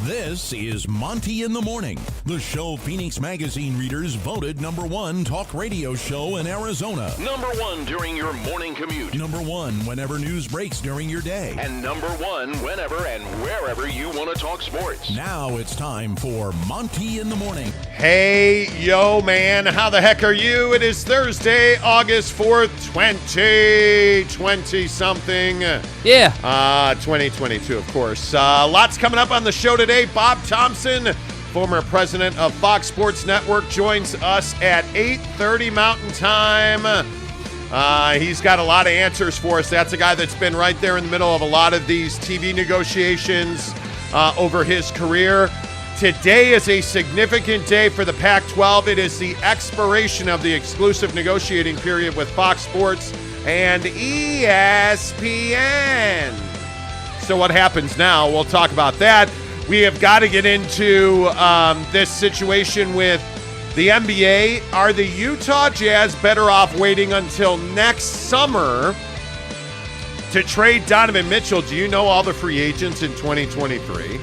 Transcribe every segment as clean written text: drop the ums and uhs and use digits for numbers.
This is Monty in the Morning, the show Phoenix Magazine readers voted #1 talk radio show in Arizona. #1 during your morning commute. #1 whenever news breaks during your day. And #1 whenever and wherever you want to talk sports. Now it's time for Monty in the Morning. Hey, yo, man, how the heck are you? It is Thursday, August 4th, 2020-something. Yeah. 2022, of course. Lots coming up on the show today. Bob Thompson, former president of Fox Sports Network, joins us at 8:30 Mountain Time. He's got a lot of answers for us. That's a guy that's been right there in the middle of a lot of these TV negotiations over his career. Today is a significant day for the Pac-12. It is the expiration of the exclusive negotiating period with Fox Sports and ESPN. So what happens now? We'll talk about that. We have got to get into this situation with the NBA. Are the Utah Jazz better off waiting until next summer to trade Donovan Mitchell? Do you know all the free agents in 2023?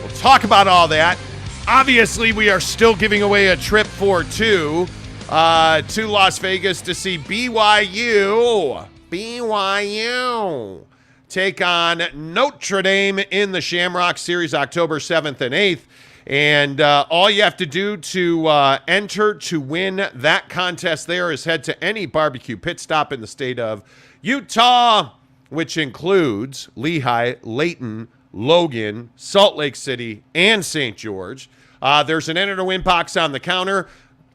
We'll talk about all that. Obviously, we are still giving away a trip for two to Las Vegas to see BYU take on Notre Dame in the Shamrock Series October 7th and 8th. And all you have to do to enter to win that contest there is head to any barbecue pit stop in the state of Utah, which includes Lehigh, Layton, Logan, Salt Lake City, and St. George. There's an enter to win box on the counter.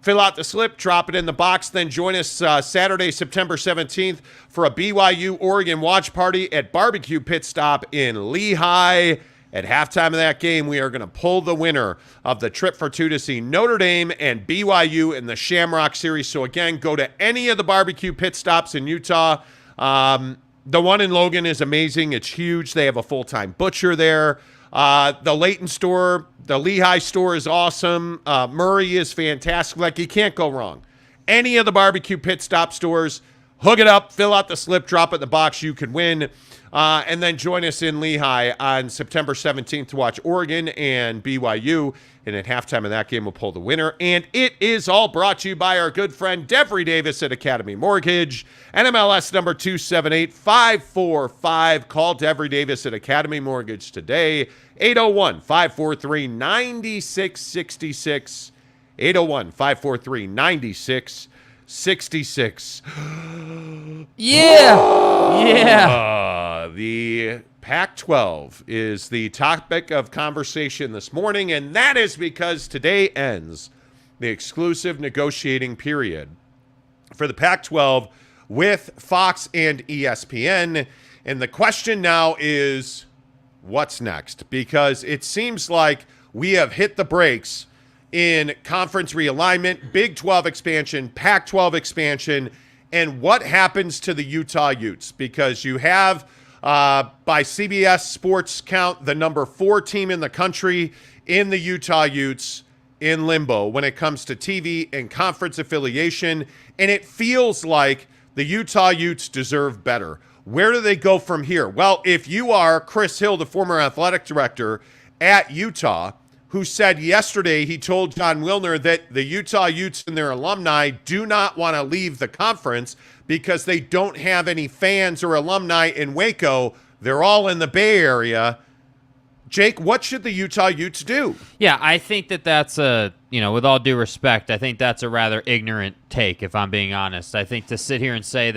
Fill out the slip, drop it in the box, then join us Saturday, September 17th for a BYU Oregon watch party at Barbecue Pit Stop in Lehigh. At halftime of that game, we are going to pull the winner of the trip for two to see Notre Dame and BYU in the Shamrock Series. So again, go to any of the barbecue pit stops in Utah. The one in Logan is amazing. It's huge. They have a full-time butcher there. The Layton store, the Lehigh store is awesome. Murray is fantastic. Like, you can't go wrong. Any of the barbecue pit stop stores, hook it up, fill out the slip, drop it in the box, you can win. And then join us in Lehigh on September 17th to watch Oregon and BYU. And at halftime of that game, we'll pull the winner. And it is all brought to you by our good friend Devry Davis at Academy Mortgage. NMLS number 278545. Call Devry Davis at Academy Mortgage today. 801-543-9666. 801-543-9666. Yeah. Yeah. The Pac-12 is the topic of conversation this morning, and that is because today ends the exclusive negotiating period for the Pac-12 with Fox and ESPN. And the question now is, what's next? Because it seems like we have hit the brakes in conference realignment, Big 12 expansion, Pac-12 expansion, and what happens to the Utah Utes? Because you have, by CBS Sports count, the number 4 team in the country in the Utah Utes in limbo when it comes to TV and conference affiliation. And it feels like the Utah Utes deserve better. Where do they go from here? Well, if you are Chris Hill, the former athletic director at Utah, who said yesterday he told John Wilner that the Utah Utes and their alumni do not want to leave the conference because they don't have any fans or alumni in Waco. They're all in the Bay Area. Jake, what should the Utah Utes do? Yeah, I think that's with all due respect, I think that's a rather ignorant take, if I'm being honest. I think to sit here and say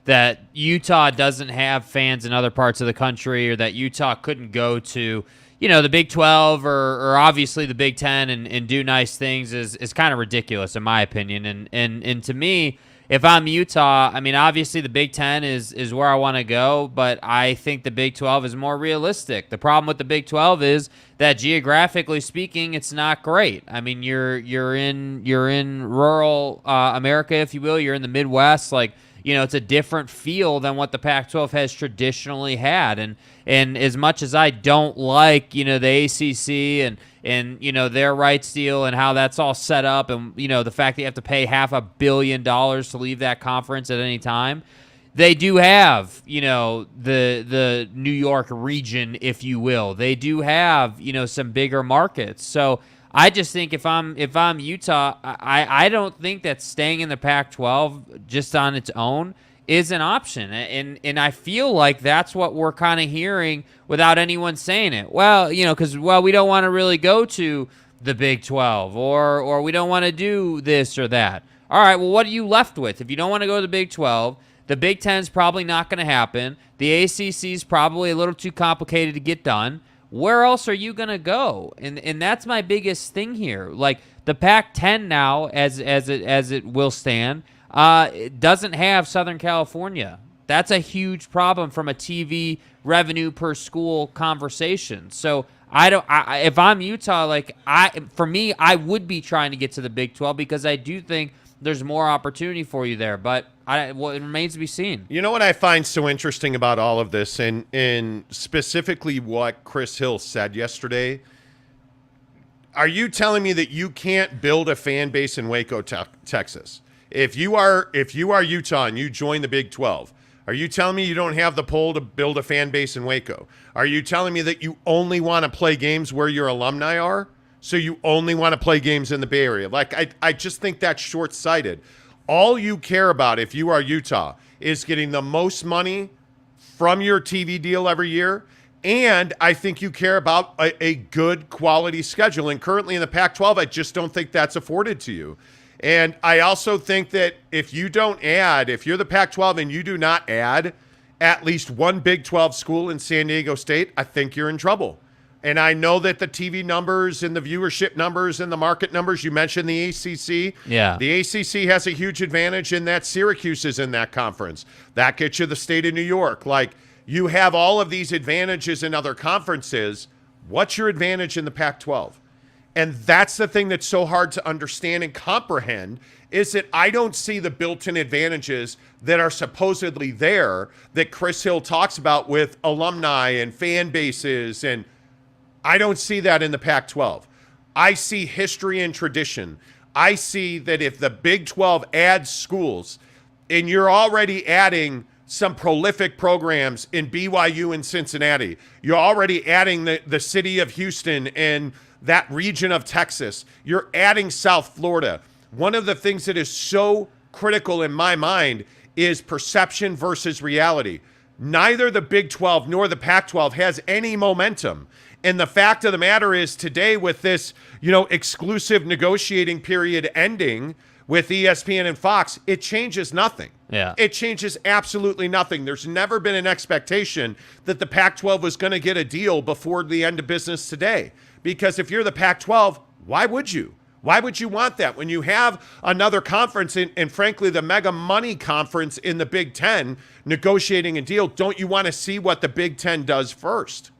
that Utah doesn't have fans in other parts of the country, or that Utah couldn't go to the Big 12 or obviously the Big 10 and do nice things is kind of ridiculous in my opinion. And to me, if I'm Utah, I mean, obviously the Big 10 is where I want to go, but I think the Big 12 is more realistic. The problem with the Big 12 is that geographically speaking, it's not great. I mean, you're in rural America, if you will. You're in the Midwest, it's a different feel than what the Pac-12 has traditionally had. And as much as I don't like, the ACC and their rights deal and how that's all set up and, the fact that you have to pay $500 million to leave that conference at any time, they do have, the New York region, if you will. They do have, some bigger markets. So I just think if I'm Utah, I don't think that staying in the Pac-12 just on its own is an option. And I feel like that's what we're kind of hearing without anyone saying it. Well, because we don't want to really go to the Big 12 or we don't want to do this or that. All right, well, what are you left with? If you don't want to go to the Big 12, the Big 10 is probably not going to happen. The ACC is probably a little too complicated to get done. Where else are you going to go? And that's my biggest thing here. Like the Pac-10 now, as it will stand, it doesn't have Southern California. That's a huge problem from a TV revenue per school conversation. So if I'm Utah, I would be trying to get to the Big 12 because I do think there's more opportunity for you there. But it remains to be seen. You know what I find so interesting about all of this, and specifically what Chris Hill said yesterday? Are you telling me that you can't build a fan base in Waco, Texas? If you are Utah and you join the Big 12, are you telling me you don't have the pull to build a fan base in Waco? Are you telling me that you only want to play games where your alumni are? So you only want to play games in the Bay Area? I just think that's short-sighted. All you care about if you are Utah is getting the most money from your TV deal every year, and I think you care about a good quality schedule. And currently in the Pac-12, I just don't think that's afforded to you. And I also think that if you're the Pac-12 and you do not add at least one Big 12 school in San Diego State, I think you're in trouble. And I know that the TV numbers and the viewership numbers and the market numbers, you mentioned the ACC. Yeah. The ACC has a huge advantage in that Syracuse is in that conference. That gets you the state of New York. You have all of these advantages in other conferences. What's your advantage in the Pac-12? And that's the thing that's so hard to understand and comprehend is that I don't see the built-in advantages that are supposedly there that Chris Hill talks about with alumni and fan bases, and I don't see that in the Pac-12. I see history and tradition. I see that if the Big 12 adds schools, and you're already adding some prolific programs in BYU and Cincinnati, you're already adding the city of Houston and that region of Texas, you're adding South Florida. One of the things that is so critical in my mind is perception versus reality. Neither the Big 12 nor the Pac-12 has any momentum. And the fact of the matter is today with this, exclusive negotiating period ending with ESPN and Fox, it changes nothing. Yeah. It changes absolutely nothing. There's never been an expectation that the Pac-12 was going to get a deal before the end of business today. Because if you're the Pac-12, why would you? Why would you want that? When you have another conference, and frankly, the mega money conference in the Big Ten negotiating a deal, don't you want to see what the Big Ten does first?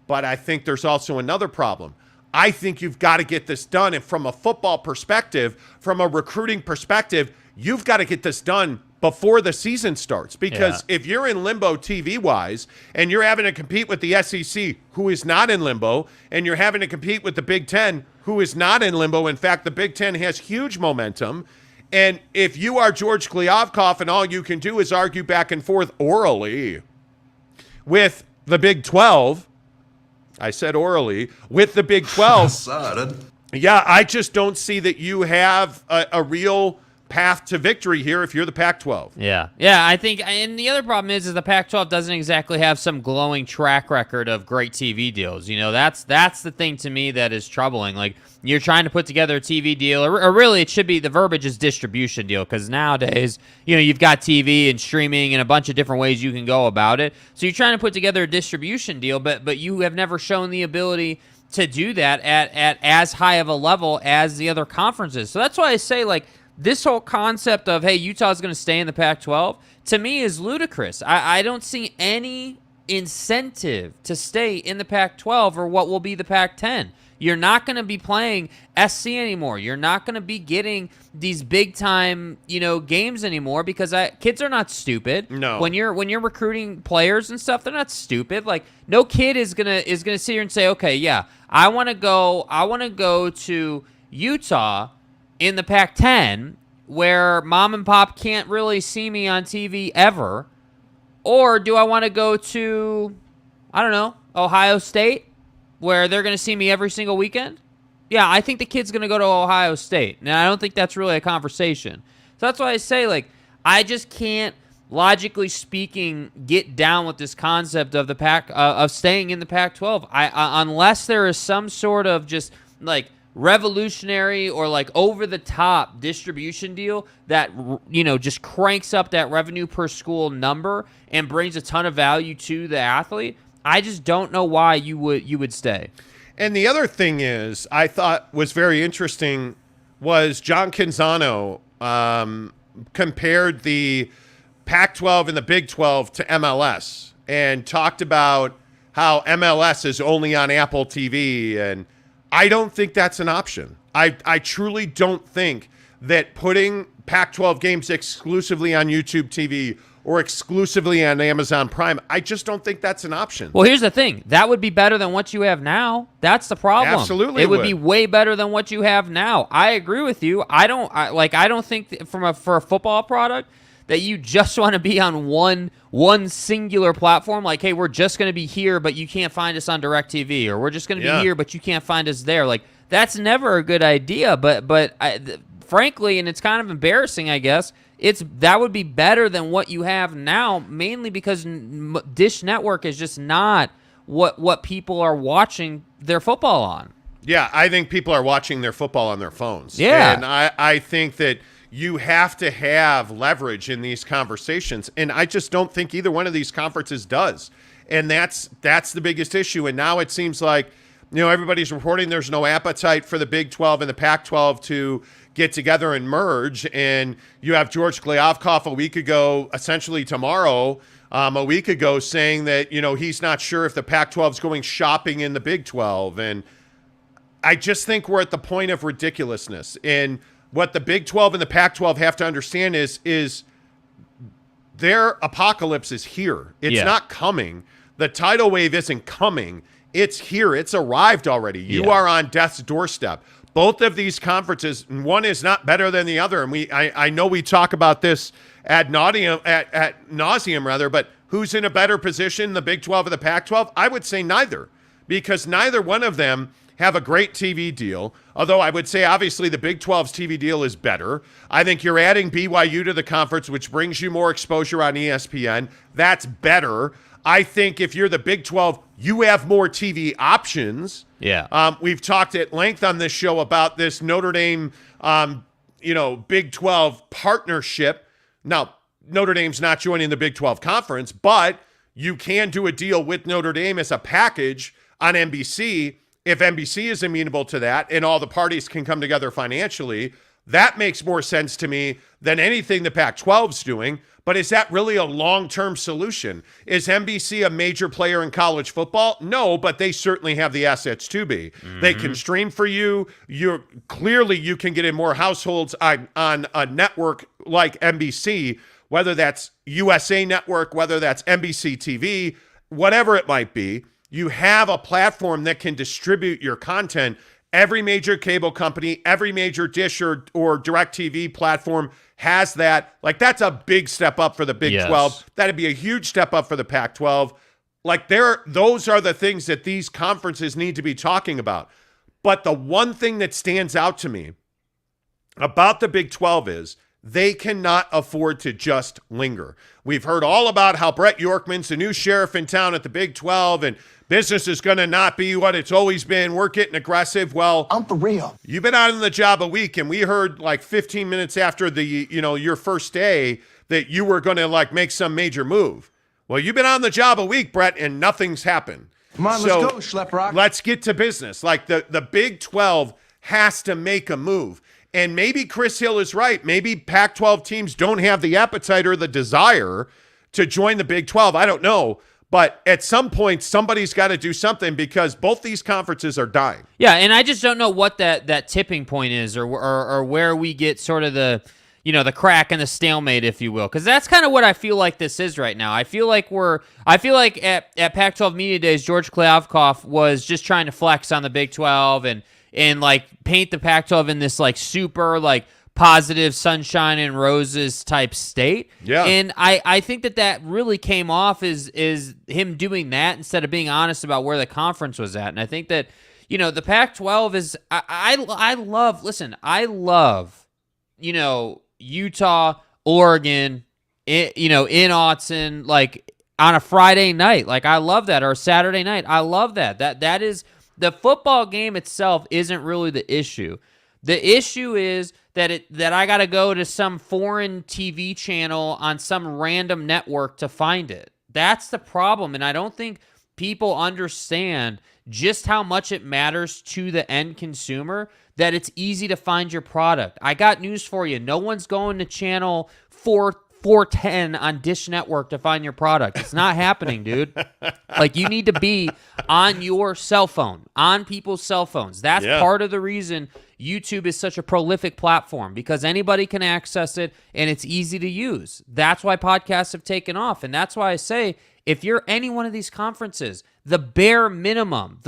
But I think there's also another problem. I think you've got to get this done. And from a football perspective, from a recruiting perspective, you've got to get this done before the season starts. Because if you're in limbo TV-wise and you're having to compete with the SEC, who is not in limbo, and you're having to compete with the Big Ten, who is not in limbo. In fact, the Big Ten has huge momentum. And if you are George Kliavkoff and all you can do is argue back and forth orally with the Big 12, I said orally, with the Big 12. Yeah, I just don't see that you have a real path to victory here if you're the Pac-12. Yeah, I think, and the other problem is the Pac-12 doesn't exactly have some glowing track record of great TV deals. That's the thing to me that is troubling. Like, you're trying to put together a TV deal, or really it should be, the verbiage is distribution deal, because nowadays, you've got TV and streaming and a bunch of different ways you can go about it. So you're trying to put together a distribution deal, but you have never shown the ability to do that at as high of a level as the other conferences. So that's why I say, this whole concept of, hey, Utah's going to stay in the Pac-12, to me is ludicrous. I don't see any incentive to stay in the Pac-12 or what will be the Pac-10. You're not going to be playing SC anymore. You're not going to be getting these big-time, games anymore because kids are not stupid. No. When you're recruiting players and stuff, they're not stupid. Like, no kid is gonna sit here and say, okay, yeah, I want to go to Utah in the Pac-10 where mom and pop can't really see me on TV ever, Or do I want to go to, I don't know, Ohio State, where they're going to see me every single weekend? Yeah, I think the kid's going to go to Ohio State. And I don't think that's really a conversation. So that's why I say, like, I just can't, logically speaking, get down with this concept of the Pac of staying in the Pac-12. Unless there is some sort of just like revolutionary or like over-the-top distribution deal that, you know, just cranks up that revenue per school number and brings a ton of value to the athlete, I just don't know why you would stay. And the other thing is, I thought was very interesting was John Canzano compared the Pac-12 and the Big 12 to MLS and talked about how MLS is only on Apple TV, and I don't think that's an option. I truly don't think that putting Pac-12 games exclusively on YouTube TV or exclusively on Amazon Prime, I just don't think that's an option. Well, here's the thing. That would be better than what you have now. That's the problem. Absolutely. It would be way better than what you have now. I agree with you. I don't think for a football product that you just want to be on one singular platform. Like, hey, we're just going to be here, but you can't find us on DirecTV, or we're just going to be here, but you can't find us there. Like, that's never a good idea. But frankly, and it's kind of embarrassing, I guess, that would be better than what you have now, mainly because Dish Network is just not what people are watching their football on. Yeah, I think people are watching their football on their phones. Yeah. And I think that you have to have leverage in these conversations, and I just don't think either one of these conferences does. And that's the biggest issue. And now it seems like, you know, everybody's reporting there's no appetite for the Big 12 and the Pac-12 to get together and merge. And you have George Kliavkoff essentially tomorrow, a week ago, saying that, you know, he's not sure if the Pac-12 is going shopping in the Big 12. And I just think we're at the point of ridiculousness. And what the Big 12 and the Pac-12 have to understand is their apocalypse is here. It's not coming. The tidal wave isn't coming. It's here. It's arrived already. You are on death's doorstep. Both of these conferences, one is not better than the other. And I know we talk about this ad nauseum, but who's in a better position, the Big 12 or the Pac-12? I would say neither, because neither one of them have a great TV deal, although I would say obviously the Big 12's TV deal is better. I think you're adding BYU to the conference, which brings you more exposure on ESPN. That's better. I think if you're the Big 12, you have more TV options. Yeah. We've talked at length on this show about this Notre Dame, Big 12 partnership. Now, Notre Dame's not joining the Big 12 conference, but you can do a deal with Notre Dame as a package on NBC. If NBC is amenable to that and all the parties can come together financially, that makes more sense to me than anything the Pac-12's doing. But is that really a long-term solution? Is NBC a major player in college football? No, but they certainly have the assets to be. Mm-hmm. They can stream for you. You can get in more households on a network like NBC, whether that's USA Network, whether that's NBC TV, whatever it might be. You have a platform that can distribute your content. Every major cable company, every major Dish or DirecTV platform has that. Like, that's a big step up for the Big 12. That'd be a huge step up for the Pac-12. Like, those are the things that these conferences need to be talking about. But the one thing that stands out to me about the Big 12 is they cannot afford to just linger. We've heard all about how Brett Yorkman's the new sheriff in town at the Big 12, and business is going to not be what it's always been. We're getting aggressive. Well, I'm for real. You've been out on the job a week, and we heard like 15 minutes after your first day that you were going to like make some major move. Well, you've been on the job a week, Brett, and nothing's happened. Come on, let's go, Schlep Rock. Let's get to business. Like the Big 12 has to make a move. And maybe Chris Hill is right. Maybe Pac-12 teams don't have the appetite or the desire to join the Big 12. I don't know. But at some point, somebody's got to do something because both these conferences are dying. Yeah, and I just don't know what that tipping point is or where we get sort of the crack and the stalemate, if you will. Because that's kind of what I feel like this is right now. I feel like at Pac-12 Media Days, George Kliavkoff was just trying to flex on the Big 12 and like paint the Pac-12 in this like super like positive sunshine and roses type state. Yeah. And I think that really came off is him doing that instead of being honest about where the conference was at. And I think that, the Pac-12 is, I love, Utah, Oregon, in Autzen, like on a Friday night. Like I love that, or a Saturday night. I love that. That is, the football game itself isn't really the issue. The issue is that I got to go to some foreign TV channel on some random network to find it. That's the problem, and I don't think people understand just how much it matters to the end consumer that it's easy to find your product. I got news for you. No one's going to channel 410 on Dish Network to find your product. It's not happening, dude. Like, you need to be on your cell phone, on people's cell phones. That's part of the reason YouTube is such a prolific platform, because anybody can access it and it's easy to use. That's why podcasts have taken off. And that's why I say, if you're any one of these conferences, the bare minimum,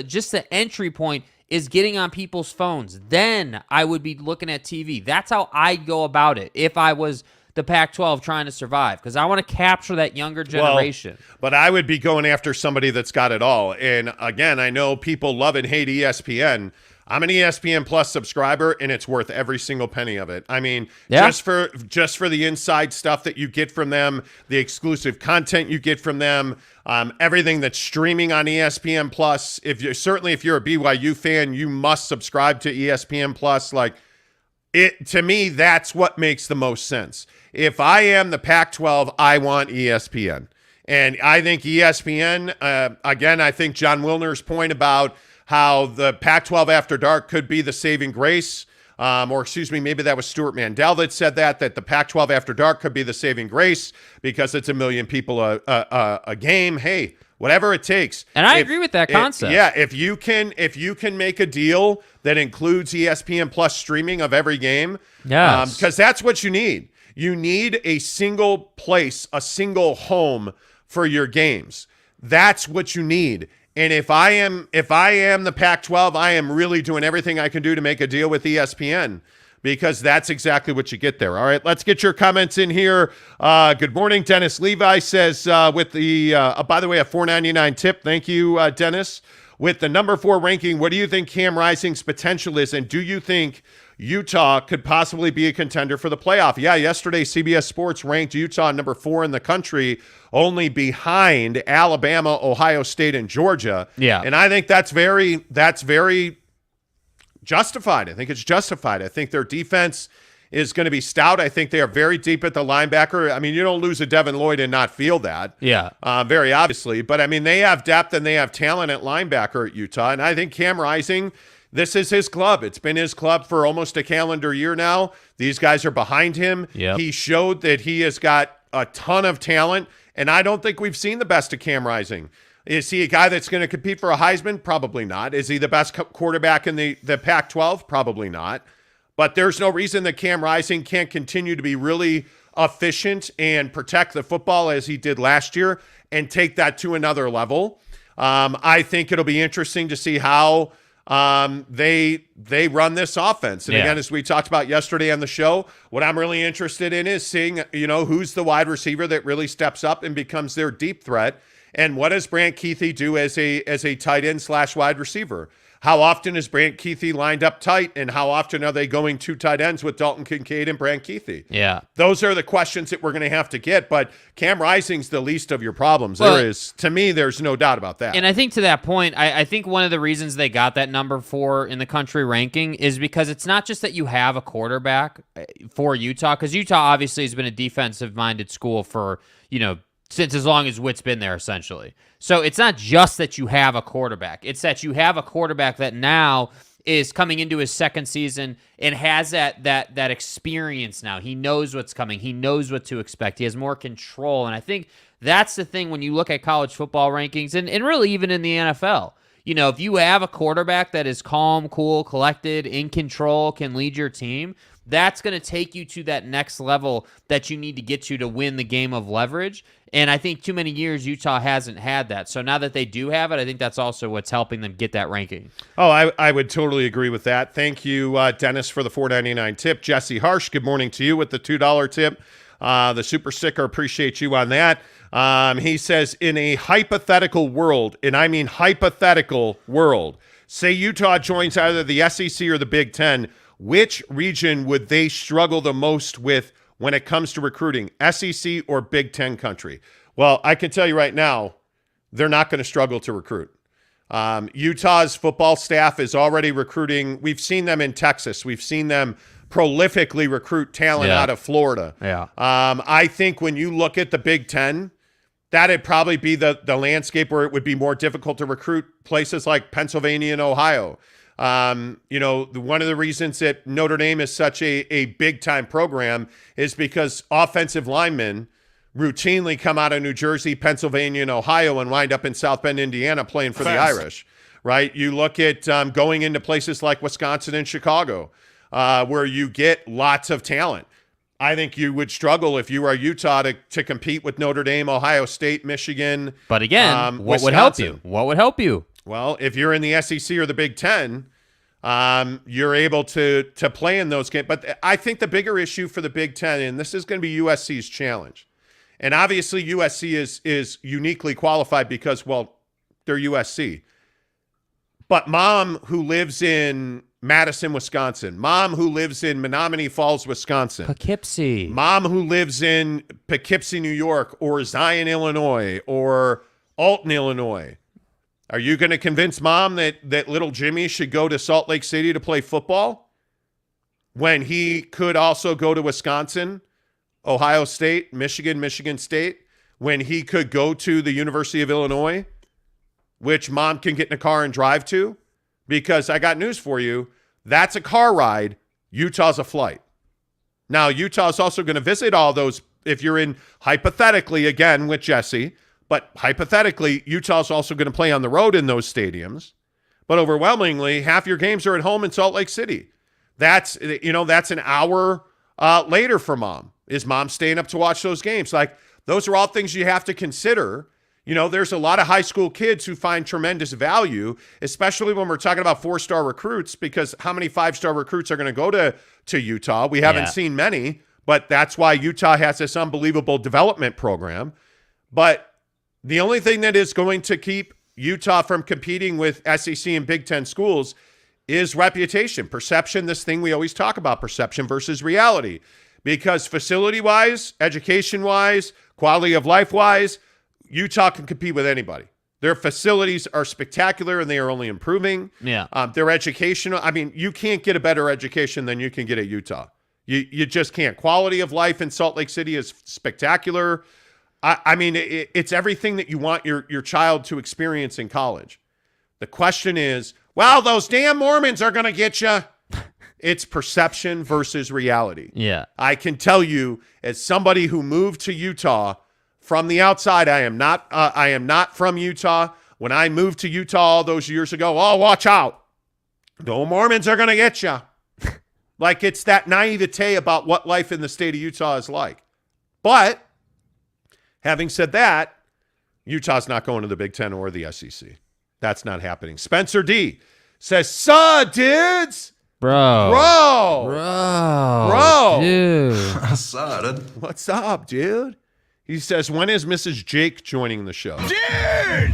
just the entry point is getting on people's phones. Then I would be looking at TV. That's how I'd go about it if I was the Pac-12 trying to survive, because I want to capture that younger generation. Well, but I would be going after somebody that's got it all. And again, I know people love and hate ESPN. I'm an ESPN Plus subscriber, and it's worth every single penny of it. I mean, just for the inside stuff that you get from them, the exclusive content you get from them, everything that's streaming on ESPN Plus. If you're a BYU fan, you must subscribe to ESPN Plus. Like, to me, that's what makes the most sense. If I am the Pac-12, I want ESPN. And I think ESPN, again, I think John Wilner's point about how the Pac-12 After Dark could be the saving grace, maybe that was Stuart Mandel that said that the Pac-12 After Dark could be the saving grace because it's 1 million people a game. Hey, whatever it takes. And I agree with that concept. If you can make a deal that includes ESPN Plus streaming of every game, because that's what you need. You need a single place, a single home for your games. That's what you need. And if I am the Pac-12, I am really doing everything I can do to make a deal with ESPN, because that's exactly what you get there. All right, let's get your comments in here. Good morning. Dennis Levi says, with the, by the way, a $4.99 tip. Thank you, Dennis. With the number 4 ranking, what do you think Cam Rising's potential is? And do you think Utah could possibly be a contender for the playoff? Yeah, yesterday CBS Sports ranked Utah number 4 in the country, only behind Alabama, Ohio State, and Georgia. Yeah. And I think that's very justified. I think it's justified. I think their defense is going to be stout. I think they are very deep at the linebacker. I mean, you don't lose a Devin Lloyd and not feel that. Yeah. Very obviously. But, I mean, they have depth and they have talent at linebacker at Utah. And I think Cam Rising, this is his club. It's been his club for almost a calendar year now. These guys are behind him. Yep. He showed that he has got a ton of talent, and I don't think we've seen the best of Cam Rising. Is he a guy that's going to compete for a Heisman? Probably not. Is he the best quarterback in the Pac-12? Probably not. But there's no reason that Cam Rising can't continue to be really efficient and protect the football as he did last year and take that to another level. I think it'll be interesting to see how they run this offense. And again, as we talked about yesterday on the show, what I'm really interested in is seeing, who's the wide receiver that really steps up and becomes their deep threat. And what does Brant Kuithe do as a tight end / wide receiver? How often is Brant Kuithe lined up tight, and how often are they going 2 tight ends with Dalton Kincaid and Brant Kuithe? Yeah. Those are the questions that we're going to have to get, but Cam Rising's the least of your problems. Well, to me, there's no doubt about that. And I think to that point, I think one of the reasons they got that number 4 in the country ranking is because it's not just that you have a quarterback for Utah, because Utah obviously has been a defensive-minded school for, since as long as Witt's been there, essentially. So it's not just that you have a quarterback. It's that you have a quarterback that now is coming into his second season and has that experience now. He knows what's coming. He knows what to expect. He has more control. And I think that's the thing when you look at college football rankings and really even in the NFL. If you have a quarterback that is calm, cool, collected, in control, can lead your team, that's going to take you to that next level that you need to get to win the game of leverage. And I think too many years Utah hasn't had that. So now that they do have it, I think that's also what's helping them get that ranking. Oh, I would totally agree with that. Thank you, Dennis, for the $4.99 tip. Jesse Harsh, good morning to you with the $2 tip. The super sticker, appreciate you on that. He says, in a hypothetical world, and I mean hypothetical world, say Utah joins either the SEC or the Big Ten, which region would they struggle the most with when it comes to recruiting, SEC or Big Ten country? Well, I can tell you right now, they're not going to struggle to recruit. Utah's football staff is already recruiting. We've seen them in Texas. We've seen them prolifically recruit talent out of Florida. Yeah. I think when you look at the Big Ten, that'd probably be the landscape where it would be more difficult to recruit places like Pennsylvania and Ohio. One of the reasons that Notre Dame is such a big-time program is because offensive linemen routinely come out of New Jersey, Pennsylvania, and Ohio and wind up in South Bend, Indiana playing for the Irish, right? You look at going into places like Wisconsin and Chicago where you get lots of talent. I think you would struggle if you are Utah to compete with Notre Dame, Ohio State, Michigan. But again, what would help you? What would help you? Well, if you're in the SEC or the Big Ten, you're able to play in those games. But I think the bigger issue for the Big Ten, and this is going to be USC's challenge, and obviously USC is uniquely qualified because, well, they're USC. But mom who lives in Madison, Wisconsin, mom who lives in Menominee Falls, Wisconsin, Poughkeepsie, mom who lives in Poughkeepsie, New York, or Zion, Illinois, or Alton, Illinois. Are you going to convince mom that little Jimmy should go to Salt Lake City to play football when he could also go to Wisconsin, Ohio State, Michigan State, when he could go to the University of Illinois, which mom can get in a car and drive to? Because I got news for you. That's a car ride. Utah's a flight. Now, Utah's also going to visit all those, if you're in, hypothetically, again, with Jesse, but hypothetically, Utah's also going to play on the road in those stadiums. But overwhelmingly, half your games are at home in Salt Lake City. That's an hour later for mom. Is mom staying up to watch those games? Like, those are all things you have to consider. There's a lot of high school kids who find tremendous value, especially when we're talking about 4-star recruits, because how many 5-star recruits are going to go to Utah? We haven't seen many, but that's why Utah has this unbelievable development program. But the only thing that is going to keep Utah from competing with SEC and Big Ten schools is reputation, perception, this thing we always talk about, perception versus reality. Because facility-wise, education-wise, quality of life-wise, Utah can compete with anybody. Their facilities are spectacular, and they are only improving. Yeah. Their educational, you can't get a better education than you can get at Utah. You just can't. Quality of life in Salt Lake City is spectacular. It's everything that you want your child to experience in college. The question is, well, those damn Mormons are going to get you. It's perception versus reality. Yeah. I can tell you, as somebody who moved to Utah from the outside, I am not from Utah. When I moved to Utah all those years ago, oh, watch out. The Mormons are going to get you. Like, it's that naivete about what life in the state of Utah is like. But having said that, Utah's not going to the Big Ten or the SEC. That's not happening. Spencer D says, "Suh, dudes." Bro. Dude. What's up, dude? He says, "When is Mrs. Jake joining the show?" Dude!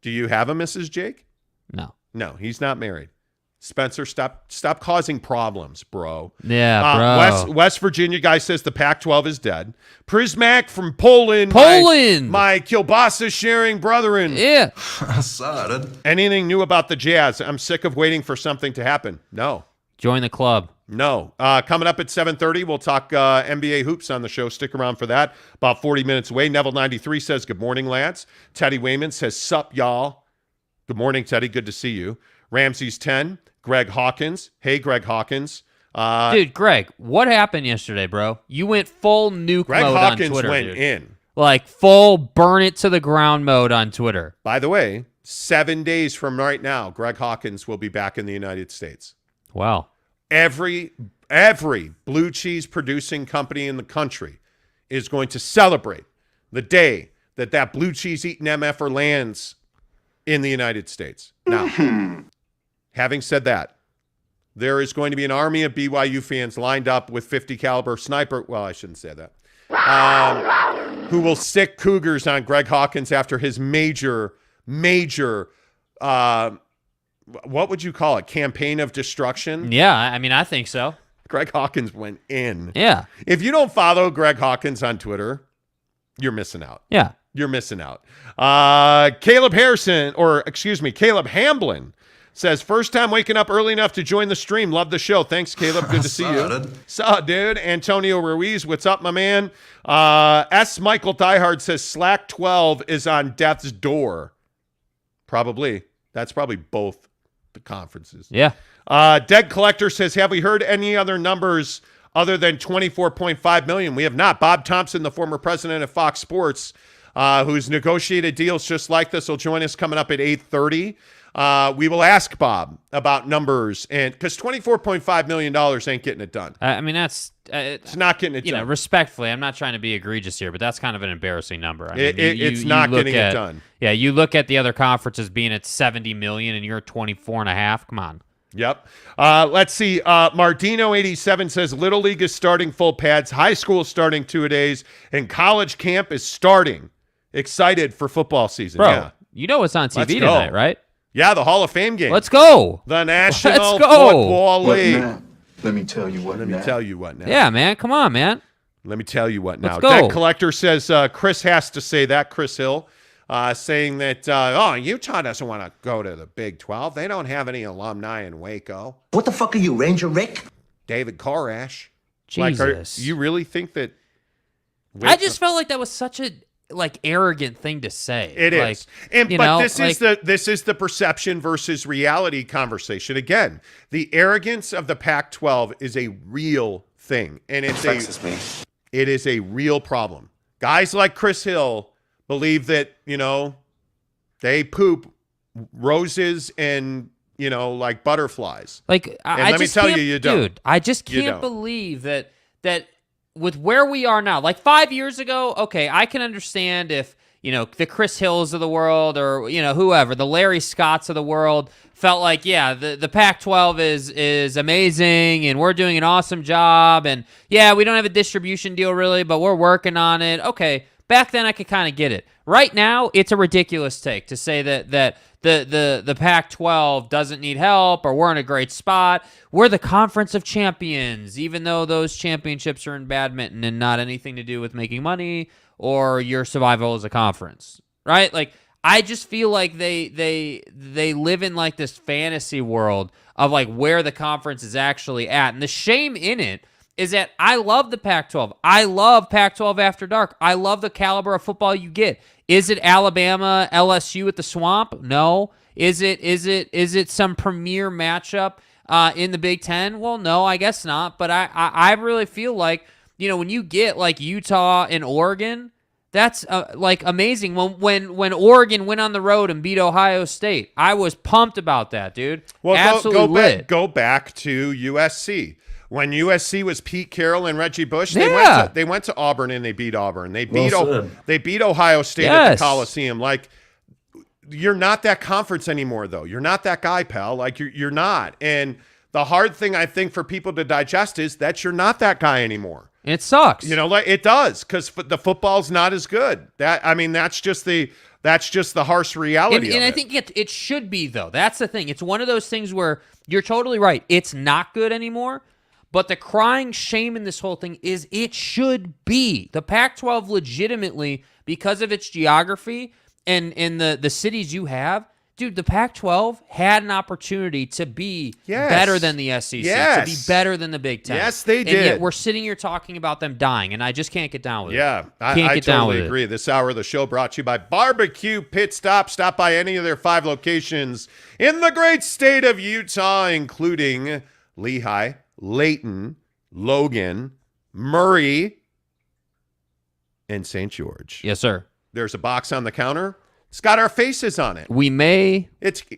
Do you have a Mrs. Jake? No. No, he's not married. Spencer, stop causing problems, bro. Yeah, bro. West Virginia guy says the Pac-12 is dead. Prismac from Poland. My kielbasa sharing brethren. Yeah. Anything new about the Jazz? I'm sick of waiting for something to happen. No. Join the club. No. Coming up at 7:30, we'll talk NBA hoops on the show. Stick around for that. About 40 minutes away. Neville93 says, "Good morning, lads." Teddy Wayman says, "Sup, y'all." Good morning, Teddy. Good to see you. Ramsey's 10. Greg Hawkins. Hey, Greg Hawkins. Dude, Greg, what happened yesterday, bro? You went full nuke Greg mode Hawkins on Twitter, went dude. in. Like full burn it to the ground mode on Twitter. By the way, 7 days from right now, Greg Hawkins will be back in the United States. Wow. Every blue cheese producing company in the country is going to celebrate The day that blue cheese eating MFer lands in the United States. Now, having said that, there is going to be an army of BYU fans lined up with 50 caliber sniper. Well, I shouldn't say that. Who will stick cougars on Greg Hawkins after his major, what would you call it? Campaign of destruction? Yeah, I mean, I think so. Greg Hawkins went in. Yeah. If you don't follow Greg Hawkins on Twitter, you're missing out. Yeah. You're missing out. Caleb Hamblin says, first time waking up early enough to join the stream. Love the show. Thanks, Caleb. Good to see you. Saw, dude. Antonio Ruiz, what's up, my man? S. Michael Diehard says, Slack 12 is on death's door. Probably. That's probably both the conferences. Yeah. Dead Collector says, have we heard any other numbers other than 24.5 million? We have not. Bob Thompson, the former president of Fox Sports, who's negotiated deals just like this, will join us coming up at 8:30. We will ask Bob about numbers, and because $24.5 million ain't getting it done. I mean, that's it's not getting it done. You know, respectfully, I'm not trying to be egregious here, but that's kind of an embarrassing number. I mean, it's not getting it done. Yeah, you look at the other conferences being at 70 million, and you're at 24.5. Come on. Yep. Let's see. Mardino87 says Little League is starting full pads, high school is starting 2-a-days, and college camp is starting. Excited for football season. Bro, yeah. You know what's on TV tonight, right? Yeah, the Hall of Fame game. Let's go. The National Football League. Let me tell you what now. Yeah, man. Come on, man. Let me tell you what now. Let's go. Debt Collector says Chris has to say that, Chris Hill, saying that, Utah doesn't want to go to the Big 12. They don't have any alumni in Waco. What the fuck are you, Ranger Rick? David Koresh. Jesus. You really think that? I just felt like that was such a arrogant thing to say. It is. This is the perception versus reality conversation. Again, the arrogance of the Pac-12 is a real thing, and it is a real problem. Guys like Chris Hill believe that, they poop roses and, like butterflies. Let me tell you don't. Dude, I just can't believe that with where we are now, like 5 years ago, okay, I can understand if, the Chris Hills of the world or, whoever, the Larry Scotts of the world felt like, yeah, the Pac-12 is amazing and we're doing an awesome job. And yeah, we don't have a distribution deal really, but we're working on it. Okay, back then I could kind of get it. Right now, it's a ridiculous take to say that the Pac-12 doesn't need help or we're in a great spot. We're the Conference of Champions, even though those championships are in badminton and not anything to do with making money or your survival as a conference, right? Like, I just feel like they live in like this fantasy world of like where the conference is actually at. And the shame in it is that I love the Pac-12. I love Pac-12 After Dark. I love the caliber of football you get. Is it Alabama, LSU at the Swamp? No. Is it some premier matchup in the Big Ten? Well, no, I guess not. But I really feel like, when you get like Utah and Oregon, that's like amazing. When Oregon went on the road and beat Ohio State, I was pumped about that, dude. Well, absolutely lit. Go back to USC. When USC was Pete Carroll and Reggie Bush, they went to Auburn and they beat Auburn. They beat Ohio State at the Coliseum. Like, you're not that conference anymore, though. You're not that guy, pal. Like, you're not. And the hard thing I think for people to digest is that you're not that guy anymore. It sucks. It does, because the football's not as good. That's just the harsh reality of it. And I think it should be, though. That's the thing. It's one of those things where you're totally right. It's not good anymore. But the crying shame in this whole thing is it should be. The Pac-12 legitimately, because of its geography and the cities you have, dude, the Pac-12 had an opportunity to be better than the SEC, to be better than the Big Ten. Yes, they did. And yet we're sitting here talking about them dying, and I just can't get down with it. Yeah, I totally agree. This hour of the show brought to you by Barbecue Pit Stop. Stop by any of their 5 locations in the great state of Utah, including Lehigh, Layton, Logan, Murray, and St. George. Yes, sir. There's a box on the counter. It's got our faces on it. We may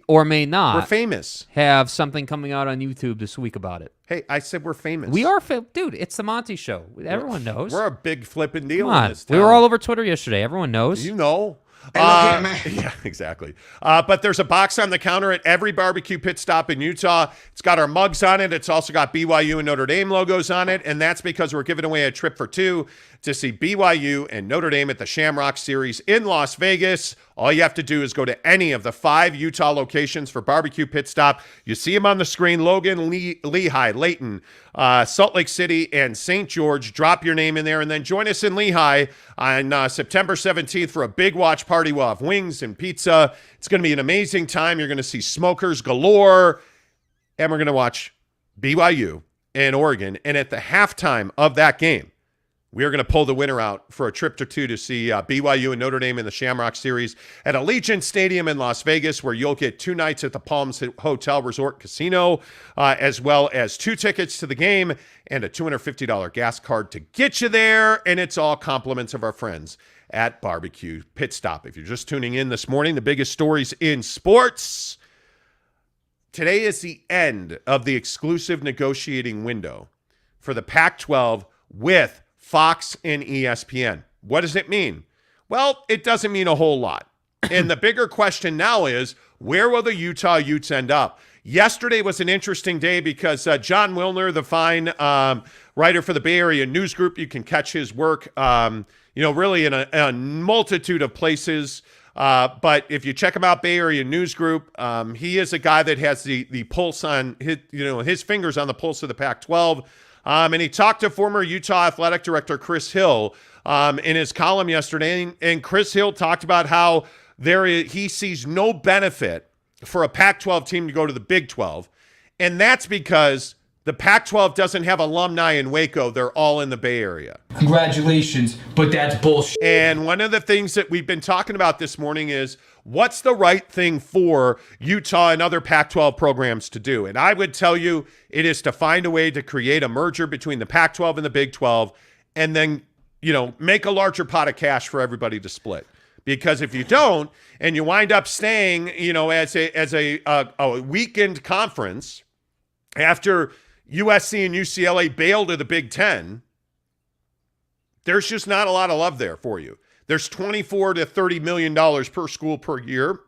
or may not. We're famous. Have something coming out on YouTube this week about it. Hey, I said we're famous. We are, dude. It's the Monty Show. Everyone knows. We're a big flipping deal Come on. in this town. We were all over Twitter yesterday. Everyone knows. You know. Yeah, exactly. But there's a box on the counter at every barbecue pit stop in Utah. It's got our mugs on it. It's also got BYU and Notre Dame logos on it. And that's because we're giving away a trip for two to see BYU and Notre Dame at the Shamrock Series in Las Vegas. All you have to do is go to any of the 5 Utah locations for barbecue pit stop. You see them on the screen: Logan, Lehigh, Layton, Salt Lake City, and St. George. Drop your name in there and then join us in Lehigh on September 17th for a big watch party. We'll have wings and pizza. It's going to be an amazing time. You're going to see smokers galore, and we're going to watch BYU and Oregon. And at the halftime of that game, we are going to pull the winner out for a trip or two to see BYU and Notre Dame in the Shamrock Series at Allegiant Stadium in Las Vegas, where you'll get 2 nights at the Palms Hotel Resort Casino, as well as 2 tickets to the game and a $250 gas card to get you there. And it's all compliments of our friends at Barbecue Pit Stop. If you're just tuning in this morning, the biggest stories in sports. Today is the end of the exclusive negotiating window for the Pac-12 with Fox and ESPN. What does it mean? Well, it doesn't mean a whole lot. And the bigger question now is, where will the Utah Utes end up? Yesterday was an interesting day because John Wilner, the fine writer for the Bay Area News Group, you can catch his work, really in a multitude of places. But if you check him out, Bay Area News Group, he is a guy that has the pulse on his fingers on the pulse of the Pac-12. And he talked to former Utah Athletic Director Chris Hill in his column yesterday. And Chris Hill talked about how he sees no benefit for a Pac-12 team to go to the Big 12. And that's because the Pac-12 doesn't have alumni in Waco. They're all in the Bay Area. Congratulations, but that's bullshit. And one of the things that we've been talking about this morning is, what's the right thing for Utah and other Pac-12 programs to do? And I would tell you it is to find a way to create a merger between the Pac-12 and the Big 12 and then, make a larger pot of cash for everybody to split. Because if you don't and you wind up staying, as a weekend conference after USC and UCLA bail to the Big Ten, there's just not a lot of love there for you. There's $24 to $30 million per school per year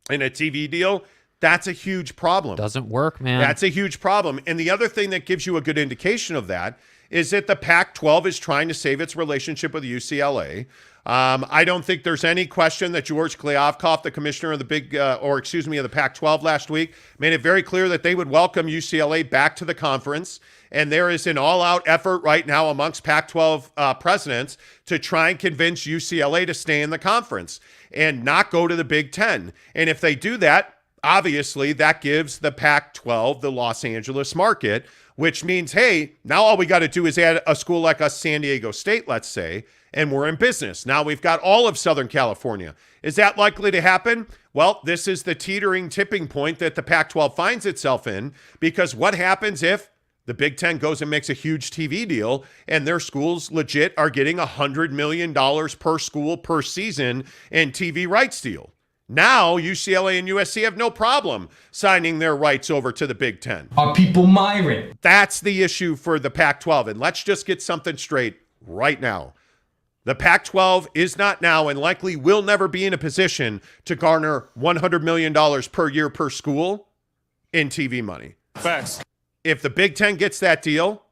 in a TV deal. That's a huge problem. Doesn't work, man. That's a huge problem. And the other thing that gives you a good indication of that is that the Pac-12 is trying to save its relationship with UCLA. I don't think there's any question that George Kliavkoff, the commissioner of the Pac-12 last week, made it very clear that they would welcome UCLA back to the conference. And there is an all-out effort right now amongst Pac-12 presidents to try and convince UCLA to stay in the conference and not go to the Big Ten. And if they do that, obviously that gives the Pac-12 the Los Angeles market, which means, hey, now all we got to do is add a school like us, San Diego State, let's say, and we're in business. Now we've got all of Southern California. Is that likely to happen? Well, this is the teetering tipping point that the Pac-12 finds itself in, because what happens if the Big Ten goes and makes a huge TV deal and their schools legit are getting $100 million per school per season in TV rights deal? Now UCLA and USC have no problem signing their rights over to the Big Ten. Are people myriad? That's the issue for the Pac-12. And let's just get something straight right now. The Pac-12 is not now and likely will never be in a position to garner $100 million per year per school in TV money. Facts. If the Big Ten gets that deal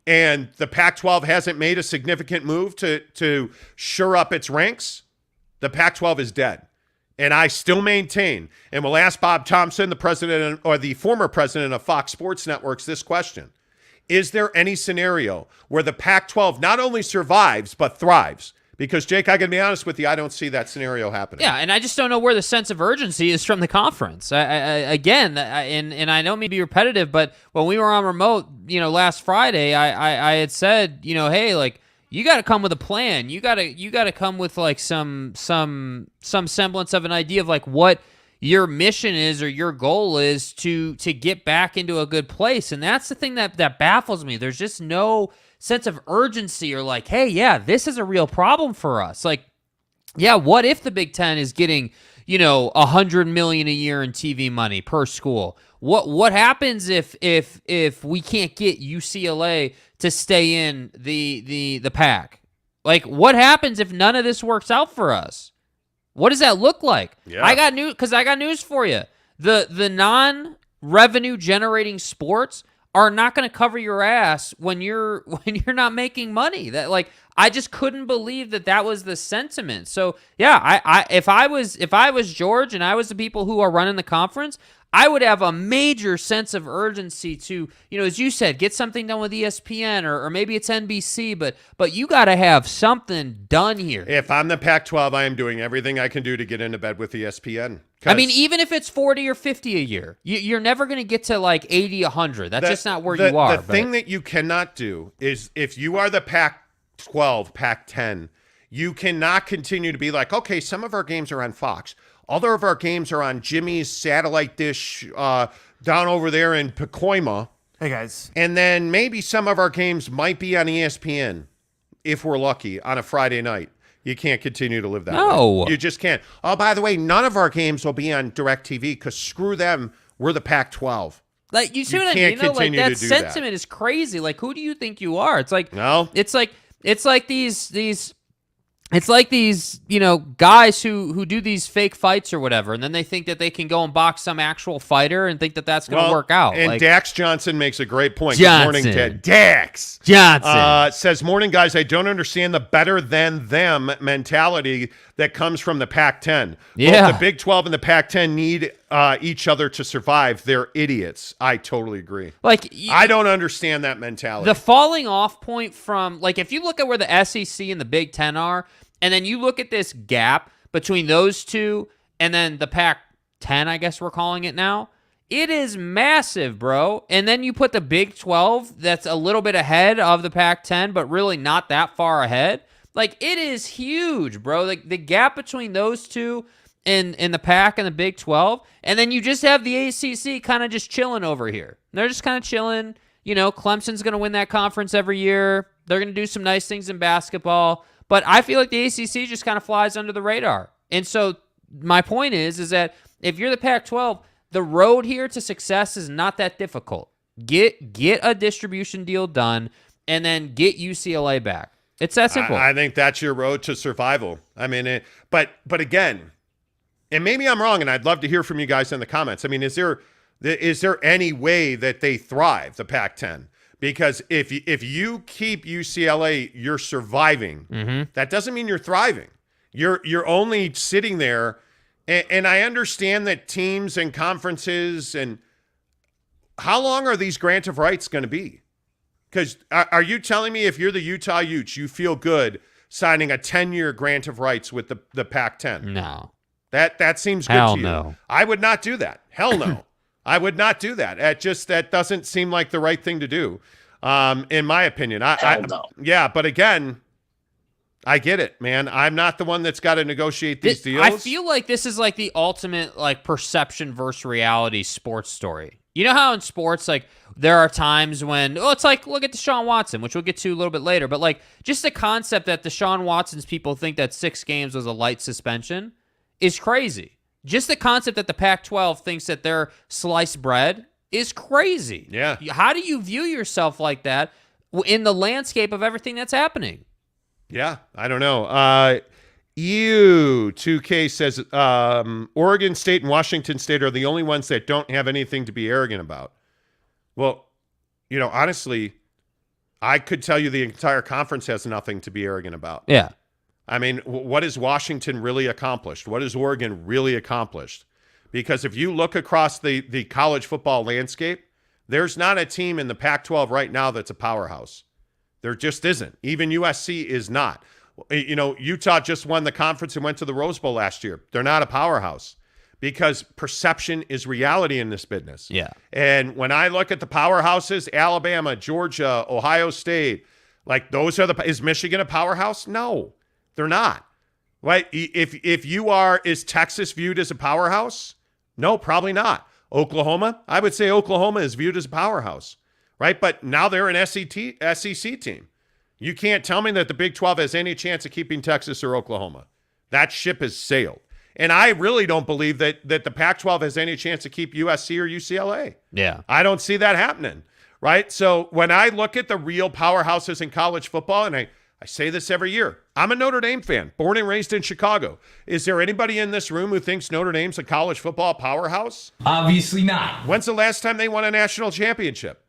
and the Pac-12 hasn't made a significant move to shore up its ranks, the Pac-12 is dead. And I still maintain, and we'll ask Bob Thompson, the president or the former president of Fox Sports Networks, this question. Is there any scenario where the Pac-12 not only survives but thrives? Because, Jake, I got to be honest with you, I don't see that scenario happening. Yeah, and I just don't know where the sense of urgency is from the conference. And I don't mean to be repetitive, but when we were on remote, last Friday, I had said, hey, like, you got to come with a plan. You got to come with like some semblance of an idea of like what your mission is or your goal is to get back into a good place. And that's the thing that baffles me. There's just no sense of urgency or like, hey, yeah, this is a real problem for us. Like, Yeah, what if the Big Ten is getting, $100 million a year in TV money per school? What happens if we can't get UCLA to stay in the PAC? Like, what happens if none of this works out for us? What does that look like? Yeah. I got news for you. The non-revenue generating sports are not going to cover your ass when you're not making money. That, like, I just couldn't believe that was the sentiment. So yeah, if I was George and I was the people who are running the conference, I would have a major sense of urgency to, as you said, get something done with ESPN or maybe it's NBC, but you got to have something done here. If I'm the Pac-12, I am doing everything I can do to get into bed with ESPN. I mean, even if it's 40 or 50 a year, you're never going to get to like 80, 100. That's just not where you are. The thing that you cannot do is if you are the Pac-12, Pac-10, you cannot continue to be like, okay, some of our games are on Fox. Other of our games are on Jimmy's satellite dish down over there in Pacoima. Hey, guys. And then maybe some of our games might be on ESPN, if we're lucky, on a Friday night. You can't continue to live that way. You just can't. Oh, by the way, none of our games will be on DirecTV because screw them. We're the Pac-12. Like, you see what I mean? Like, that sentiment is crazy. Like, who do you think you are? It's like, no. It's like these guys who do these fake fights or whatever, and then they think that they can go and box some actual fighter and think that that's going to work out. And Dax Johnson makes a great point. Johnson. Good morning, Ted. Dax Johnson says, morning, guys. I don't understand the better than them mentality that comes from the Pac-10. Yeah. Both the Big 12 and the Pac-10 need each other to survive. They're idiots. I totally agree. Like, I don't understand that mentality. The falling off point from, like, if you look at where the SEC and the Big 10 are, and then you look at this gap between those two and then the Pac-10, I guess we're calling it now, it is massive, bro. And then you put the Big 12 that's a little bit ahead of the Pac-10, but really not that far ahead. Like, it is huge, bro. Like, the gap between those two in the Pac and the Big 12, and then you just have the ACC kind of just chilling over here. They're just kind of chilling. Clemson's going to win that conference every year. They're going to do some nice things in basketball. But I feel like the ACC just kind of flies under the radar. And so my point is that if you're the Pac-12, the road here to success is not that difficult. Get a distribution deal done and then get UCLA back. It's that simple. I think that's your road to survival. I mean, but again, and maybe I'm wrong, and I'd love to hear from you guys in the comments. I mean, is there any way that they thrive, the Pac-10? Because if you keep UCLA, you're surviving. Mm-hmm. That doesn't mean you're thriving. You're only sitting there. And I understand that teams and conferences and how long are these grant of rights going to be? Because are you telling me if you're the Utah Utes, you feel good signing a 10-year grant of rights with the Pac-10? No. That seems good Hell to you. no. I would not do that. Hell no. I would not do that. That doesn't seem like the right thing to do, in my opinion. Hell no. Yeah, but again, I get it, man. I'm not the one that's got to negotiate these deals. I feel like this is like the ultimate like perception versus reality sports story. You know how in sports, like, there are times when, it's like, look at DeShaun Watson, which we'll get to a little bit later, but like just the concept that DeShaun Watson's people think that 6 games was a light suspension is crazy. Just the concept that the Pac-12 thinks that they're sliced bread is crazy. Yeah. How do you view yourself like that in the landscape of everything that's happening? Yeah, I don't know. 2K says Oregon State and Washington State are the only ones that don't have anything to be arrogant about. Well, honestly, I could tell you the entire conference has nothing to be arrogant about. Yeah. I mean, what has Washington really accomplished? What has Oregon really accomplished? Because if you look across the college football landscape, there's not a team in the Pac-12 right now that's a powerhouse. There just isn't. Even USC is not. Utah just won the conference and went to the Rose Bowl last year. They're not a powerhouse because perception is reality in this business. Yeah. And when I look at the powerhouses, Alabama, Georgia, Ohio State, like those are is Michigan a powerhouse? No. They're not. Right? If you are, is Texas viewed as a powerhouse? No, probably not. Oklahoma? I would say Oklahoma is viewed as a powerhouse. Right? But now they're an SEC team. You can't tell me that the Big 12 has any chance of keeping Texas or Oklahoma. That ship has sailed. And I really don't believe that the Pac-12 has any chance to keep USC or UCLA. Yeah. I don't see that happening, right? So when I look at the real powerhouses in college football, and I say this every year, I'm a Notre Dame fan, born and raised in Chicago. Is there anybody in this room who thinks Notre Dame's a college football powerhouse? Obviously not. When's the last time they won a national championship?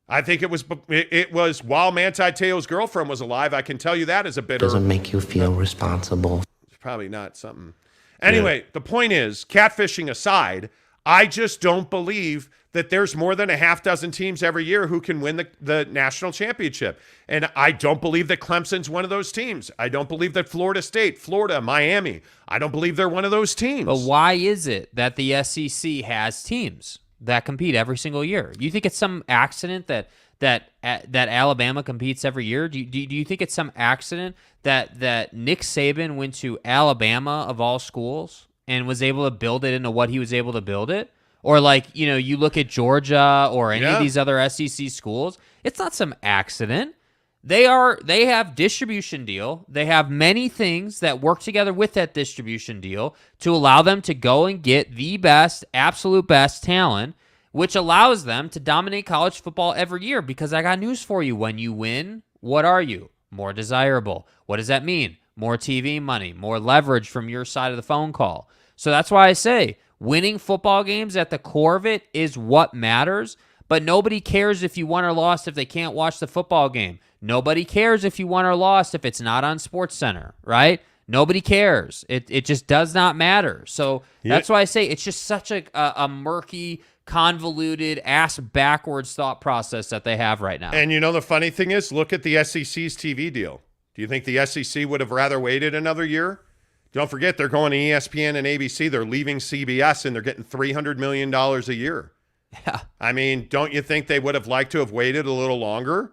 I think it was while Manti Te'o's girlfriend was alive. I can tell you that as a bitter. Doesn't make you feel responsible. It's probably not something. Anyway, the point is, catfishing aside, I just don't believe that there's more than a half dozen teams every year who can win the national championship. And I don't believe that Clemson's one of those teams. I don't believe that Florida State, Florida, Miami, I don't believe they're one of those teams. But why is it that the SEC has teams that compete every single year? You think it's some accident that Alabama competes every year? Do you think it's some accident that Nick Saban went to Alabama of all schools and was able to build it into what he was able to build it? Or you look at Georgia or any of these other SEC schools, it's not some accident. They have distribution deal. They have many things that work together with that distribution deal to allow them to go and get the best, absolute best talent, which allows them to dominate college football every year. Because I got news for you. When you win, what are you? More desirable. What does that mean? More TV money, more leverage from your side of the phone call. So that's why I say winning football games at the core of it is what matters. But nobody cares if you won or lost if they can't watch the football game. Nobody cares if you won or lost if it's not on SportsCenter, right? Nobody cares. It just does not matter. So that's why I say it's just such a murky, convoluted, ass-backwards thought process that they have right now. And the funny thing is, look at the SEC's TV deal. Do you think the SEC would have rather waited another year? Don't forget, they're going to ESPN and ABC. They're leaving CBS, and they're getting $300 million a year. Yeah. I mean, don't you think they would have liked to have waited a little longer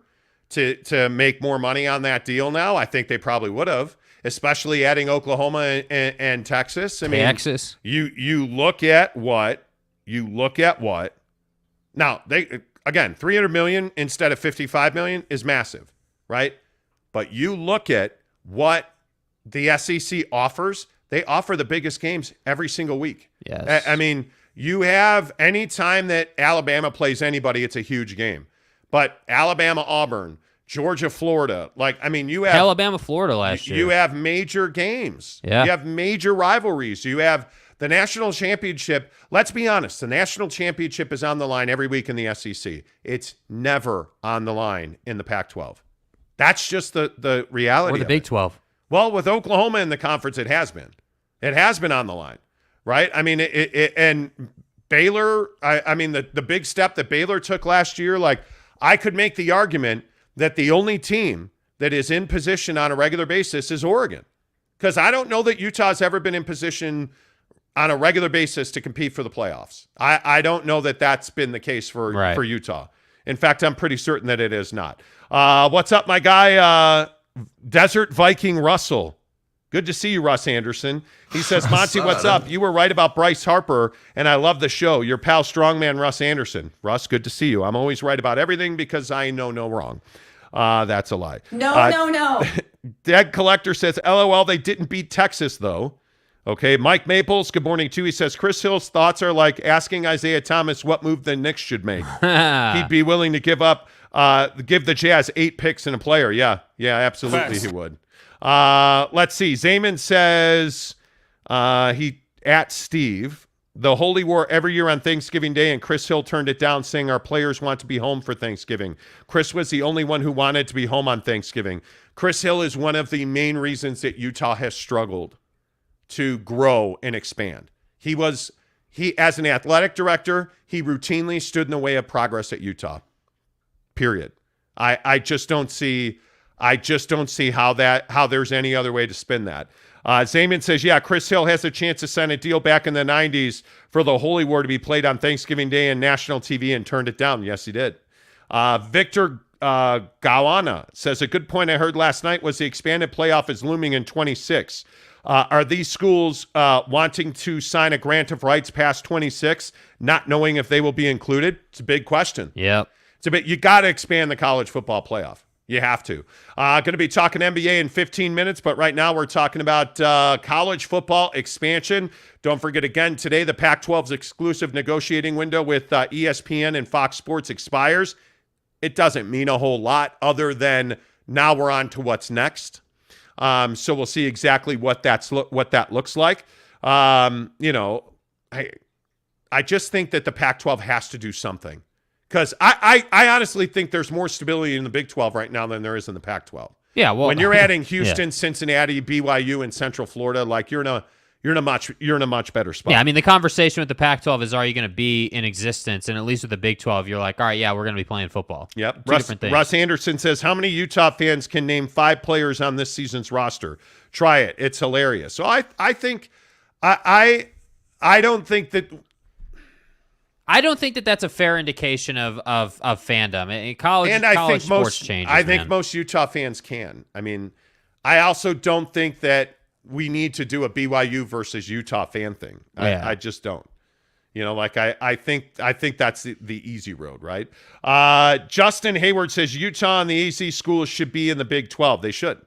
to make more money on that deal now? I think they probably would have, especially adding Oklahoma and Texas. I mean, Texas. You look at what. Now, again, $300 million instead of $55 million is massive, right? But you look at what the SEC offers. They offer the biggest games every single week. Yes. I mean, you have any time that Alabama plays anybody, it's a huge game. But Alabama, Auburn, Georgia, Florida, you have Alabama, Florida last year. You have major games. Yeah. You have major rivalries. You have the national championship. Let's be honest. The national championship is on the line every week in the SEC. It's never on the line in the Pac-12. That's just the reality. Or the Big 12. Well, with Oklahoma in the conference, it has been. It has been on the line, right? I mean, and Baylor, the big step that Baylor took last year, I could make the argument that the only team that is in position on a regular basis is Oregon. Because I don't know that Utah's ever been in position on a regular basis to compete for the playoffs. I don't know that that's been the case for Utah. In fact, I'm pretty certain that it is not. What's up, my guy? Desert Viking Russell. Good to see you, Russ Anderson. He says, Monty, what's up? You were right about Bryce Harper, and I love the show. Your pal, strongman Russ Anderson. Russ, good to see you. I'm always right about everything because I know no wrong. That's a lie. No. Dead Collector says, LOL, they didn't beat Texas, though. Okay, Mike Maples, good morning, too. He says, Chris Hill's thoughts are like asking Isaiah Thomas what move the Knicks should make. He'd be willing to give the Jazz 8 picks and a player. Yeah, absolutely he would. Let's see. Zayman says at Steve, the Holy War every year on Thanksgiving Day, and Chris Hill turned it down, saying our players want to be home for Thanksgiving. Chris was the only one who wanted to be home on Thanksgiving. Chris Hill is one of the main reasons that Utah has struggled to grow and expand. He as an athletic director, he routinely stood in the way of progress at Utah. Period. I just don't see how there's any other way to spin that. Zayman says, yeah, Chris Hill has a chance to sign a deal back in the 90s for the Holy War to be played on Thanksgiving Day and national TV and turned it down. Yes, he did. Victor Gawana says, a good point I heard last night was the expanded playoff is looming in 26. Are these schools wanting to sign a grant of rights past 26, not knowing if they will be included? It's a big question. Yep. You got to expand the college football playoff. You have to. Going to be talking NBA in 15 minutes, but right now we're talking about college football expansion. Don't forget, again, today the Pac-12's exclusive negotiating window with ESPN and Fox Sports expires. It doesn't mean a whole lot other than now we're on to what's next. So we'll see exactly what that looks like. You know, I just think that the Pac-12 has to do something. Because I honestly think there's more stability in the Big 12 right now than there is in the Pac-12. Yeah, well, when you're adding Houston, Cincinnati, BYU, and Central Florida, like you're in a much better spot. Yeah, I mean the conversation with the Pac-12 is, are you going to be in existence? And at least with the Big 12, you're like, all right, yeah, we're going to be playing football. Yep. Two different things. Russ Anderson says, how many Utah fans can name 5 players on this season's roster? Try it. It's hilarious. So I think I don't think that. I don't think that that's a fair indication of fandom. In college, and I college think sports most changes. I think most Utah fans can. I mean, I also don't think that we need to do a BYU versus Utah fan thing. I just don't. You know, like I think that's the easy road, right? Justin Hayward says Utah and the AC schools should be in the Big 12. They should.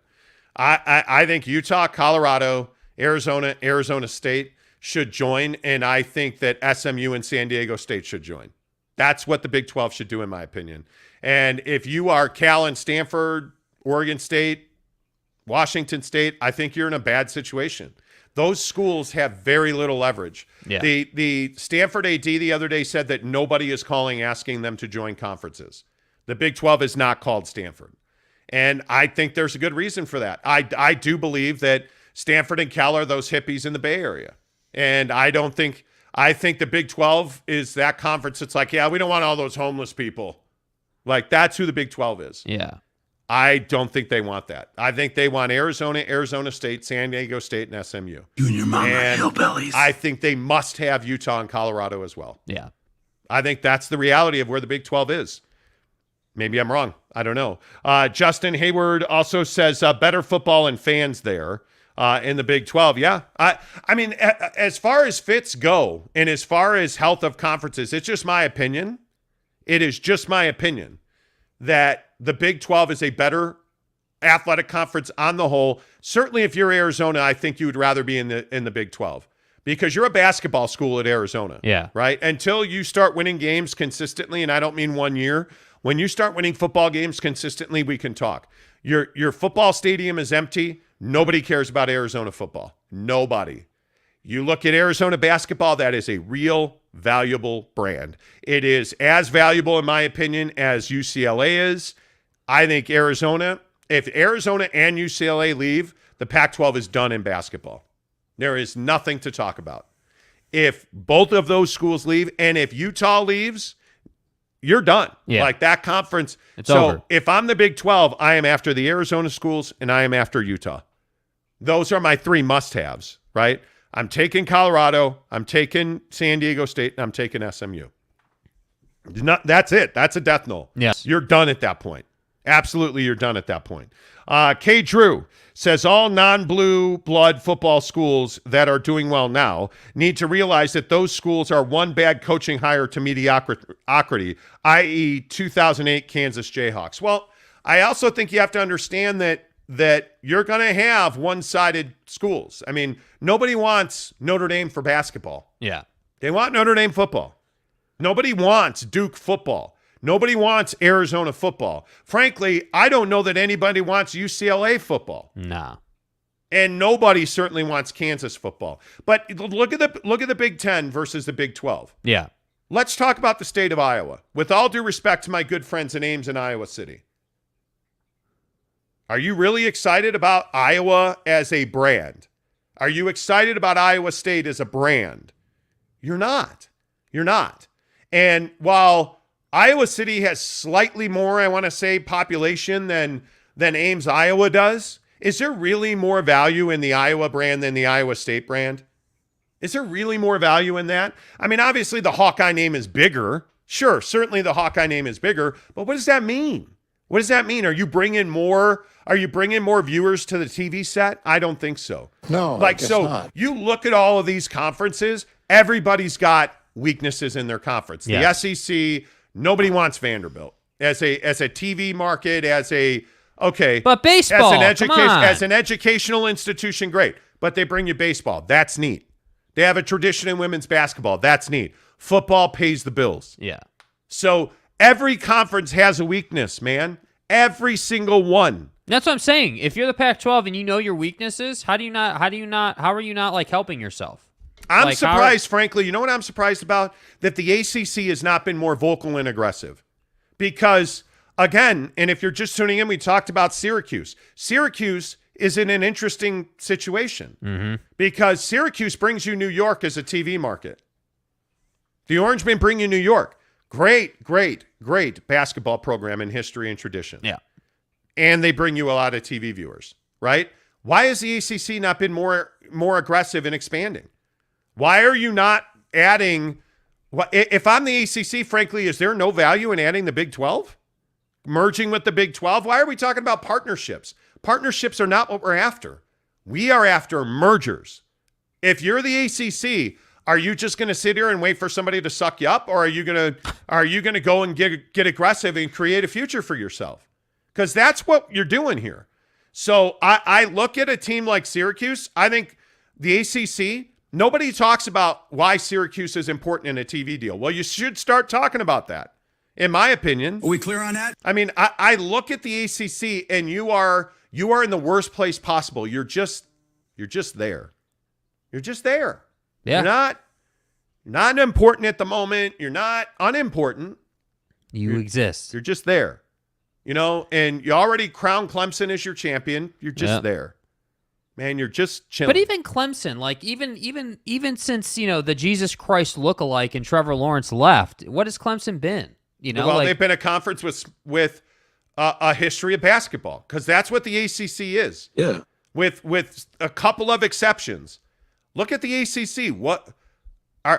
I think Utah, Colorado, Arizona State should join, and I think that SMU and San Diego State should join. That's what the Big 12 should do, in my opinion. And if you are Cal and Stanford, Oregon State, Washington State, I think you're in a bad situation. Those schools have very little leverage. Yeah. The Stanford AD the other day said that nobody is asking them to join conferences. The Big 12 is not called Stanford. And I think there's a good reason for that. I do believe that Stanford and Cal are those hippies in the Bay Area. And I think the Big 12 is that conference. It's like, yeah, we don't want all those homeless people. Like, that's who the Big 12 is. Yeah. I don't think they want that. I think they want Arizona State, San Diego State, and SMU. You and your mama are hillbillies. I think they must have Utah and Colorado as well. Yeah. I think that's the reality of where the Big 12 is. Maybe I'm wrong. I don't know. Justin Hayward also says better football and fans there. In the Big 12, yeah. I mean, as far as fits go and as far as health of conferences, it's just my opinion. It is just my opinion that the Big 12 is a better athletic conference on the whole. Certainly if you're Arizona, I think you would rather be in the Big 12 because you're a basketball school at Arizona. Yeah. Right? Until you start winning games consistently, and I don't mean 1 year. When you start winning football games consistently, we can talk. Your football stadium is empty. Nobody cares about Arizona football. Nobody. You look at Arizona basketball, that is a real valuable brand. It is as valuable, in my opinion, as UCLA is. I think if Arizona and UCLA leave, the Pac-12 is done in basketball. There is nothing to talk about. If both of those schools leave, and if Utah leaves, you're done. Yeah. Like that conference. It's over. If I'm the Big 12, I am after the Arizona schools and I am after Utah. Those are my 3 must-haves, right? I'm taking Colorado, I'm taking San Diego State, and I'm taking SMU. That's it. That's a death knell. Yes. You're done at that point. Absolutely, you're done at that point. K. Drew says all non-blue blood football schools that are doing well now need to realize that those schools are one bad coaching hire to mediocrity, i.e. 2008 Kansas Jayhawks. Well, I also think you have to understand that you're going to have one-sided schools. I mean, nobody wants Notre Dame for basketball. Yeah. They want Notre Dame football. Nobody wants Duke football. Nobody wants Arizona football. Frankly, I don't know that anybody wants UCLA football. No. And nobody certainly wants Kansas football. But look at the Big 10 versus the Big 12. Yeah. Let's talk about the state of Iowa. With all due respect to my good friends in Ames and Iowa City. Are you really excited about Iowa as a brand? Are you excited about Iowa State as a brand? You're not. You're not. And while Iowa City has slightly more, I want to say, population than Ames, Iowa does, is there really more value in the Iowa brand than the Iowa State brand? Is there really more value in that? I mean, obviously the Hawkeye name is bigger. Sure, certainly the Hawkeye name is bigger, but what does that mean? What does that mean? Are you bringing more viewers to the TV set? I don't think so. No, like I guess so not. You look at all of these conferences, everybody's got weaknesses in their conference. Yeah. The SEC, nobody wants Vanderbilt. as a TV market, okay. But baseball, as an educational institution, great. But they bring you baseball. That's neat. They have a tradition in women's basketball. That's neat. Football pays the bills. Yeah. So every conference has a weakness, man. Every single one. That's what I'm saying. If you're the Pac-12 and you know your weaknesses, how are you not like helping yourself? I'm surprised, frankly. You know what I'm surprised about? That the ACC has not been more vocal and aggressive. Because, again, and if you're just tuning in, we talked about Syracuse. Syracuse is in an interesting situation because Syracuse brings you New York as a TV market. The Orangemen bring you New York. Great, great, great basketball program in history and tradition. Yeah. And they bring you a lot of TV viewers, right? Why has the ACC not been more aggressive in expanding? Why are you not adding? If I'm the ACC, frankly, is there no value in adding the Big 12? Merging with the Big 12? Why are we talking about partnerships? Partnerships are not what we're after. We are after mergers. If you're the ACC, are you just going to sit here and wait for somebody to suck you up, or are you going to go and get aggressive and create a future for yourself? Because that's what you're doing here. So I look at a team like Syracuse. I think the ACC, nobody talks about why Syracuse is important in a TV deal. Well, you should start talking about that, in my opinion. Are we clear on that? I mean, I look at the ACC, and you are in the worst place possible. You're just there. You're just there. Yeah. You're not important at the moment. You're not unimportant. You exist. You're just there. And you already crowned Clemson as your champion. You're just there. Man, you're just chilling. But even Clemson, like even since, the Jesus Christ lookalike and Trevor Lawrence left, what has Clemson been? They've been a conference with a history of basketball, because that's what the ACC is. Yeah. With a couple of exceptions. Look at the ACC.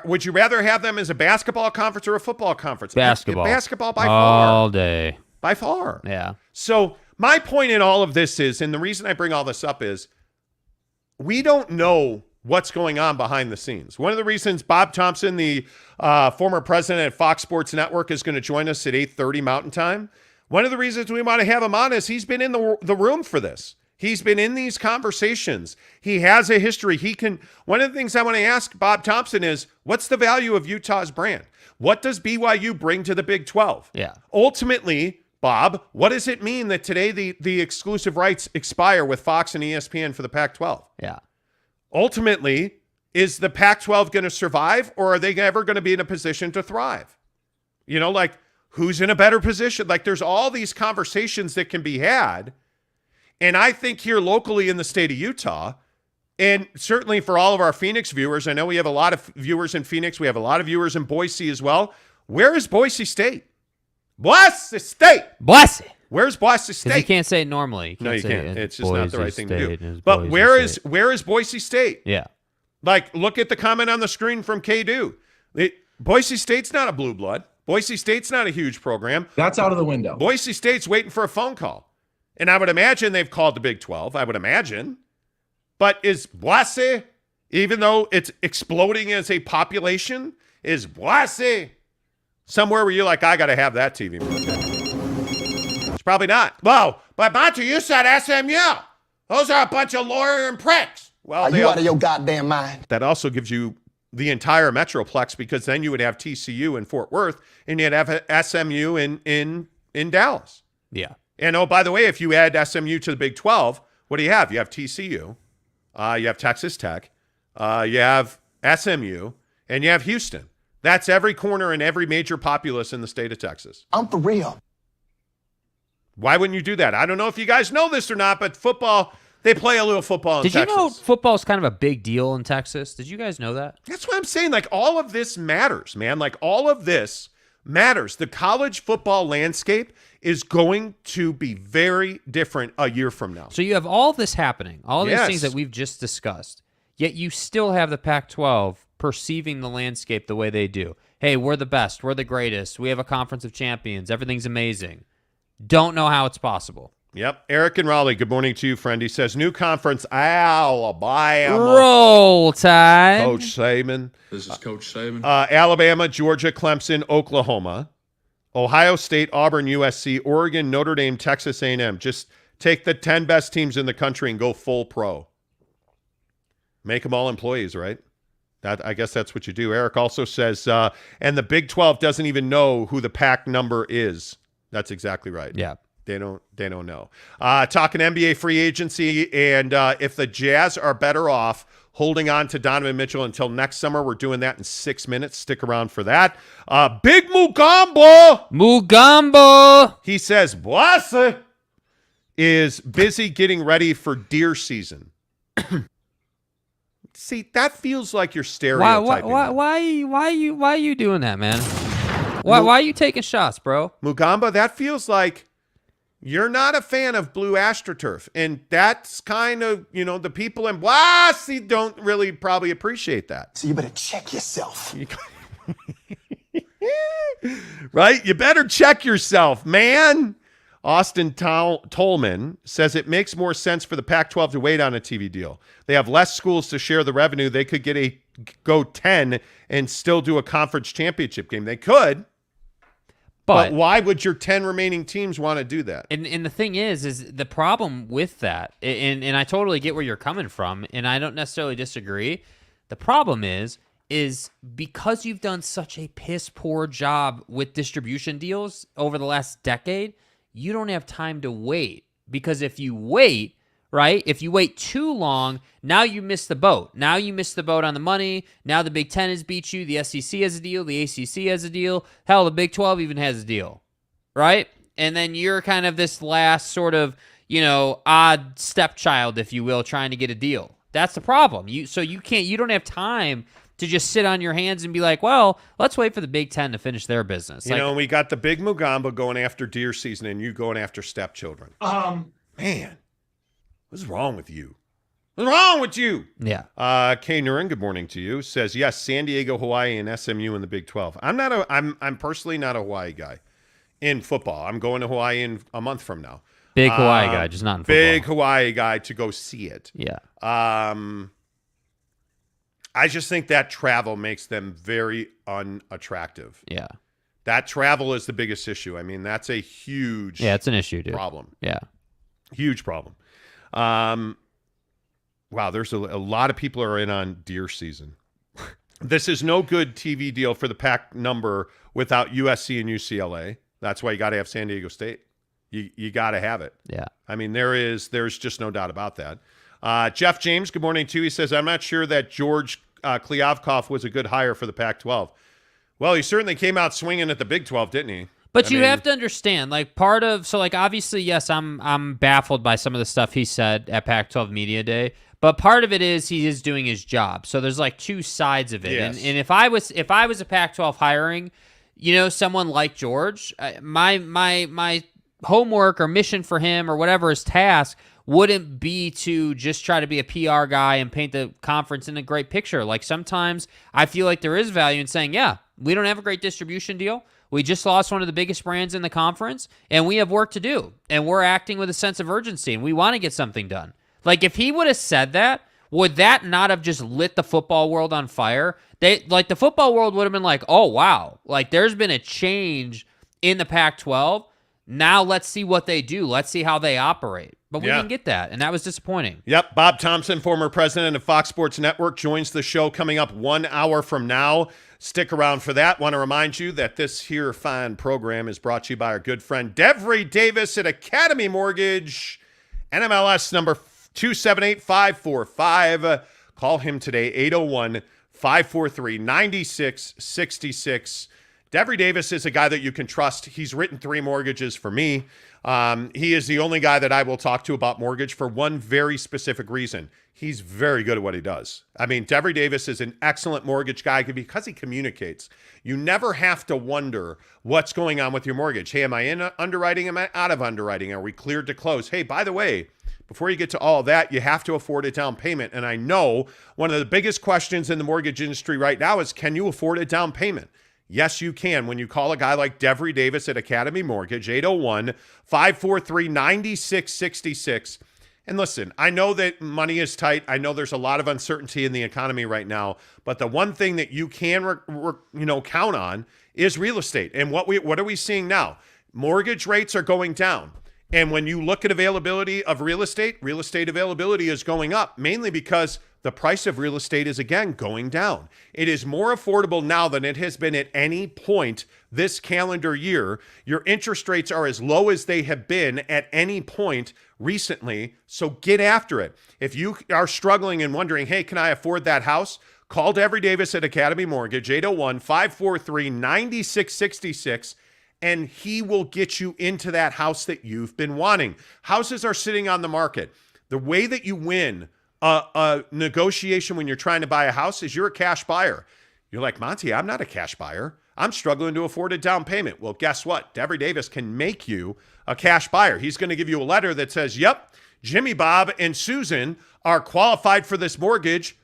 Would you rather have them as a basketball conference or a football conference? Basketball. Basketball by far. All day. By far. Yeah. So my point in all of this is, and the reason I bring all this up is, we don't know what's going on behind the scenes. One of the reasons Bob Thompson, the former president at Fox Sports Network, is going to join us at 8:30 Mountain Time. One of the reasons we want to have him on is he's been in the room for this. He's been in these conversations. He has a history. One of the things I want to ask Bob Thompson is, what's the value of Utah's brand? What does BYU bring to the Big 12? Yeah. Ultimately, Bob, what does it mean that today the exclusive rights expire with Fox and ESPN for the Pac-12? Yeah. Ultimately, is the Pac-12 going to survive, or are they ever going to be in a position to thrive? Who's in a better position? There's all these conversations that can be had. And I think here locally in the state of Utah, and certainly for all of our Phoenix viewers, I know we have a lot of viewers in Phoenix. We have a lot of viewers in Boise as well. Where is Boise State? Boise State. Boise. Where's Boise State? You can't say it normally. No, you can't. It's just not the right thing to do. But But where is Boise State? Yeah. Look at the comment on the screen from K-Do. Boise State's not a blue blood. Boise State's not a huge program. That's out of the window. Boise State's waiting for a phone call. And I would imagine they've called the Big 12. I would imagine. But is Boise, even though it's exploding as a population, is Boise somewhere where you're like, I got to have that TV? It's probably not. Well, but Monty, you said SMU. Those are a bunch of lawyering pricks. Well, are you out of your goddamn mind? That also gives you the entire Metroplex, because then you would have TCU in Fort Worth and you'd have SMU in Dallas. Yeah. And, oh, by the way, if you add SMU to the Big 12, what do you have? You have TCU, you have Texas Tech, you have SMU, and you have Houston. That's every corner and every major populace in the state of Texas. I'm for real. Why wouldn't you do that? I don't know if you guys know this or not, but football, they play a little football in Texas. Did you know football is kind of a big deal in Texas? Did you guys know that? That's what I'm saying. All of this matters, man. All of this matters. The college football landscape is going to be very different a year from now. So you have all this happening, all these Yes. things that we've just discussed, yet you still have the Pac-12 perceiving the landscape the way they do. Hey, we're the best. We're the greatest. We have a conference of champions. Everything's amazing. Don't know how it's possible. Yep. Eric and Raleigh, good morning to you, friend. He says, new conference, Alabama. Roll Tide. Coach Saban. This is Coach Saban. Alabama, Georgia, Clemson, Oklahoma. Ohio State, Auburn, USC, Oregon, Notre Dame, Texas A&M. Just take the 10 best teams in the country and go full pro. Make them all employees, right? I guess that's what you do. Eric also says, and the Big 12 doesn't even know who the PAC number is. That's exactly right. Yeah. They don't know. Talking NBA free agency, and if the Jazz are better off holding on to Donovan Mitchell until next summer, we're doing that in 6 minutes. Stick around for that. Big Mugambo, he says, Blase is busy getting ready for deer season. See, that feels like you're stereotyping. Why are you doing that, man? Why are you taking shots, bro? Mugamba, that feels like you're not a fan of blue astroturf, and that's kind of, the people in Blasi don't really probably appreciate that. So you better check yourself. Right? You better check yourself, man. Austin Tolman says it makes more sense for the Pac-12 to wait on a TV deal. They have less schools to share the revenue. They could go 10 and still do a conference championship game. They could. But why would your 10 remaining teams want to do that? And the thing is the problem with that, and I totally get where you're coming from, and I don't necessarily disagree. The problem is because you've done such a piss poor job with distribution deals over the last decade, you don't have time to wait. Because if you wait, right, if you wait too long, now you miss the boat. Now you miss the boat on the money. Now the Big Ten has beat you. The SEC has a deal. The ACC has a deal. Hell, the Big 12 even has a deal, right? And then you're kind of this last sort of, odd stepchild, if you will, trying to get a deal. That's the problem. You don't have time to just sit on your hands and be like, well, let's wait for the Big Ten to finish their business. We got the Big Mugamba going after deer season and you going after stepchildren. Man, what's wrong with you? What's wrong with you? Yeah. Kay Nuren, good morning to you. Says, yes, San Diego, Hawaii, and SMU in the Big 12. I'm personally not a Hawaii guy in football. I'm going to Hawaii in a month from now. Big Hawaii guy, just not in football. Big Hawaii guy to go see it. Yeah. I just think that travel makes them very unattractive. Yeah. That travel is the biggest issue. I mean, that's a huge it's an issue, dude. Problem. Yeah. Huge problem. Wow, there's a lot of people are in on deer season. This is no good TV deal for the PAC number without USC and UCLA. That's why you got to have San Diego State. You got to have it. Yeah. I mean, there's just no doubt about that. Jeff James, good morning, too. He says, I'm not sure that George Kliavkoff was a good hire for the Pac-12. Well, he certainly came out swinging at the Big 12, didn't he? But you have to understand, obviously, yes, I'm baffled by some of the stuff he said at Pac-12 Media Day, but part of it is he is doing his job. So there's two sides of it. Yes. And if I was a Pac-12 hiring, someone like George, my homework or mission for him or whatever his task wouldn't be to just try to be a PR guy and paint the conference in a great picture. Sometimes I feel like there is value in saying, yeah, we don't have a great distribution deal. We just lost one of the biggest brands in the conference, and we have work to do. And we're acting with a sense of urgency, and we want to get something done. If he would have said that, would that not have just lit the football world on fire? The football world would have been like, oh, wow. There's been a change in the Pac-12. Now let's see what they do. Let's see how they operate. But we didn't get that, and that was disappointing. Yep. Bob Thompson, former president of Fox Sports Network, joins the show coming up 1 hour from now. Stick around for that. Want to remind you that this here fine program is brought to you by our good friend Devry Davis at Academy Mortgage, NMLS number 278545. Call him today, 801-543-9666. Devry Davis is a guy that you can trust. He's written 3 mortgages for me. He is the only guy that I will talk to about mortgage for one very specific reason. He's very good at what he does. I mean, Devry Davis is an excellent mortgage guy because he communicates. You never have to wonder what's going on with your mortgage. Hey, am I in underwriting? Am I out of underwriting? Are we cleared to close? Hey, by the way, before you get to all that, you have to afford a down payment. And I know one of the biggest questions in the mortgage industry right now is, can you afford a down payment? Yes, you can. When you call a guy like Devry Davis at Academy Mortgage, 801-543-9666. And listen, I know that money is tight. I know there's a lot of uncertainty in the economy right now, but the one thing that you can count on is real estate. And what are we seeing now? Mortgage rates are going down. And when you look at availability of real estate availability is going up, mainly because the price of real estate is, again, going down. It is more affordable now than it has been at any point this calendar year. Your interest rates are as low as they have been at any point recently, so get after it. If you are struggling and wondering, hey, can I afford that house? Call Devery Davis at Academy Mortgage, 801-543-9666, and he will get you into that house that you've been wanting. Houses are sitting on the market. The way that you win a negotiation when you're trying to buy a house is you're a cash buyer. You're like, Monty, I'm not a cash buyer. I'm struggling to afford a down payment. Well, guess what? Devery Davis can make you a cash buyer. He's going to give you a letter that says, yep, Jimmy, Bob, and Susan are qualified for this mortgage.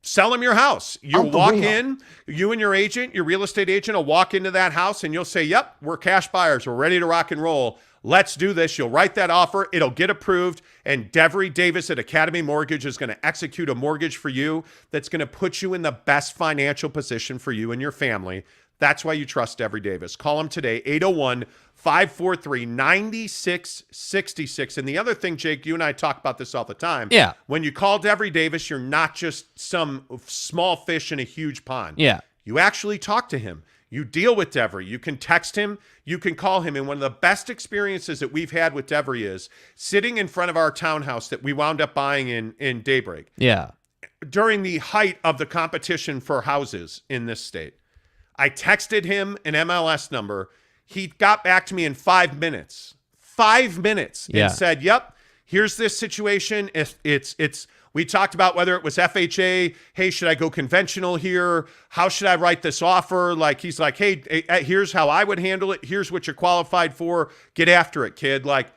Sell them your house. You walk in, you and your agent, your real estate agent will walk into that house and you'll say, yep, we're cash buyers. We're ready to rock and roll. Let's do this. You'll write that offer. It'll get approved. And Devery Davis at Academy Mortgage is going to execute a mortgage for you that's going to put you in the best financial position for you and your family. That's why you trust Devery Davis. Call him today, 801-543-9666. And the other thing, Jake, you and I talk about this all the time. Yeah. When you call Devery Davis, you're not just some small fish in a huge pond. Yeah. You actually talk to him. You deal with Devery. You can text him. You can call him. And one of the best experiences that we've had with Devery is sitting in front of our townhouse that we wound up buying in Daybreak. Yeah. During the height of the competition for houses in this state. I texted him an MLS number. He got back to me in 5 minutes. 5 minutes. Yeah. And said, yep, here's this situation. We talked about whether it was FHA. Hey, should I go conventional here? How should I write this offer? Like, he's like, hey, here's how I would handle it. Here's what you're qualified for. Get after it, kid. Like,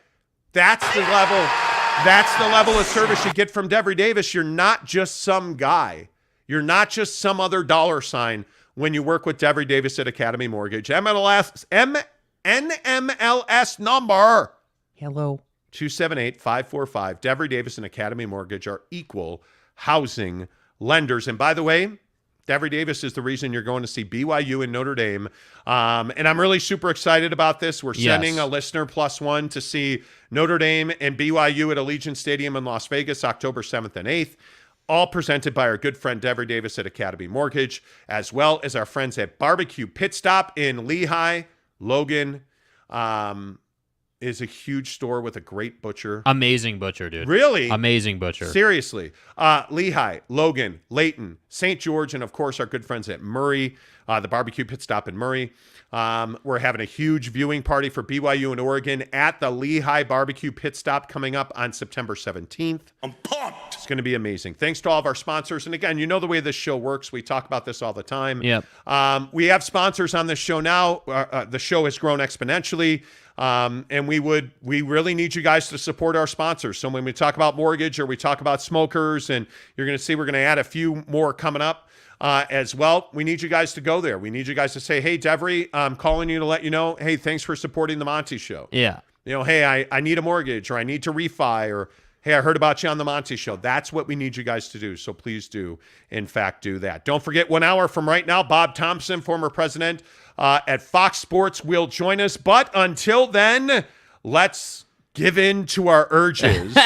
that's the level of service you get from Devery Davis. You're not just some guy. You're not just some other dollar sign when you work with Devery Davis at Academy Mortgage. NMLS number. Hello. 278-545. Devery Davis and Academy Mortgage are equal housing lenders. And by the way, Devery Davis is the reason you're going to see BYU and Notre Dame. And I'm really super excited about this. We're sending a listener +1 to see Notre Dame and BYU at Allegiant Stadium in Las Vegas, October 7th and 8th. All presented by our good friend Devery Davis at Academy Mortgage, as well as our friends at Barbecue Pit Stop in Lehigh. Logan is a huge store with a great butcher. Amazing butcher, dude. Really? Amazing butcher. Seriously. Lehigh, Logan, Layton, St. George, and of course our good friends at Murray, the Barbecue Pit Stop in Murray. We're having a huge viewing party for BYU and Oregon at the Lehigh Barbecue Pit Stop coming up on September 17th. I'm pumped. It's going to be amazing. Thanks to all of our sponsors. And again, you know the way this show works. We talk about this all the time. Yep. We have sponsors on this show now. The show has grown exponentially. And we really need you guys to support our sponsors. So when we talk about mortgage or we talk about smokers, and you're going to see we're going to add a few more coming up as well, we need you guys to go there. We need you guys to say, hey, Devery, I'm calling you to let you know, hey, thanks for supporting the Monty Show. Yeah. You know, hey, I need a mortgage, or I need to refi, or hey, I heard about you on the Monty Show. That's what we need you guys to do. So please do, in fact, do that. Don't forget, 1 hour from right now, Bob Thompson, former president at Fox Sports, will join us. But until then, let's give in to our urges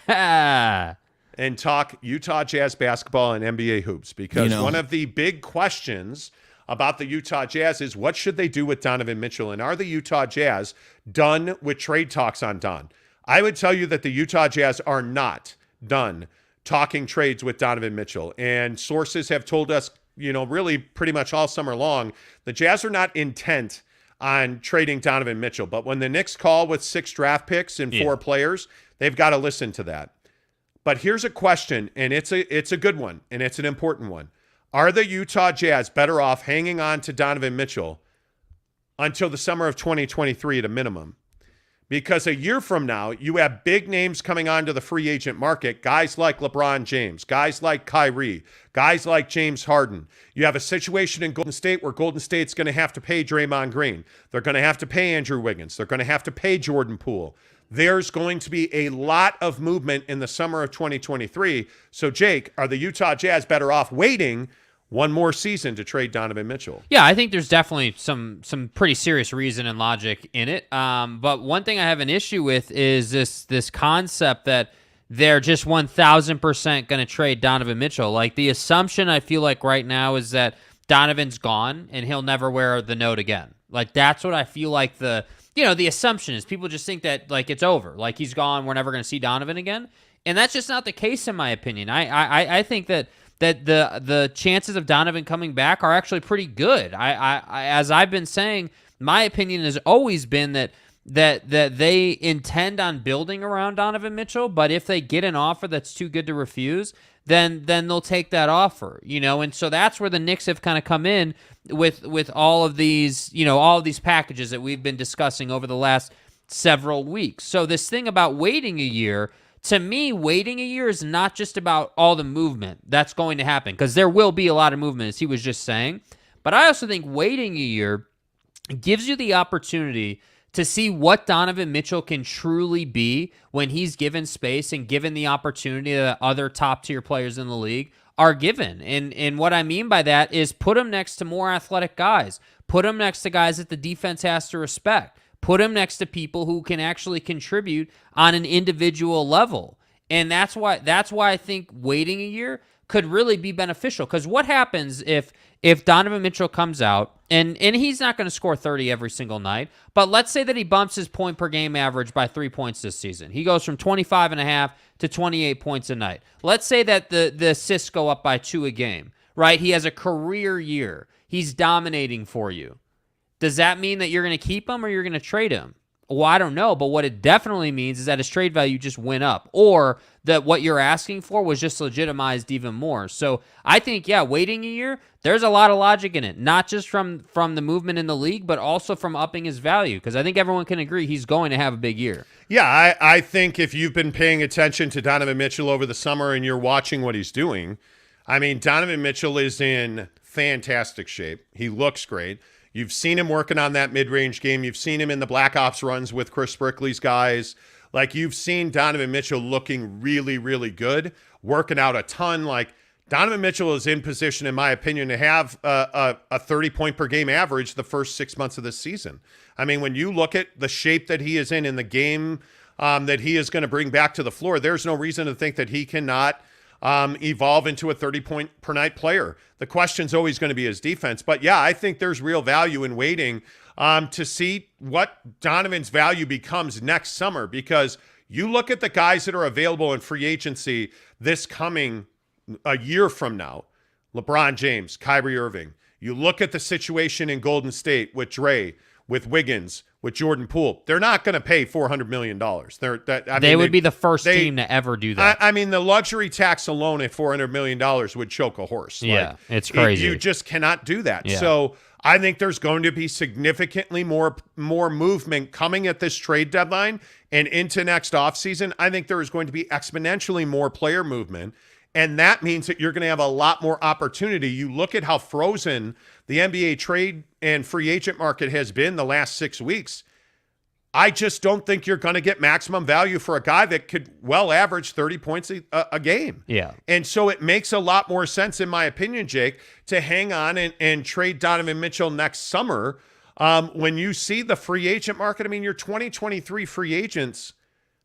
and talk Utah Jazz basketball and NBA hoops. Because one of the big questions about the Utah Jazz is, what should they do with Donovan Mitchell? And are the Utah Jazz done with trade talks on Don? I would tell you that the Utah Jazz are not done talking trades with Donovan Mitchell. And sources have told us, really pretty much all summer long, the Jazz are not intent on trading Donovan Mitchell. But when the Knicks call with 6 draft picks and 4 players, they've got to listen to that. But here's a question, and it's a good one, and it's an important one. Are the Utah Jazz better off hanging on to Donovan Mitchell until the summer of 2023 at a minimum? Because a year from now, you have big names coming onto the free agent market, guys like LeBron James, guys like Kyrie, guys like James Harden. You have a situation in Golden State where Golden State's going to have to pay Draymond Green. They're going to have to pay Andrew Wiggins. They're going to have to pay Jordan Poole. There's going to be a lot of movement in the summer of 2023. So, Jake, are the Utah Jazz better off waiting one more season to trade Donovan Mitchell? Yeah, I think there's definitely some pretty serious reason and logic in it. But one thing I have an issue with is this concept that they're just 1,000% going to trade Donovan Mitchell. Like, the assumption I feel like right now is that Donovan's gone and he'll never wear the note again. Like, that's what I feel like the assumption is. People just think that, like, it's over. Like, he's gone, we're never going to see Donovan again. And that's just not the case in my opinion. I think that the chances of Donovan coming back are actually pretty good. As I've been saying, my opinion has always been that they intend on building around Donovan Mitchell, but if they get an offer that's too good to refuse, then they'll take that offer, and so that's where the Knicks have kind of come in with all of these, all of these packages that we've been discussing over the last several weeks. So this thing about waiting a year, to me, waiting a year is not just about all the movement that's going to happen, because there will be a lot of movement, as he was just saying. But I also think waiting a year gives you the opportunity to see what Donovan Mitchell can truly be when he's given space and given the opportunity that other top-tier players in the league are given. And what I mean by that is put him next to more athletic guys. Put him next to guys that the defense has to respect. Put him next to people who can actually contribute on an individual level. And that's why I think waiting a year could really be beneficial. Because what happens if Donovan Mitchell comes out, and he's not going to score 30 every single night, but let's say that he bumps his point per game average by 3 points this season. He goes from 25.5 to 28 points a night. Let's say that the assists go up by 2 a game, right? He has a career year. He's dominating for you. Does that mean that you're going to keep him or you're going to trade him? Well, I don't know, but what it definitely means is that his trade value just went up, or that what you're asking for was just legitimized even more. So I think, waiting a year, there's a lot of logic in it, not just from the movement in the league, but also from upping his value, because I think everyone can agree he's going to have a big year. Yeah, I think if you've been paying attention to Donovan Mitchell over the summer and you're watching what he's doing, I mean, Donovan Mitchell is in fantastic shape. He looks great. You've seen him working on that mid-range game. You've seen him in the Black Ops runs with Chris Brickley's guys. Like, you've seen Donovan Mitchell looking really, really good, working out a ton. Like, Donovan Mitchell is in position, in my opinion, to have a 30-point per game average the first 6 months of this season. I mean, when you look at the shape that he is in the game that he is going to bring back to the floor, there's no reason to think that he cannot evolve into a 30-point-per-night player. The question's always going to be his defense. But, yeah, I think there's real value in waiting to see what Donovan's value becomes next summer, because you look at the guys that are available in free agency this coming a year from now, LeBron James, Kyrie Irving. You look at the situation in Golden State with Dre, with Wiggins, with Jordan Poole. They're not going to pay $400 million. They would be the first team to ever do that. I mean, the luxury tax alone at $400 million would choke a horse. Yeah, it's crazy. You just cannot do that. Yeah. So I think there's going to be significantly more movement coming at this trade deadline and into next offseason. I think there is going to be exponentially more player movement, and that means that you're going to have a lot more opportunity. You look at how frozen the NBA trade and free agent market has been the last 6 weeks. I just don't think you're going to get maximum value for a guy that could well average 30 points a game. Yeah. And so it makes a lot more sense, in my opinion, Jake, to hang on and trade Donovan Mitchell next summer. When you see the free agent market, I mean, your 2023 free agents,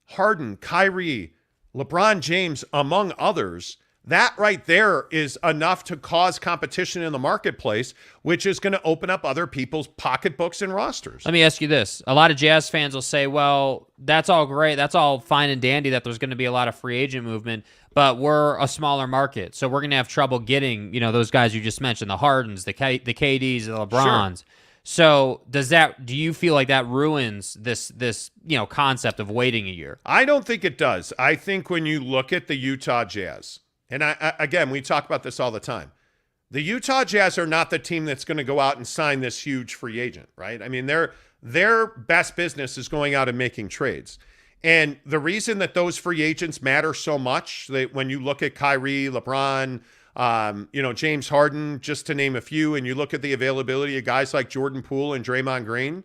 Harden, Kyrie, LeBron James, among others, that right there is enough to cause competition in the marketplace, which is going to open up other people's pocketbooks and rosters. Let me ask you this. A lot of Jazz fans will say, well, that's all great. That's all fine and dandy that there's going to be a lot of free agent movement, but we're a smaller market, so we're going to have trouble getting, those guys you just mentioned, the Hardens, the KDs, the LeBrons. Sure. So do you feel like that ruins this concept of waiting a year? I don't think it does. I think when you look at the Utah Jazz, and again, we talk about this all the time, the Utah Jazz are not the team that's going to go out and sign this huge free agent, right? I mean, they're their best business is going out and making trades. And the reason that those free agents matter so much, that when you look at Kyrie, LeBron, James Harden, just to name a few, and you look at the availability of guys like Jordan Poole and Draymond Green,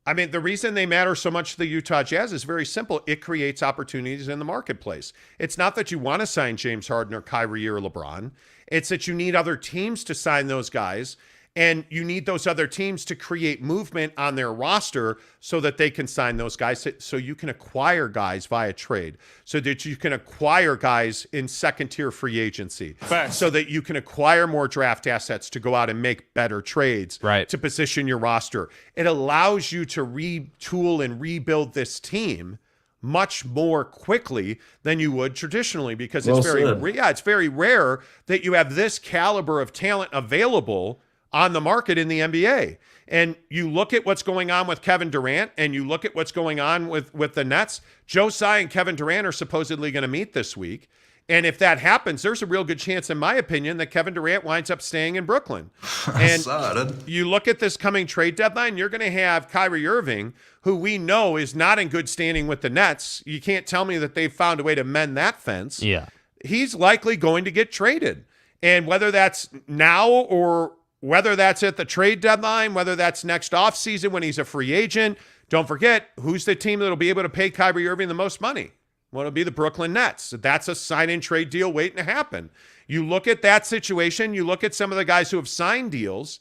I mean, the reason they matter so much to the Utah Jazz is very simple. It creates opportunities in the marketplace. It's not that you want to sign James Harden or Kyrie or LeBron. It's that you need other teams to sign those guys, and you need those other teams to create movement on their roster so that they can sign those guys, so you can acquire guys via trade, so that you can acquire guys in second-tier free agency, so that you can acquire more draft assets to go out and make better trades to position your roster. It allows you to retool and rebuild this team much more quickly than you would traditionally, because it's very rare that you have this caliber of talent available on the market in the NBA. And you look at what's going on with Kevin Durant, and you look at what's going on with the Nets. Joe Tsai and Kevin Durant are supposedly going to meet this week. And if that happens, there's a real good chance, in my opinion, that Kevin Durant winds up staying in Brooklyn. And you look at this coming trade deadline, you're going to have Kyrie Irving, who we know is not in good standing with the Nets. You can't tell me that they've found a way to mend that fence. Yeah. He's likely going to get traded. And whether that's now or whether that's at the trade deadline, whether that's next offseason when he's a free agent, don't forget, who's the team that'll be able to pay Kyrie Irving the most money? Well, it'll be the Brooklyn Nets. That's a sign-in trade deal waiting to happen. You look at that situation, you look at some of the guys who have signed deals,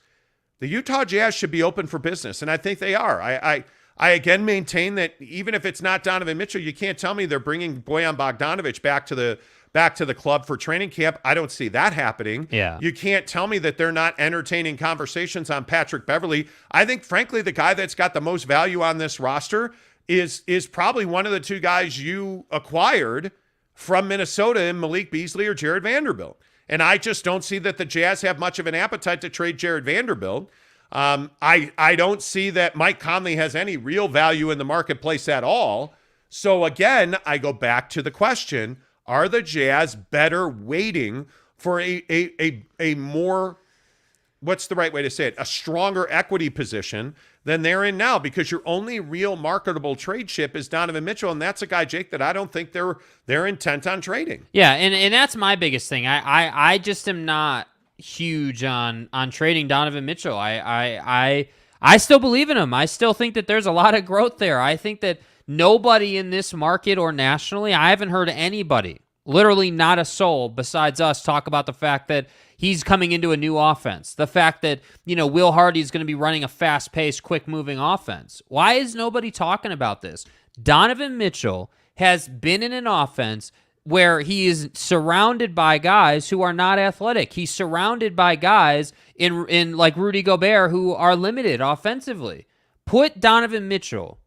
the Utah Jazz should be open for business, and I think they are. I again maintain that even if it's not Donovan Mitchell, you can't tell me they're bringing Bojan Bogdanovic back to the club for training camp. I don't see that happening. Yeah. You can't tell me that they're not entertaining conversations on Patrick Beverley. I think, frankly, the guy that's got the most value on this roster is probably one of the two guys you acquired from Minnesota in Malik Beasley or Jared Vanderbilt. And I just don't see that the Jazz have much of an appetite to trade Jared Vanderbilt. I don't see that Mike Conley has any real value in the marketplace at all. So again, I go back to the question, are the Jazz better waiting for a more, what's the right way to say it, a stronger equity position than they're in now? Because your only real marketable trade chip is Donovan Mitchell, and that's a guy, Jake, that I don't think they're intent on trading. Yeah, and that's my biggest thing. I just am not huge on trading Donovan Mitchell. I still believe in him. I still think that there's a lot of growth there. I think that nobody in this market or nationally, I haven't heard anybody, literally not a soul besides us, talk about the fact that he's coming into a new offense. The fact that, Will Hardy's going to be running a fast-paced, quick-moving offense. Why is nobody talking about this? Donovan Mitchell has been in an offense where he is surrounded by guys who are not athletic. He's surrounded by guys in like Rudy Gobert who are limited offensively. Put Donovan Mitchell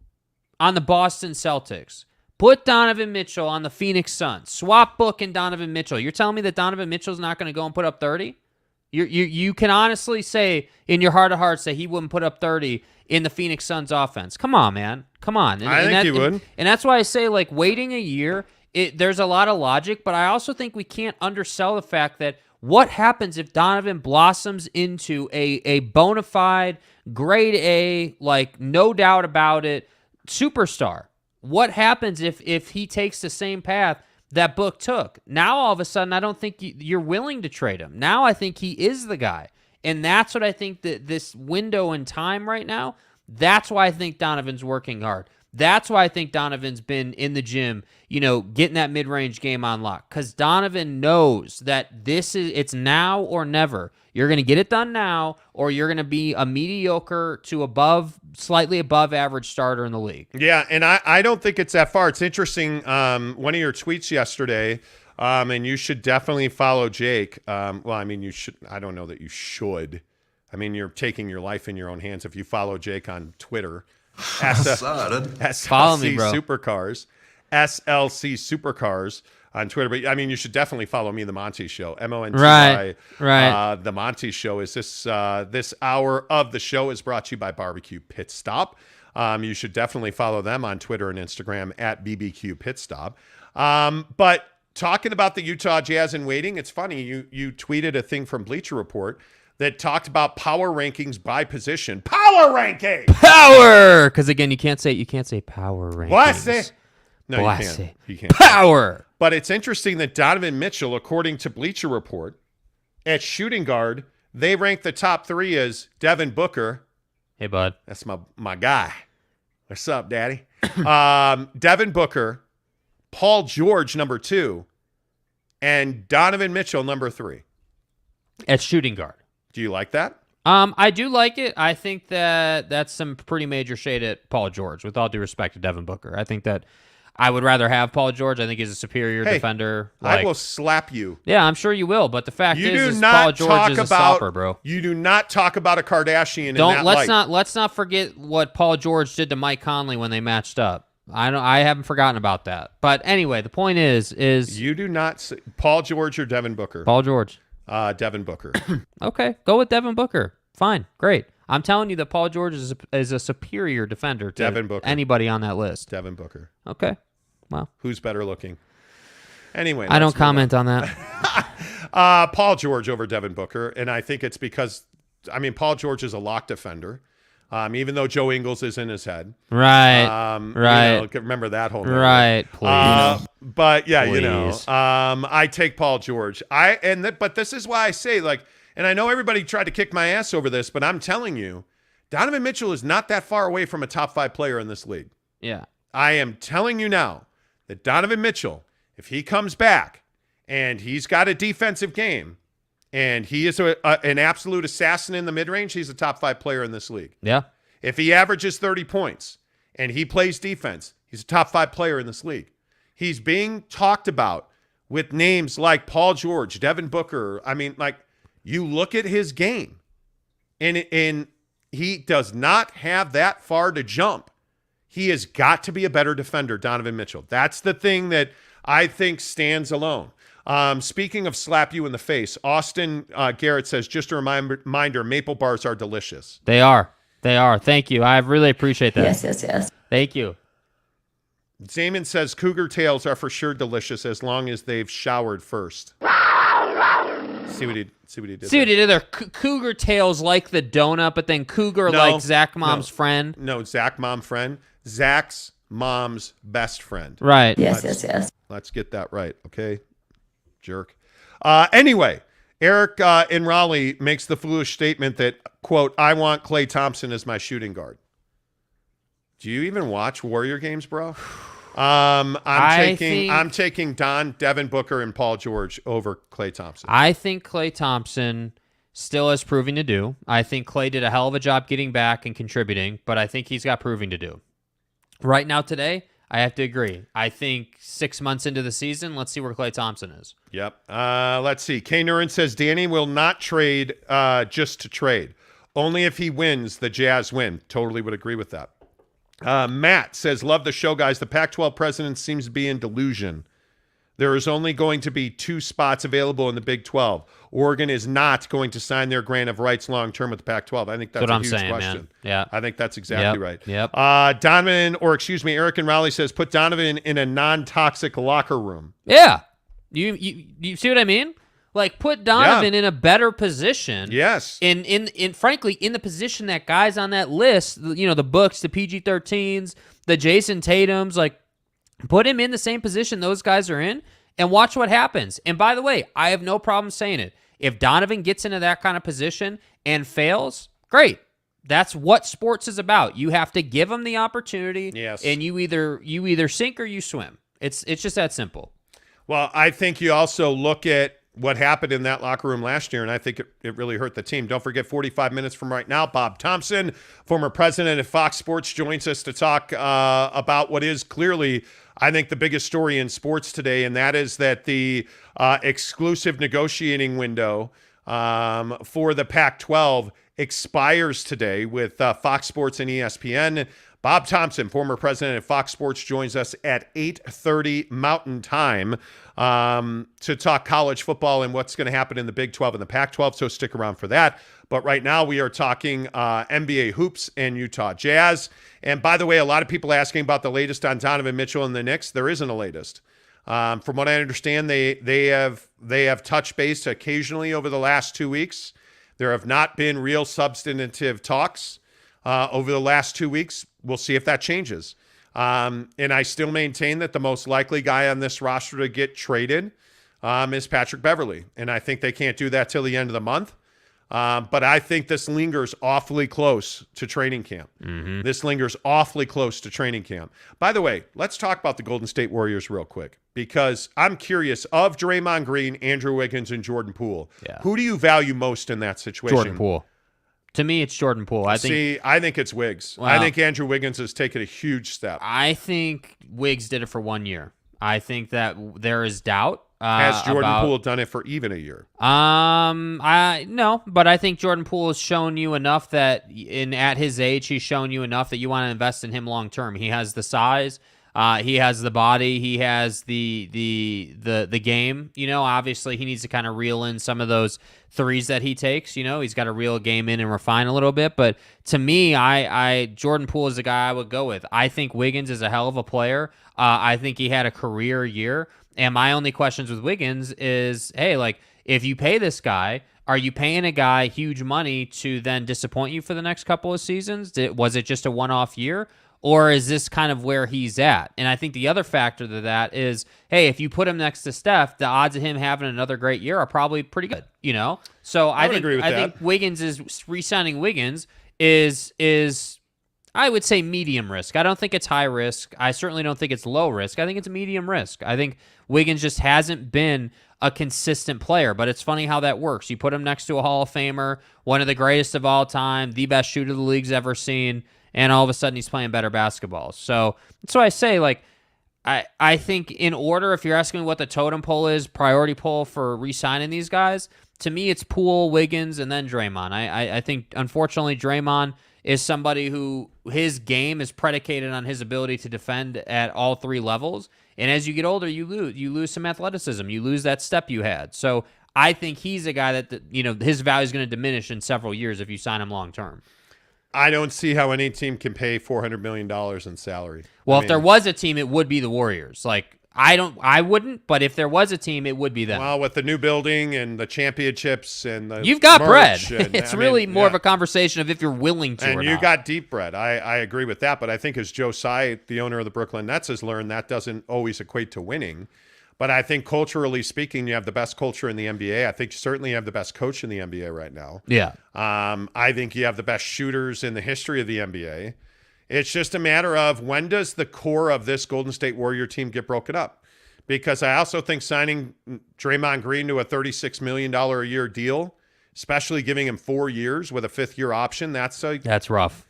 on the Boston Celtics. Put Donovan Mitchell on the Phoenix Suns. Swap Book and Donovan Mitchell. You're telling me that Donovan Mitchell's not going to go and put up 30? You can honestly say in your heart of hearts that he wouldn't put up 30 in the Phoenix Suns offense. Come on, man. Come on. I think he would. And that's why I say, like, waiting a year, there's a lot of logic, but I also think we can't undersell the fact that what happens if Donovan blossoms into a bona fide, grade A, like, no doubt about it, superstar? What happens if he takes the same path that Book took? Now, all of a sudden, I don't think you're willing to trade him. Now, I think he is the guy. And that's what I think that this window in time right now, that's why I think Donovan's working hard. That's why I think Donovan's been in the gym, getting that mid-range game on lock. Because Donovan knows that it's now or never. You're going to get it done now, or you're going to be a mediocre to slightly above average starter in the league. Yeah, and I don't think it's that far. It's interesting, one of your tweets yesterday, and you should definitely follow Jake. You should. I don't know that you should. I mean, you're taking your life in your own hands if you follow Jake on Twitter. Follow me, bro. Supercars, SLC Supercars on Twitter. But you should definitely follow me, The Monty Show, MONTY. Right. The Monty Show is this hour of the show is brought to you by Barbecue Pit Stop. You should definitely follow them on Twitter and Instagram at BBQ Pit Stop. But talking about the Utah Jazz and waiting, it's funny. You tweeted a thing from Bleacher Report that talked about power rankings by position. Power ranking. Power, because again, you can't say power rankings. Blase. No, Blase. you can't. Power. But it's interesting that Donovan Mitchell, according to Bleacher Report, at shooting guard, they rank the top 3 as Devin Booker. Hey, bud. That's my guy. What's up, Daddy? Devin Booker, Paul George, number 2, and Donovan Mitchell, number 3. At shooting guard. Do you like that? I do like it. I think that that's some pretty major shade at Paul George, with all due respect to Devin Booker. I think that I would rather have Paul George. I think he's a superior defender. I will slap you. Yeah, I'm sure you will. But the fact is Paul George is a stopper, bro. You do not talk about a Kardashian in that light. Let's not forget what Paul George did to Mike Conley when they matched up. I haven't forgotten about that. But anyway, the point is you do not Paul George or Devin Booker. Paul George. Devin Booker. Okay, go with Devin Booker. Fine, great. I'm telling you that Paul George is a superior defender to Devin Booker. Anybody on that list. Devin Booker. Okay, well. Who's better looking? Anyway. I don't comment on that. Paul George over Devin Booker, and I think it's because, Paul George is a lock defender, even though Joe Ingles is in his head. Right, right. Remember that whole thing. Right, please. But, yeah, please. I take Paul George. But this is why I say, and I know everybody tried to kick my ass over this, but I'm telling you, Donovan Mitchell is not that far away from a top 5 player in this league. Yeah. I am telling you now that Donovan Mitchell, if he comes back and he's got a defensive game and he is an absolute assassin in the mid-range, he's a top 5 player in this league. Yeah. If he averages 30 points and he plays defense, he's a top 5 player in this league. He's being talked about with names like Paul George, Devin Booker. You look at his game, and he does not have that far to jump. He has got to be a better defender, Donovan Mitchell. That's the thing that I think stands alone. Speaking of slap you in the face, Austin Garrett says, just a reminder, maple bars are delicious. They are. Thank you. I really appreciate that. Yes. Thank you. Zaman says, cougar tails are for sure delicious as long as they've showered first. See what he did. See what he did there. Cougar tails like the donut, but then cougar like Zach Mom's friend. No, Zach Mom friend. Zach's mom's best friend. Right. Yes. Let's get that right, okay? Jerk. Anyway, Eric in Raleigh makes the foolish statement that, quote, I want Klay Thompson as my shooting guard. Do you even watch Warrior games, bro? I'm taking Devin Booker and Paul George over Klay Thompson. I think Klay Thompson still has proving to do. I think Klay did a hell of a job getting back and contributing, but I think he's got proving to do. Right now today, I have to agree. I think 6 months into the season, let's see where Klay Thompson is. Yep. Let's see. K. Nurin says Danny will not trade just to trade. Only if he wins, the Jazz win. Totally would agree with that. Matt says, love the show, guys. The Pac-12 president seems to be in delusion. There is only going to be 2 spots available in the Big 12. Oregon is not going to sign their grant of rights long-term with the Pac-12. I think that's a huge question. Man. Yeah. I think that's exactly right. Yep. Eric in Raleigh says, put Donovan in a non-toxic locker room. Yeah. You see what I mean? Like, put Donovan in a better position. Yes. Frankly, in the position that guys on that list, the Books, the PG-13s, the Jason Tatums, put him in the same position those guys are in and watch what happens. And by the way, I have no problem saying it. If Donovan gets into that kind of position and fails, great. That's what sports is about. You have to give him the opportunity. Yes. And you either sink or you swim. It's just that simple. Well, I think you also look at what happened in that locker room last year, and I think it really hurt the team. Don't forget, 45 minutes from right now, Bob Thompson, former president of Fox Sports, joins us to talk about what is clearly, I think, the biggest story in sports today, and that is that the exclusive negotiating window for the Pac-12 expires today with Fox Sports and ESPN. Bob Thompson, former president of Fox Sports, joins us at 8:30 Mountain Time to talk college football and what's going to happen in the Big 12 and the Pac-12, so stick around for that. But right now we are talking NBA hoops and Utah Jazz. And by the way, a lot of people asking about the latest on Donovan Mitchell and the Knicks. There isn't a latest. From what I understand, they have touched base occasionally over the last 2 weeks. There have not been real substantive talks over the last 2 weeks. We'll see if that changes. And I still maintain that the most likely guy on this roster to get traded is Patrick Beverley. And I think they can't do that till the end of the month. But I think this lingers awfully close to training camp. This lingers awfully close to training camp. By the way, let's talk about the Golden State Warriors real quick, because I'm curious, of Draymond Green, Andrew Wiggins, and Jordan Poole, who do you value most in that situation? Jordan Poole. To me, it's Jordan Poole. I think it's Wiggs. Well, I think Andrew Wiggins has taken a huge step. I think Wiggs did it for 1 year. I think that there is doubt. Has Jordan Poole done it for even a year? No, but I think Jordan Poole has shown you enough that at his age, he's shown you enough that you want to invest in him long term. He has the size, he has the body, he has the game. Obviously he needs to kind of reel in some of those threes that he takes. He's got to reel a game in and refine a little bit. But to me, Jordan Poole is the guy I would go with. I think Wiggins is a hell of a player. I think he had a career year. And my only questions with Wiggins is, hey, if you pay this guy, are you paying a guy huge money to then disappoint you for the next couple of seasons? Was it just a one-off year? Or is this kind of where he's at? And I think the other factor to that is, hey, if you put him next to Steph, the odds of him having another great year are probably pretty good, So I think Wiggins re-signing Wiggins is I would say medium risk. I don't think it's high risk. I certainly don't think it's low risk. I think it's a medium risk. I think Wiggins just hasn't been a consistent player, but it's funny how that works. You put him next to a Hall of Famer, one of the greatest of all time, the best shooter the league's ever seen, and all of a sudden he's playing better basketball. So that's why I say, I think in order, if you're asking me what the totem pole is, priority pole for re-signing these guys, to me it's Poole, Wiggins, and then Draymond. I think, unfortunately, Draymond is somebody who his game is predicated on his ability to defend at all three levels. And as you get older, you lose some athleticism. You lose that step you had. So I think he's a guy that, his value is going to diminish in several years if you sign him long term. I don't see how any team can pay $400 million in salary. Well, if there was a team, it would be the Warriors. I wouldn't, but if there was a team, it would be them. Well, with the new building and the championships and the you've got bread. And, it's really more of a conversation of if you're willing to. And you got deep bread. I agree with that, but I think as Joe Tsai, the owner of the Brooklyn Nets, has learned, that doesn't always equate to winning. But I think culturally speaking, you have the best culture in the NBA. I think certainly you have the best coach in the NBA right now. Yeah. I think you have the best shooters in the history of the NBA. It's just a matter of, when does the core of this Golden State Warrior team get broken up? Because I also think signing Draymond Green to a $36 million a year deal, especially giving him 4 years with a fifth-year option, that's rough.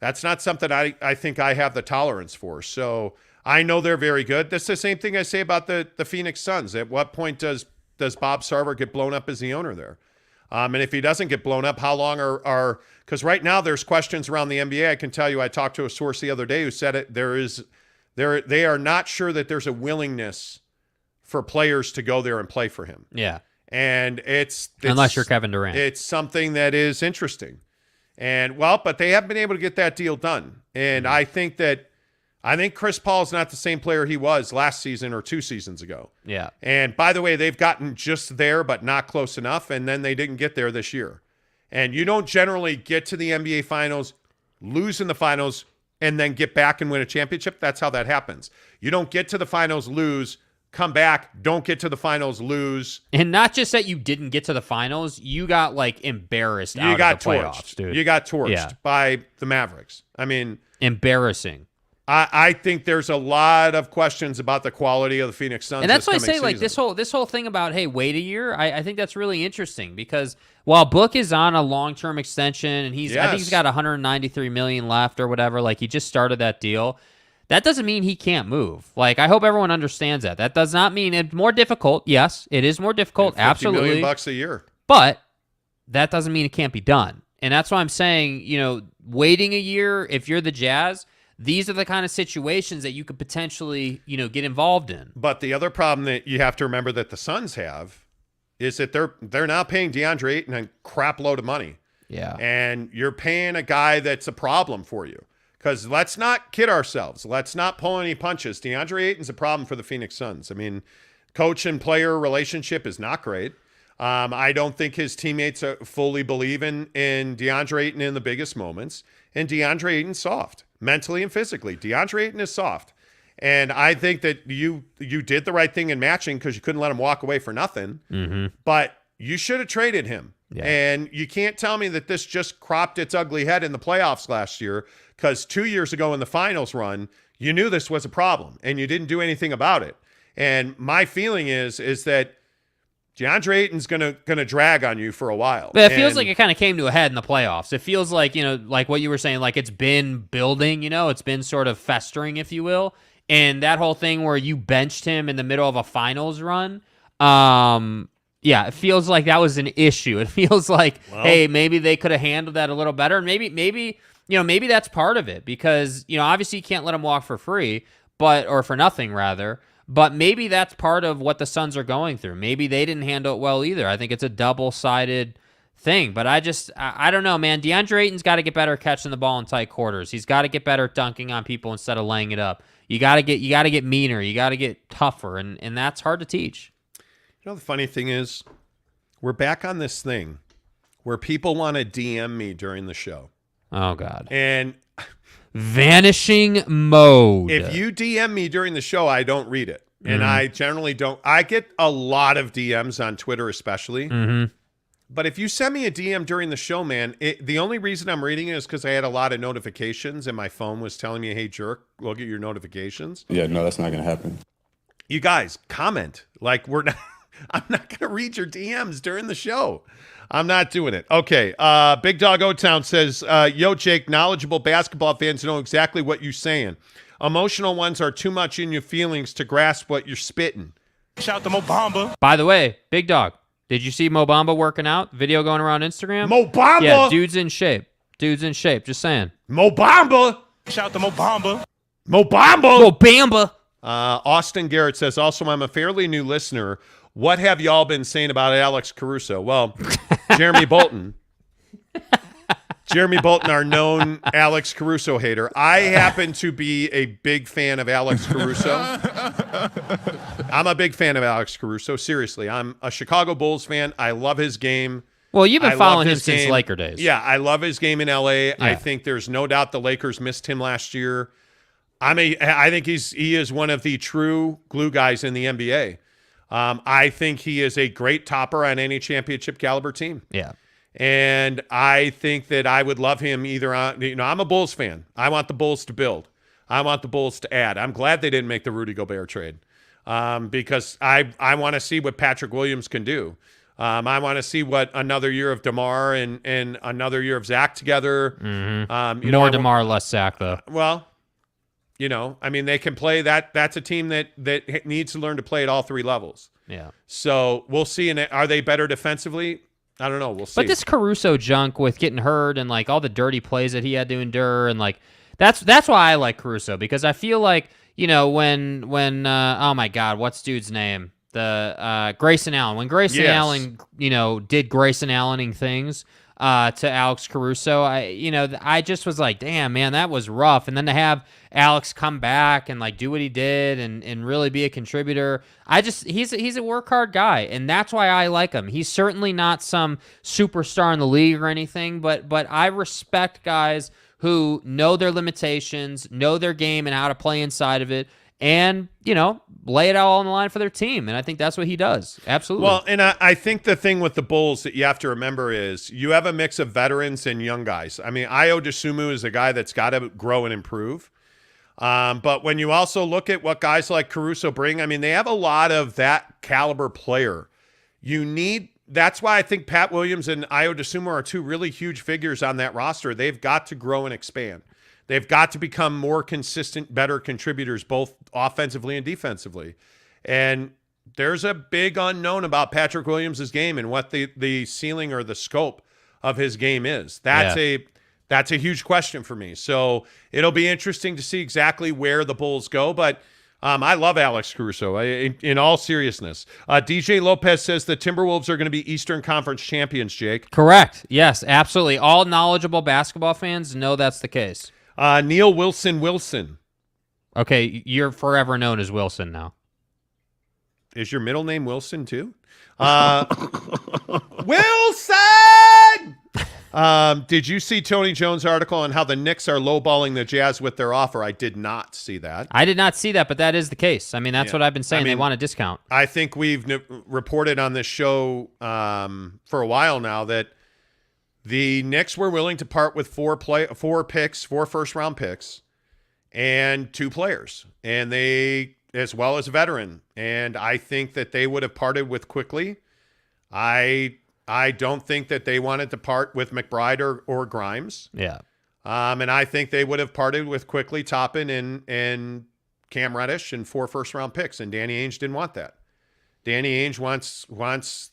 That's not something I think I have the tolerance for. So I know they're very good. That's the same thing I say about the Phoenix Suns. At what point does Bob Sarver get blown up as the owner there? And if he doesn't get blown up, how long are because right now there's questions around the NBA. I can tell you, I talked to a source the other day who said they are not sure that there's a willingness for players to go there and play for him. Yeah. And it's unless you're Kevin Durant. It's something that is interesting. And but they have been able to get that deal done. And I think Chris Paul's not the same player he was last season or 2 seasons ago. Yeah. And by the way, they've gotten just there, but not close enough. And then they didn't get there this year. And you don't generally get to the NBA Finals, lose in the finals, and then get back and win a championship. That's how that happens. You don't get to the finals, lose, come back, don't get to the finals, lose. And not just that you didn't get to the finals, you got embarrassed out of the playoffs, dude. You got torched by the Mavericks. I mean, embarrassing. I think there's a lot of questions about the quality of the Phoenix Suns. And that's why I say, season. this whole thing about, hey, wait a year, I think that's really interesting, because while Book is on a long-term extension and I think he's got $193 million left or whatever, he just started that deal, that doesn't mean he can't move. I hope everyone understands that. That does not mean it's more difficult. Yes, it is more difficult. Absolutely. $50 million a year. But that doesn't mean it can't be done. And that's why I'm saying, waiting a year, if you're the Jazz, these are the kind of situations that you could potentially, get involved in. But the other problem that you have to remember that the Suns have is that they're now paying DeAndre Ayton a crap load of money. Yeah. And you're paying a guy that's a problem for you. Because let's not kid ourselves. Let's not pull any punches. DeAndre Ayton's a problem for the Phoenix Suns. I mean, coach and player relationship is not great. I don't think his teammates fully believe in DeAndre Ayton in the biggest moments. And DeAndre Ayton's soft, mentally and physically. DeAndre Ayton is soft. And I think that you did the right thing in matching because you couldn't let him walk away for nothing. Mm-hmm. But you should have traded him. Yeah. And you can't tell me that this just cropped its ugly head in the playoffs last year, because 2 years ago in the finals run, you knew this was a problem and you didn't do anything about it. And my feeling is that DeAndre Ayton's gonna drag on you for a while. But it feels like it kind of came to a head in the playoffs. It feels like, like what you were saying, like it's been building, it's been sort of festering, if you will. And that whole thing where you benched him in the middle of a finals run, yeah, it feels like that was an issue. It feels like, hey, maybe they could have handled that a little better. And maybe that's part of it, because, obviously you can't let him walk for free, or for nothing rather. But maybe that's part of what the Suns are going through. Maybe they didn't handle it well either. I think it's a double-sided thing. But I don't know, man. DeAndre Ayton's got to get better at catching the ball in tight quarters. He's got to get better at dunking on people instead of laying it up. You got to get meaner. You got to get tougher, and that's hard to teach. The funny thing is, we're back on this thing where people want to DM me during the show. Oh, God. And vanishing mode. If you DM me during the show, I don't read it. And I generally don't. I get a lot of DMs on Twitter especially. Mm-hmm. But if you send me a DM during the show, man, the only reason I'm reading it is because I had a lot of notifications and my phone was telling me, hey, jerk, look at your notifications. Yeah, no, that's not going to happen. You guys, comment. Like, I'm not going to read your DMs during the show. I'm not doing it. Okay. Big Dog O-Town says, yo, Jake, knowledgeable basketball fans know exactly what you're saying. Emotional ones are too much in your feelings to grasp what you're spitting. Shout out to Mo Bamba. By the way, Big Dog, did you see Mo Bamba working out? Video going around Instagram? Mo Bamba? Yeah, dude's in shape. Just saying. Mo Bamba? Shout out to Mo Bamba. Mo Bamba? Mo Bamba. Austin Garrett says, also, I'm a fairly new listener. What have y'all been saying about Alex Caruso? Well, Jeremy Bolton, our known Alex Caruso hater. I happen to be a big fan of Alex Caruso. I'm a big fan of Alex Caruso. Seriously, I'm a Chicago Bulls fan. I love his game. Well, you've been following him since Laker days. Yeah, I love his game in L.A. Yeah. I think there's no doubt the Lakers missed him last year. I think he is one of the true glue guys in the NBA. I think he is a great topper on any championship caliber team. Yeah. And I think that I would love him either on, I'm a Bulls fan. I want the Bulls to build. I want the Bulls to add. I'm glad they didn't make the Rudy Gobert trade because I want to see what Patrick Williams can do. I want to see what another year of DeMar and another year of Zach together. Mm-hmm. More DeMar, less Zach, though. Well, they can play that. That's a team that needs to learn to play at all three levels. Yeah. So we'll see. And are they better defensively? I don't know. We'll see. But this Caruso junk with getting hurt and like all the dirty plays that he had to endure, and like that's why I like Caruso, because I feel like when oh my God, what's dude's name? The Grayson Allen. When Grayson Allen did Grayson Allening things to Alex Caruso, I just was like, damn, man, that was rough. And then to have Alex come back and like do what he did and really be a contributor, he's a work hard guy, and that's why I like him. He's certainly not some superstar in the league or anything, but I respect guys who know their limitations, know their game and how to play inside of it, and lay it all on the line for their team. And I think that's what he does. Absolutely. Well, and I think the thing with the Bulls that you have to remember is you have a mix of veterans and young guys. I mean, Ayo Dosunmu is a guy that's got to grow and improve. But when you also look at what guys like Caruso bring, I mean, they have a lot of that caliber player. That's why I think Pat Williams and Ayo Dosunmu are two really huge figures on that roster. They've got to grow and expand. They've got to become more consistent, better contributors, both offensively and defensively. And there's a big unknown about Patrick Williams' game and what the ceiling or the scope of his game is. That's a huge question for me. So it'll be interesting to see exactly where the Bulls go. But I love Alex Caruso, in all seriousness. DJ Lopez says the Timberwolves are going to be Eastern Conference champions, Jake. Correct. Yes, absolutely. All knowledgeable basketball fans know that's the case. Neil Wilson. Okay, you're forever known as Wilson now. Is your middle name Wilson too? Wilson! Did you see Tony Jones' article on how the Knicks are lowballing the Jazz with their offer? I did not see that. I did not see that, but that is the case. I mean, that's what I've been saying. They want a discount. I think we've reported on this show for a while now that the Knicks were willing to part with four first-round picks, and 2 players, and they, as well as a veteran. And I think that they would have parted with quickly. I don't think that they wanted to part with McBride or Grimes. Yeah. And I think they would have parted with quickly Toppin and Cam Reddish and 4 first-round picks, and Danny Ainge didn't want that. Danny Ainge wants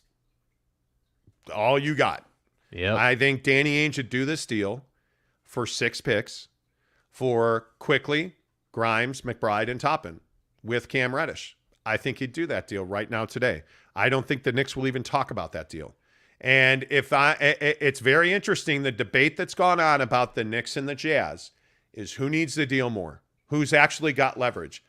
all you got. Yeah. I think Danny Ainge would do this deal for 6 picks for quickly Grimes, McBride, and Toppin with Cam Reddish. I think he'd do that deal right now today. I don't think the Knicks will even talk about that deal. And it's very interesting, the debate that's gone on about the Knicks and the Jazz is who needs the deal more, who's actually got leverage.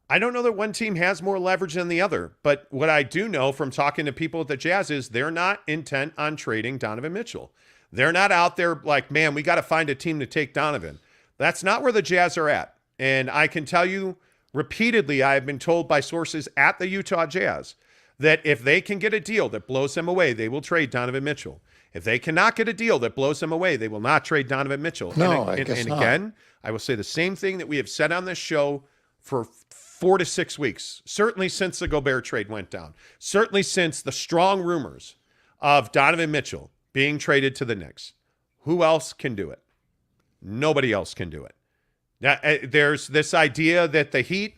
I don't know that one team has more leverage than the other, but what I do know from talking to people at the Jazz is they're not intent on trading Donovan Mitchell. They're not out there like, man, we got to find a team to take Donovan. That's not where the Jazz are at. And I can tell you repeatedly, I have been told by sources at the Utah Jazz that if they can get a deal that blows them away, they will trade Donovan Mitchell. If they cannot get a deal that blows them away, they will not trade Donovan Mitchell. No, I guess not. Again, I will say the same thing that we have said on this show for 4 to 6 weeks, certainly since the Gobert trade went down, certainly since the strong rumors of Donovan Mitchell being traded to the Knicks. Who else can do it? Nobody else can do it. Now, there's this idea that the Heat,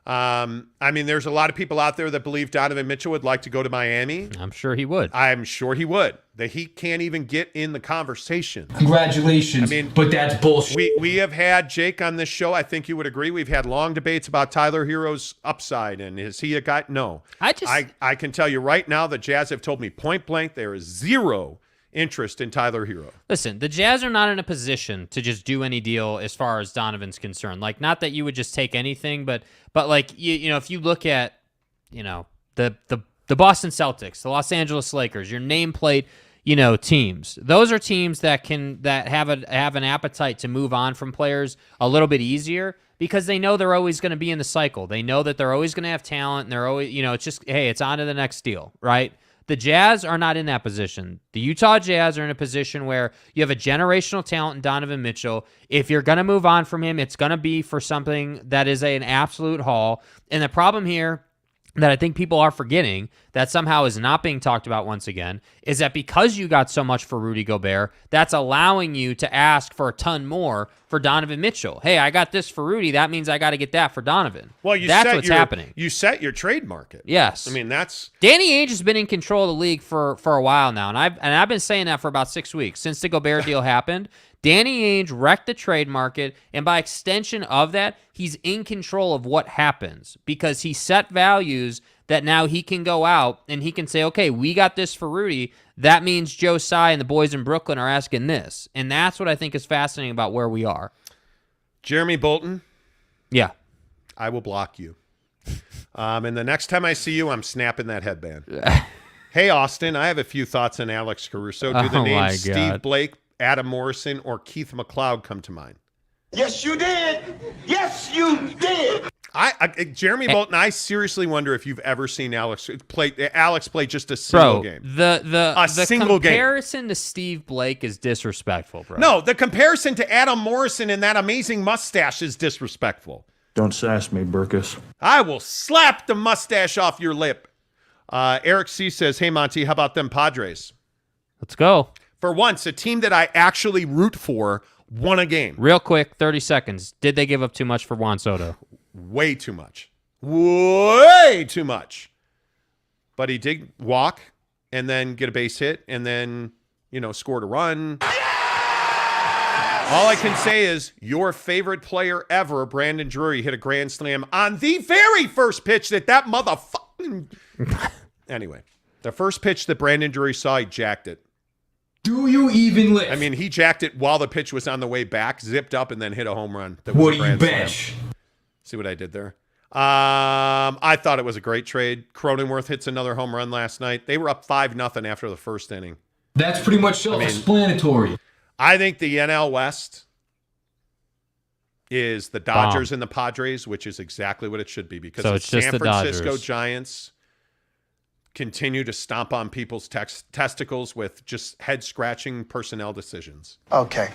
there's a lot of people out there that believe Donovan Mitchell would like to go to Miami. I'm sure he would. I'm sure he would. The Heat can't even get in the conversation. Congratulations, but that's bullshit. We have had Jake on this show. I think you would agree. We've had long debates about Tyler Hero's upside, and is he a guy? No. I can tell you right now, the Jazz have told me point blank there is zero interest in Tyler Hero. Listen, the Jazz are not in a position to just do any deal as far as Donovan's concerned. Like, not that you would just take anything, but like you know, if you look at, you know, the Boston Celtics, the Los Angeles Lakers, your nameplate, you know, teams. Those are teams that have an appetite to move on from players a little bit easier because they know they're always going to be in the cycle. They know that they're always going to have talent, and they're always, you know, it's just, hey, it's on to the next deal, right? The Jazz are not in that position. The Utah Jazz are in a position where you have a generational talent in Donovan Mitchell. If you're going to move on from him, it's going to be for something that is an absolute haul. And the problem here that I think people are forgetting that somehow is not being talked about once again is that because you got so much for Rudy Gobert, that's allowing you to ask for a ton more for Donovan Mitchell. Hey, I got this for Rudy. That means I got to get that for Donovan. Well, that's what's happening. You set your trade market. Yes. I mean, that's Danny Ainge has been in control of the league for a while now, and I've been saying that for about 6 weeks since the Gobert deal happened. Danny Ainge wrecked the trade market, and by extension of that, he's in control of what happens because he set values that now he can go out and he can say, okay, we got this for Rudy. That means Joe Tsai and the boys in Brooklyn are asking this. And that's what I think is fascinating about where we are. Jeremy Bolton. Yeah. I will block you. And the next time I see you, I'm snapping that headband. Hey, Austin, I have a few thoughts on Alex Caruso. Do the names Steve Blake, Adam Morrison, or Keith McLeod come to mind? Yes, you did. Yes, you did. Jeremy Bolton, I seriously wonder if you've ever seen Alex play just a single game. The single comparison to Steve Blake is disrespectful, bro. No, the comparison to Adam Morrison and that amazing mustache is disrespectful. Don't sass me, Burkus. I will slap the mustache off your lip. Eric C. says, hey, Monty, how about them Padres? Let's go. For once, a team that I actually root for won a game. Real quick, 30 seconds. Did they give up too much for Juan Soto? Way too much. Way too much. But he did walk and then get a base hit and then, scored a run. All I can say is your favorite player ever, Brandon Drury, hit a grand slam on the very first pitch that motherfucking... Anyway, the first pitch that Brandon Drury saw, he jacked it. Do you even live? I mean, he jacked it while the pitch was on the way back, zipped up, and then hit a home run. What do you bench? See what I did there? I thought it was a great trade. Cronenworth hits another home run last night. They were up 5-0 after the first inning. That's pretty much self-explanatory. I think the NL West is the Dodgers and the Padres, which is exactly what it should be, because the San Francisco Giants continue to stomp on people's testicles with just head-scratching personnel decisions. Okay,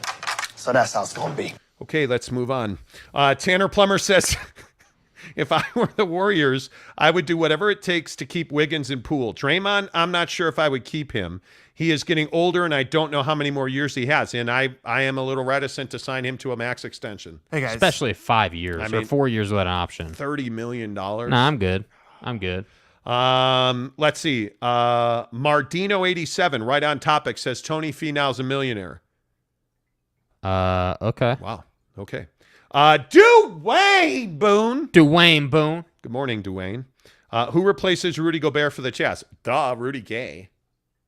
so that's how it's going to be. Okay, let's move on. Tanner Plummer says, if I were the Warriors, I would do whatever it takes to keep Wiggins and Poole. Draymond, I'm not sure if I would keep him. He is getting older, and I don't know how many more years he has. And I am a little reticent to sign him to a max extension. Hey guys. Especially 5 years or 4 years without an option. $30 million. No, I'm good. Let's see. Mardino87, right on topic, says Tony Finau's a millionaire. Okay. Wow. Okay. Dwayne Boone. Good morning, Dwayne. Who replaces Rudy Gobert for the Jazz? Rudy Gay.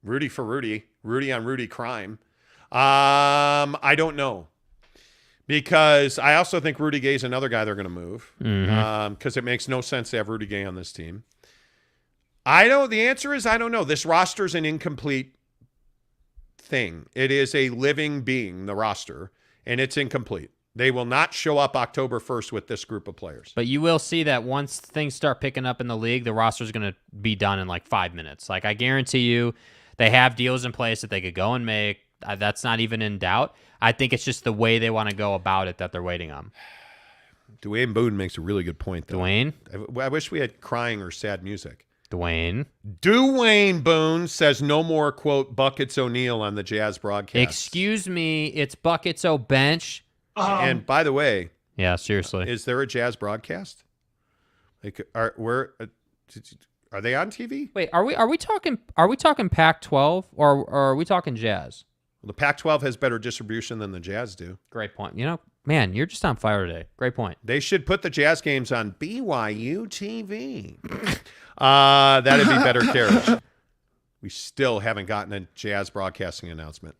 Rudy for Rudy. Rudy on Rudy crime. I don't know. Because I also think Rudy Gay is another guy they're going to move. Because it makes no sense to have Rudy Gay on this team. The answer is I don't know. This roster is an incomplete thing. It is a living being, the roster, and it's incomplete. They will not show up October 1st with this group of players. But you will see that once things start picking up in the league, the roster is going to be done in like 5 minutes. Like, I guarantee you they have deals in place that they could go and make. That's not even in doubt. I think it's just the way they want to go about it that they're waiting on. Dwayne Boone makes a really good point, though. Dwayne? I wish we had crying or sad music. Dwayne Boone says no more, quote, Buckets O'Neal on the Jazz broadcast. Excuse me, it's Buckets O'Bench. And by the way, yeah, seriously, is there a Jazz broadcast? Like, are they on TV? Wait, are we talking Pac-12 or are we talking Jazz? Well, the Pac-12 has better distribution than the Jazz do. Great point. You know, man, you're just on fire today. Great point. They should put the Jazz games on BYU TV. That'd be better carriage. We still haven't gotten a Jazz broadcasting announcement.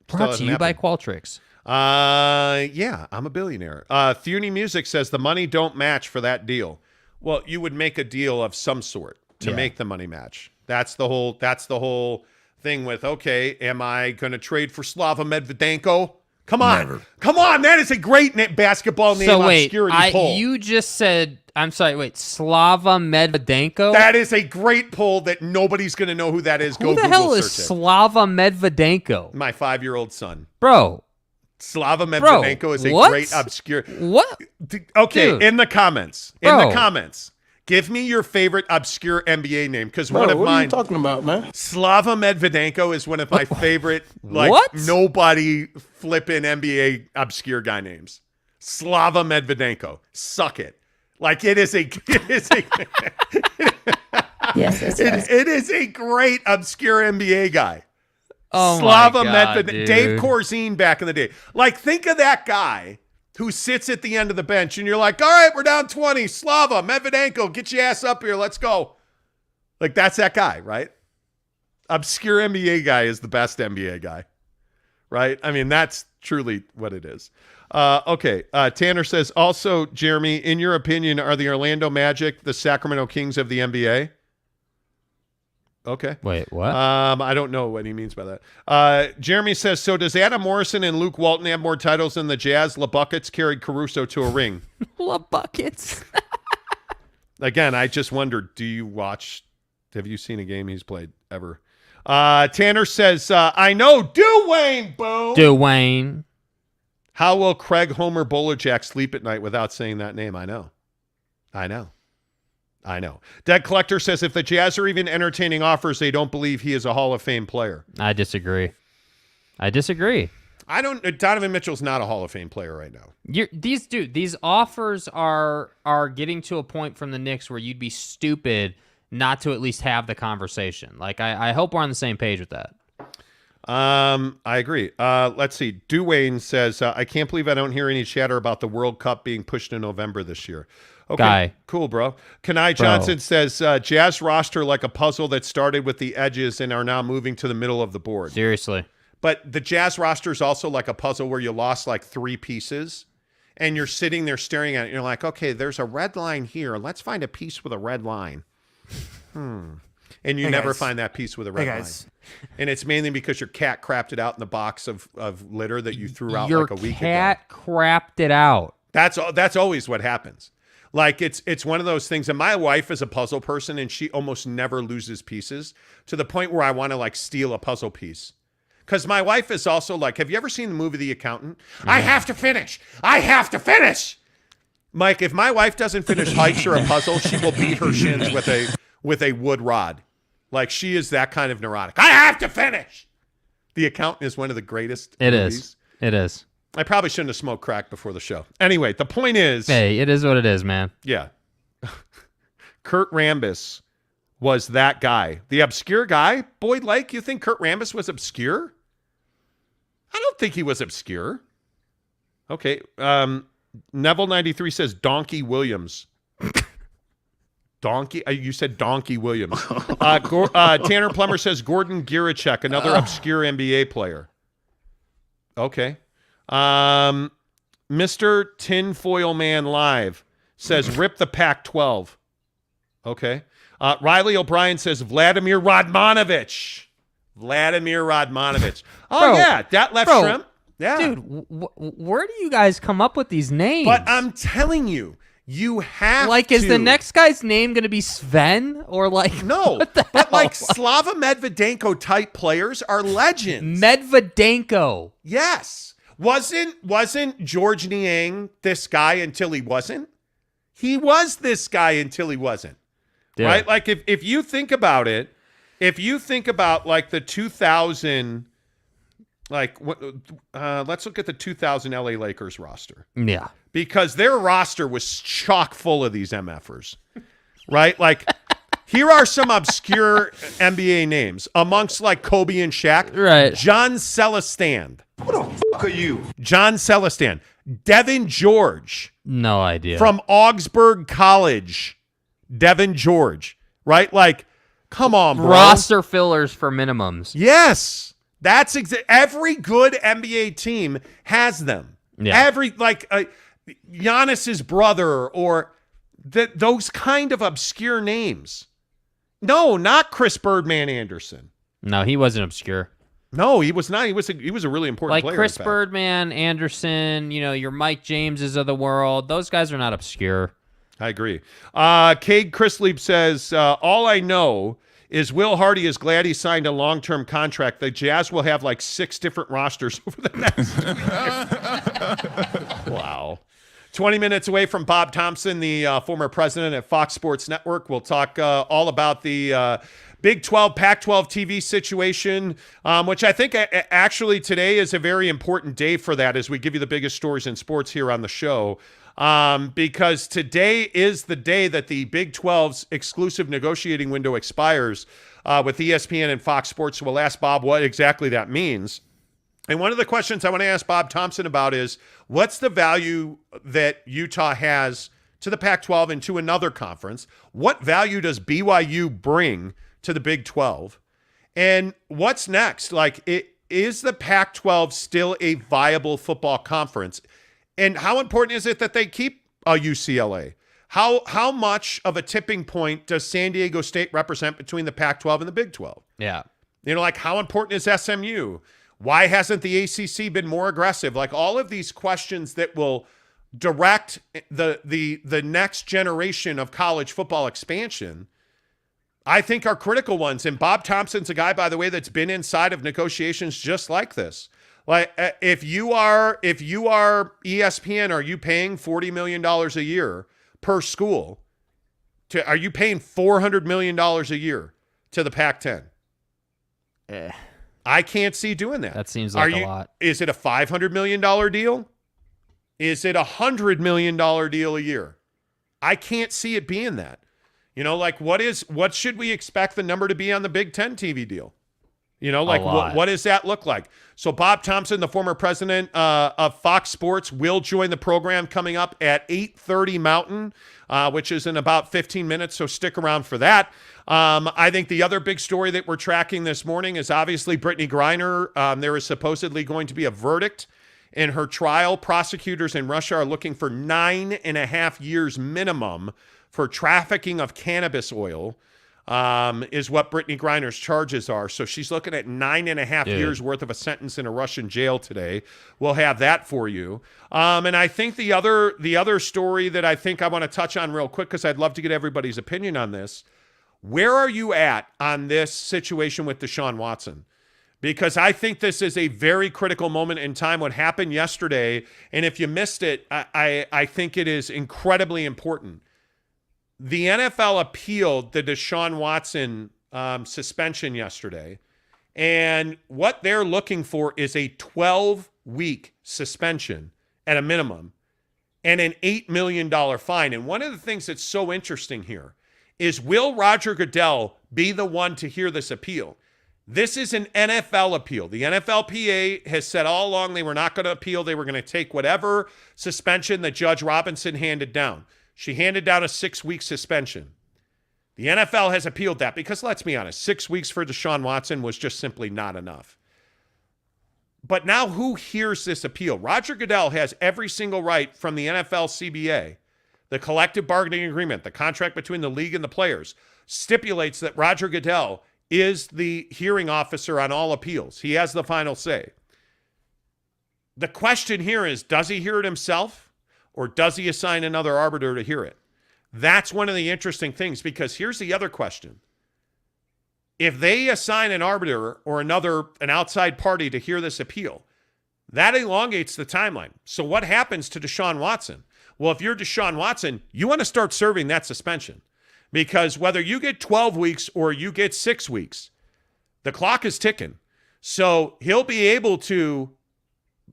Brought to you by Qualtrics. Yeah, I'm a billionaire. Thune Music says the money don't match for that deal. Well, you would make a deal of some sort to make the money match. That's the whole thing with, okay, am I going to trade for Slava Medvedenko? Come on. Never. Come on. That is a great basketball name obscurity poll. You just said, I'm sorry, wait, Slava Medvedenko? That is a great poll that nobody's going to know who that is. Who the hell is Slava Medvedenko? My 5-year-old son. Bro. Slava Medvedenko is a great obscure. What? Okay, Dude. in the comments. Give me your favorite obscure NBA name, because one of mine. What are you talking about, man? Slava Medvedenko is one of my favorite, nobody flipping NBA obscure guy names. Slava Medvedenko. Suck it. Like, it is a Yes, it is a great obscure NBA guy. Oh, Slava my God, Medvedenko. Dave Corzine back in the day. Like, think of that guy who sits at the end of the bench and you're like, all right, we're down 20. Slava Medvedenko, get your ass up here. Let's go. Like, that's that guy, right? Obscure NBA guy is the best NBA guy, right? I mean, that's truly what it is. Okay. Tanner says, also, Jeremy, in your opinion, are the Orlando Magic the Sacramento Kings of the NBA? Okay. Wait, what? I don't know what he means by that. Jeremy says, so does Adam Morrison and Luke Walton have more titles than the Jazz? LeBuckets carried Caruso to a ring. LeBuckets. Again, I just wondered, have you seen a game he's played ever? Tanner says, I know Dwayne Boone. Dwayne. How will Craig Homer Bolerjack sleep at night without saying that name? I know. Debt Collector says if the Jazz are even entertaining offers, they don't believe he is a Hall of Fame player. I disagree. Donovan Mitchell's not a Hall of Fame player right now. These offers are getting to a point from the Knicks where you'd be stupid not to at least have the conversation. Like, I hope we're on the same page with that. I agree. Let's see. Dwayne says, I can't believe I don't hear any chatter about the World Cup being pushed to November this year. Okay, Guy. Cool, bro. Kenai Johnson says, Jazz roster like a puzzle that started with the edges and are now moving to the middle of the board. Seriously. But the Jazz roster is also like a puzzle where you lost like 3 pieces, and you're sitting there staring at it. You're like, okay, there's a red line here. Let's find a piece with a red line. And you never find that piece with a red line. And it's mainly because your cat crapped it out in the box of litter that you threw out like a week ago. Your cat crapped it out. That's always what happens. Like it's one of those things. And my wife is a puzzle person, and she almost never loses pieces to the point where I want to like steal a puzzle piece. Because my wife is also like, have you ever seen the movie The Accountant? I have to finish. I have to finish. Mike, if my wife doesn't finish Heights or a puzzle, she will beat her shins with a wood rod. Like, she is that kind of neurotic. I have to finish. The Accountant is one of the greatest movies. It is. I probably shouldn't have smoked crack before the show. Anyway, the point is... Hey, it is what it is, man. Yeah. Kurt Rambis was that guy. The obscure guy? Boyd Lake, you think Kurt Rambis was obscure? I don't think he was obscure. Okay. Neville93 says Donkey Williams. Donkey? You said Donkey Williams. Tanner Plummer says Gordon Girachek, another obscure NBA player. Okay. Mr. Tinfoil Man Live says rip the Pac-12. Okay. Riley O'Brien says Vladimir Radmanovich. Oh, bro, yeah. That left shrimp. Yeah. Dude, where do you guys come up with these names? But I'm telling you, you have like, to. is the next guy's name going to be Sven? Or like, no. what the But hell? like Slava Medvedenko type players are legends. Medvedenko. Yes. Wasn't George Niang this guy until he wasn't? He was this guy until he wasn't. Yeah. Right? Like if you think about it, if you think about like the 2000, like let's look at the 2000 LA Lakers roster. Yeah. Because their roster was chock full of these MFers, right? Like here are some obscure NBA names amongst like Kobe and Shaq. Right. John Celestin. Who the fuck are you? John Celestin. Devin George. No idea. From Augsburg College. Devin George. Right? Like, come on, bro. Roster fillers for minimums. Yes. That's every good NBA team has them. Yeah. Every, like, Giannis's brother or those kind of obscure names. No, not Chris Birdman Anderson. No, he wasn't obscure. No, he was not. He was a really important like player. Like Chris Birdman, Anderson, your Mike Jameses of the world. Those guys are not obscure. I agree. Cade Chrisleep says, all I know is Will Hardy is glad he signed a long-term contract. The Jazz will have like 6 different rosters over the next week. Wow. 20 minutes away from Bob Thompson, the former president at Fox Sports Network. We'll talk all about the Big 12, Pac-12 TV situation, which I think actually today is a very important day for that as we give you the biggest stories in sports here on the show. Because today is the day that the Big 12's exclusive negotiating window expires with ESPN and Fox Sports. So we'll ask Bob what exactly that means. And one of the questions I want to ask Bob Thompson about is, what's the value that Utah has to the Pac-12 and to another conference? What value does BYU bring to the Big 12? And what's next? Like, is the Pac-12 still a viable football conference? And how important is it that they keep UCLA? How much of a tipping point does San Diego State represent between the Pac-12 and the Big 12? Yeah. Like, how important is SMU? Why hasn't the ACC been more aggressive? Like, all of these questions that will direct the next generation of college football expansion, I think are critical ones. And Bob Thompson's a guy, by the way, that's been inside of negotiations just like this. Like, if you are ESPN, are you paying $40 million a year per school? Are you paying $400 million a year to the Pac-10? I can't see doing that. That seems like a lot. Is it a $500 million deal? Is it a $100 million deal a year? I can't see it being that. Like, what should we expect the number to be on the Big Ten TV deal? Like, what does that look like? So Bob Thompson, the former president of Fox Sports, will join the program coming up at 8:30 Mountain, which is in about 15 minutes, so stick around for that. I think the other big story that we're tracking this morning is obviously Brittany Griner. There is supposedly going to be a verdict in her trial. Prosecutors in Russia are looking for 9.5 years minimum for trafficking of cannabis oil, is what Brittany Griner's charges are. So she's looking at 9.5 years worth of a sentence in a Russian jail today. We'll have that for you. And I think the other story that I think I want to touch on real quick, because I'd love to get everybody's opinion on this. Where are you at on this situation with DeShaun Watson? Because I think this is a very critical moment in time. What happened yesterday, and if you missed it, I think it is incredibly important. The NFL appealed the DeShaun Watson suspension yesterday, and what they're looking for is a 12-week suspension at a minimum and an $8 million fine. And one of the things that's so interesting here is, will Roger Goodell be the one to hear this appeal? This is an NFL appeal. The NFLPA has said all along they were not going to appeal. They were going to take whatever suspension that Judge Robinson handed down. She handed down a 6-week suspension. The NFL has appealed that because, let's be honest, 6 weeks for DeShaun Watson was just simply not enough. But now who hears this appeal? Roger Goodell has every single right from the NFL CBA. The collective bargaining agreement, the contract between the league and the players, stipulates that Roger Goodell is the hearing officer on all appeals. He has the final say. The question here is, does he hear it himself, or does he assign another arbiter to hear it? That's one of the interesting things, because here's the other question. If they assign an arbiter or an outside party to hear this appeal, that elongates the timeline. So what happens to DeShaun Watson? Well, if you're DeShaun Watson, you want to start serving that suspension, because whether you get 12 weeks or you get 6 weeks, the clock is ticking. So he'll be able to,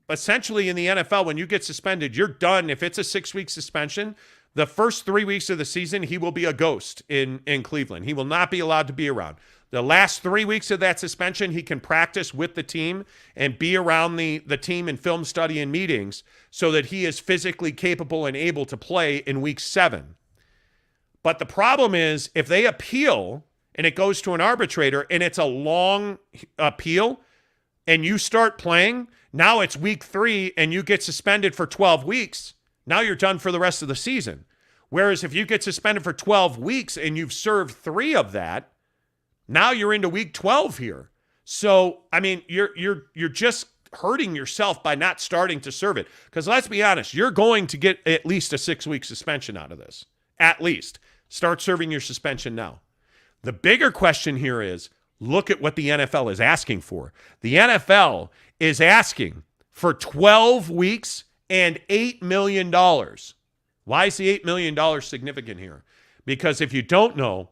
essentially in the NFL, when you get suspended, you're done. If it's a 6-week suspension, the first 3 weeks of the season, he will be a ghost in Cleveland. He will not be allowed to be around. The last 3 weeks of that suspension, he can practice with the team and be around the team in film study and meetings so that he is physically capable and able to play in week 7. But the problem is, if they appeal and it goes to an arbitrator and it's a long appeal and you start playing, now it's week 3 and you get suspended for 12 weeks. Now you're done for the rest of the season. Whereas if you get suspended for 12 weeks and you've served 3 of that, now you're into week 12 here. So, I mean, you're just hurting yourself by not starting to serve it. Because let's be honest, you're going to get at least a 6-week suspension out of this. At least. Start serving your suspension now. The bigger question here is, look at what the NFL is asking for. The NFL is asking for 12 weeks and $8 million. Why is the $8 million significant here? Because if you don't know,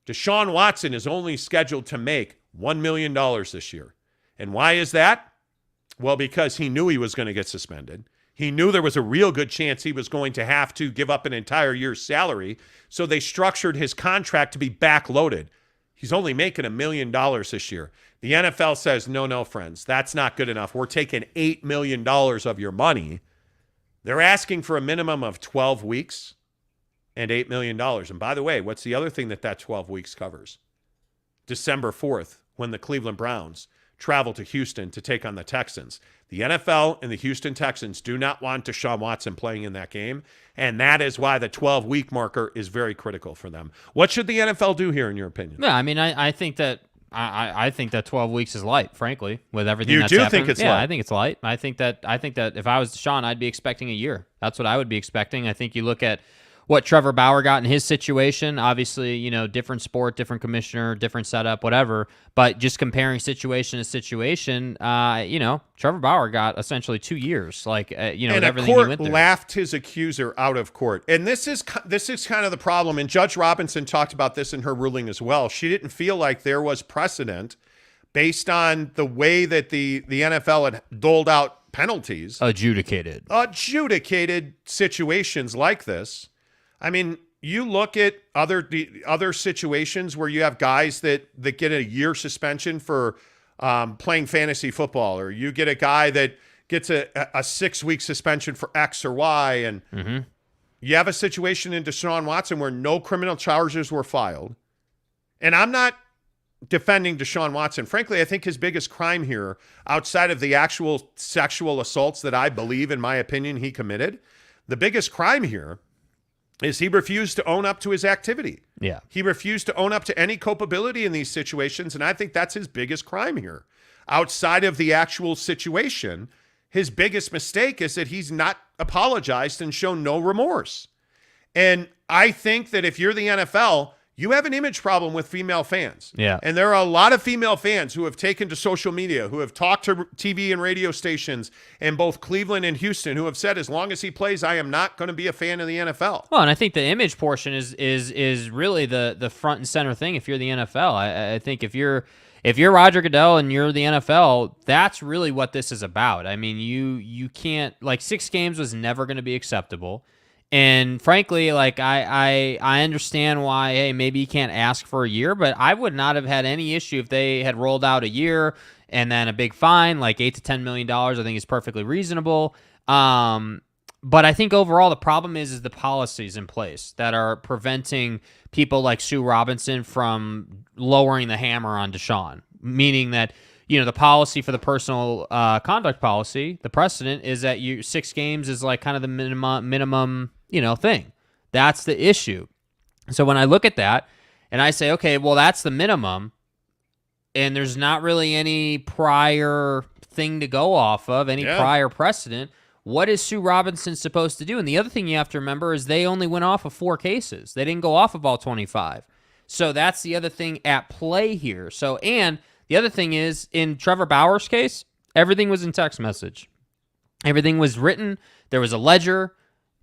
DeShaun Watson is only scheduled to make $1 million this year. And why is that? Well, because he knew he was going to get suspended. He knew there was a real good chance he was going to have to give up an entire year's salary. So they structured his contract to be backloaded. He's only making $1 million this year. The NFL says, no, friends, that's not good enough. We're taking $8 million of your money. They're asking for a minimum of 12 weeks and $8 million. And by the way, what's the other thing that 12 weeks covers? December 4th, when the Cleveland Browns travel to Houston to take on the Texans. The NFL and the Houston Texans do not want DeShaun Watson playing in that game, and that is why the 12-week marker is very critical for them. What should the NFL do here, in your opinion? Yeah, I mean, I think that I think that 12 weeks is light, frankly, with everything that's happening. You do think it's light? Yeah, I think it's light. I think that if I was DeShaun, I'd be expecting a year. That's what I would be expecting. I think you look at what Trevor Bauer got in his situation, obviously, different sport, different commissioner, different setup, whatever. But just comparing situation to situation, Trevor Bauer got essentially 2 years, and everything he went through. Laughed his accuser out of court. And this is kind of the problem. And Judge Robinson talked about this in her ruling as well. She didn't feel like there was precedent based on the way that the NFL had doled out penalties. Adjudicated situations like this. I mean, you look at other situations where you have guys that get a year suspension for playing fantasy football, or you get a guy that gets a 6-week suspension for X or Y, and you have a situation in DeShaun Watson where no criminal charges were filed. And I'm not defending DeShaun Watson. Frankly, I think his biggest crime here, outside of the actual sexual assaults that I believe, in my opinion, he committed, the biggest crime here is he refused to own up to his activity. Yeah. He refused to own up to any culpability in these situations, and I think that's his biggest crime here. Outside of the actual situation, his biggest mistake is that he's not apologized and shown no remorse. And I think that if you're the NFL, you have an image problem with female fans. Yeah. And there are a lot of female fans who have taken to social media, who have talked to TV and radio stations in both Cleveland and Houston, who have said, as long as he plays, I am not going to be a fan of the NFL. Well, and I think the image portion is really the front and center thing if you're the NFL. I think if you're Roger Goodell and you're the NFL, that's really what this is about. I mean, you can't, like, 6 games was never going to be acceptable. And frankly, like, I understand why, hey, maybe you can't ask for a year, but I would not have had any issue if they had rolled out a year and then a big fine, like $8 to $10 million. I think is perfectly reasonable. But I think overall the problem is the policies in place that are preventing people like Sue Robinson from lowering the hammer on DeShaun, meaning that, you know, the policy for the personal conduct policy, the precedent is that 6 games is like kind of the minimum, you know, thing. That's the issue. So when I look at that and I say, okay, well, that's the minimum, and there's not really any prior thing to go off of, any prior precedent, what is Sue Robinson supposed to do? And the other thing you have to remember is they only went off of 4 cases. They didn't go off of all 25. So that's the other thing at play here. So, and the other thing is, in Trevor Bauer's case, everything was in text message. Everything was written. There was a ledger.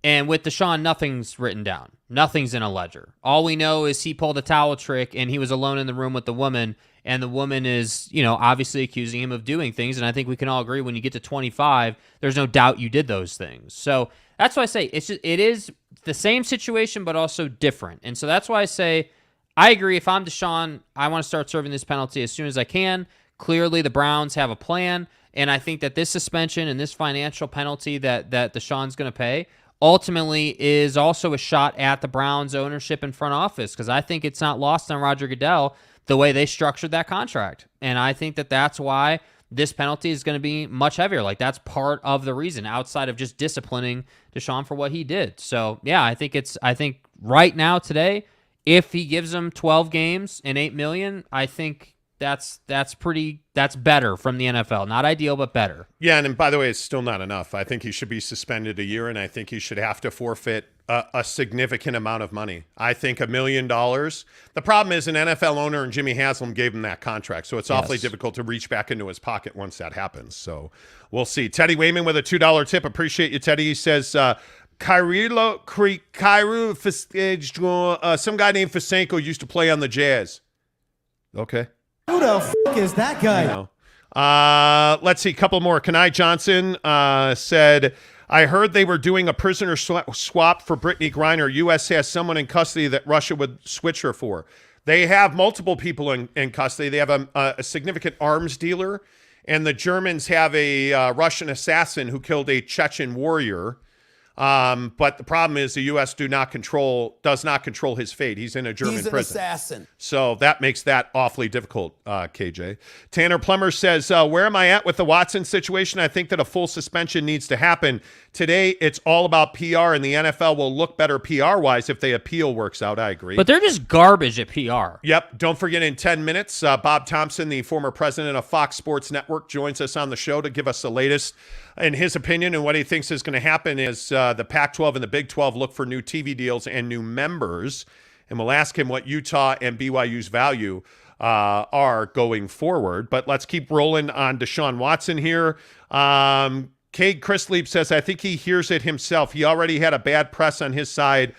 And with DeShaun, nothing's written down. Nothing's in a ledger. All we know is he pulled a towel trick and he was alone in the room with the woman. And the woman is, you know, obviously accusing him of doing things. And I think we can all agree when you get to 25, there's no doubt you did those things. So that's why I say it is the same situation, but also different. And so that's why I say, I agree. If I'm DeShaun, I want to start serving this penalty as soon as I can. Clearly, the Browns have a plan, and I think that this suspension and this financial penalty that DeShaun's going to pay ultimately is also a shot at the Browns' ownership and front office, because I think it's not lost on Roger Goodell the way they structured that contract. And I think that that's why this penalty is going to be much heavier. Like, that's part of the reason, outside of just disciplining DeShaun for what he did. So, yeah, I think right now, today, if he gives them 12 games and $8 million, I think that's better from the NFL. Not ideal, but better. Yeah, and by the way, it's still not enough. I think he should be suspended a year, and I think he should have to forfeit a significant amount of money. I think $1 million. The problem is an NFL owner and Jimmy Haslam gave him that contract, so it's awfully difficult to reach back into his pocket once that happens. So we'll see. Teddy Wayman with a $2 tip. Appreciate you, Teddy. He says, Kyrie, some guy named Fasenko used to play on the Jazz. Okay. Who the fuck is that guy? You know. Let's see, a couple more. Kenai Johnson said, I heard they were doing a prisoner swap for Brittany Griner. U.S. has someone in custody that Russia would switch her for. They have multiple people in custody. They have a significant arms dealer, and the Germans have a Russian assassin who killed a Chechen warrior. But the problem is the U.S. does not control his fate. He's in a German prison. He's an assassin. So that makes that awfully difficult, KJ. Tanner Plummer says, where am I at with the Watson situation? I think that a full suspension needs to happen. Today, it's all about PR, and the NFL will look better PR-wise if the appeal works out. I agree. But they're just garbage at PR. Yep. Don't forget, in 10 minutes, Bob Thompson, the former president of Fox Sports Network, joins us on the show to give us the latest in his opinion, and what he thinks is going to happen is the Pac-12 and the Big 12 look for new TV deals and new members, and we'll ask him what Utah and BYU's value are going forward. But let's keep rolling on DeShaun Watson here. Cade Chrisleep says, I think he hears it himself. He already had a bad press on his side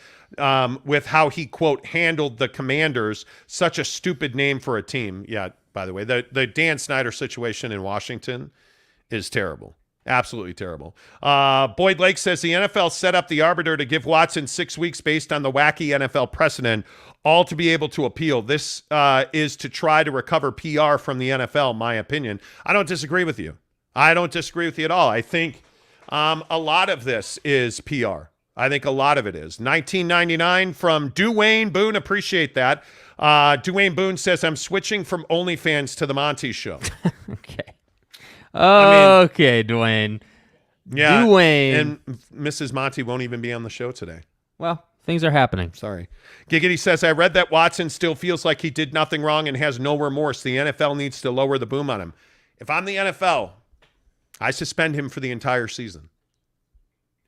with how he, quote, handled the Commanders. Such a stupid name for a team. Yeah, by the way, the Dan Snyder situation in Washington is terrible. Absolutely terrible. Boyd Lake says the NFL set up the arbiter to give Watson 6 weeks based on the wacky NFL precedent, all to be able to appeal. This is to try to recover PR from the NFL, my opinion. I don't disagree with you. I don't disagree with you at all. I think a lot of this is PR. I think a lot of it is. 1999 from Dwayne Boone. Appreciate that. Dwayne Boone says, I'm switching from OnlyFans to the Monty Show. Okay. Okay, Dwayne. Yeah. Dwayne. And Mrs. Monty won't even be on the show today. Well, things are happening. Sorry. Giggity says, I read that Watson still feels like he did nothing wrong and has no remorse. The NFL needs to lower the boom on him. If I'm the NFL, I suspend him for the entire season.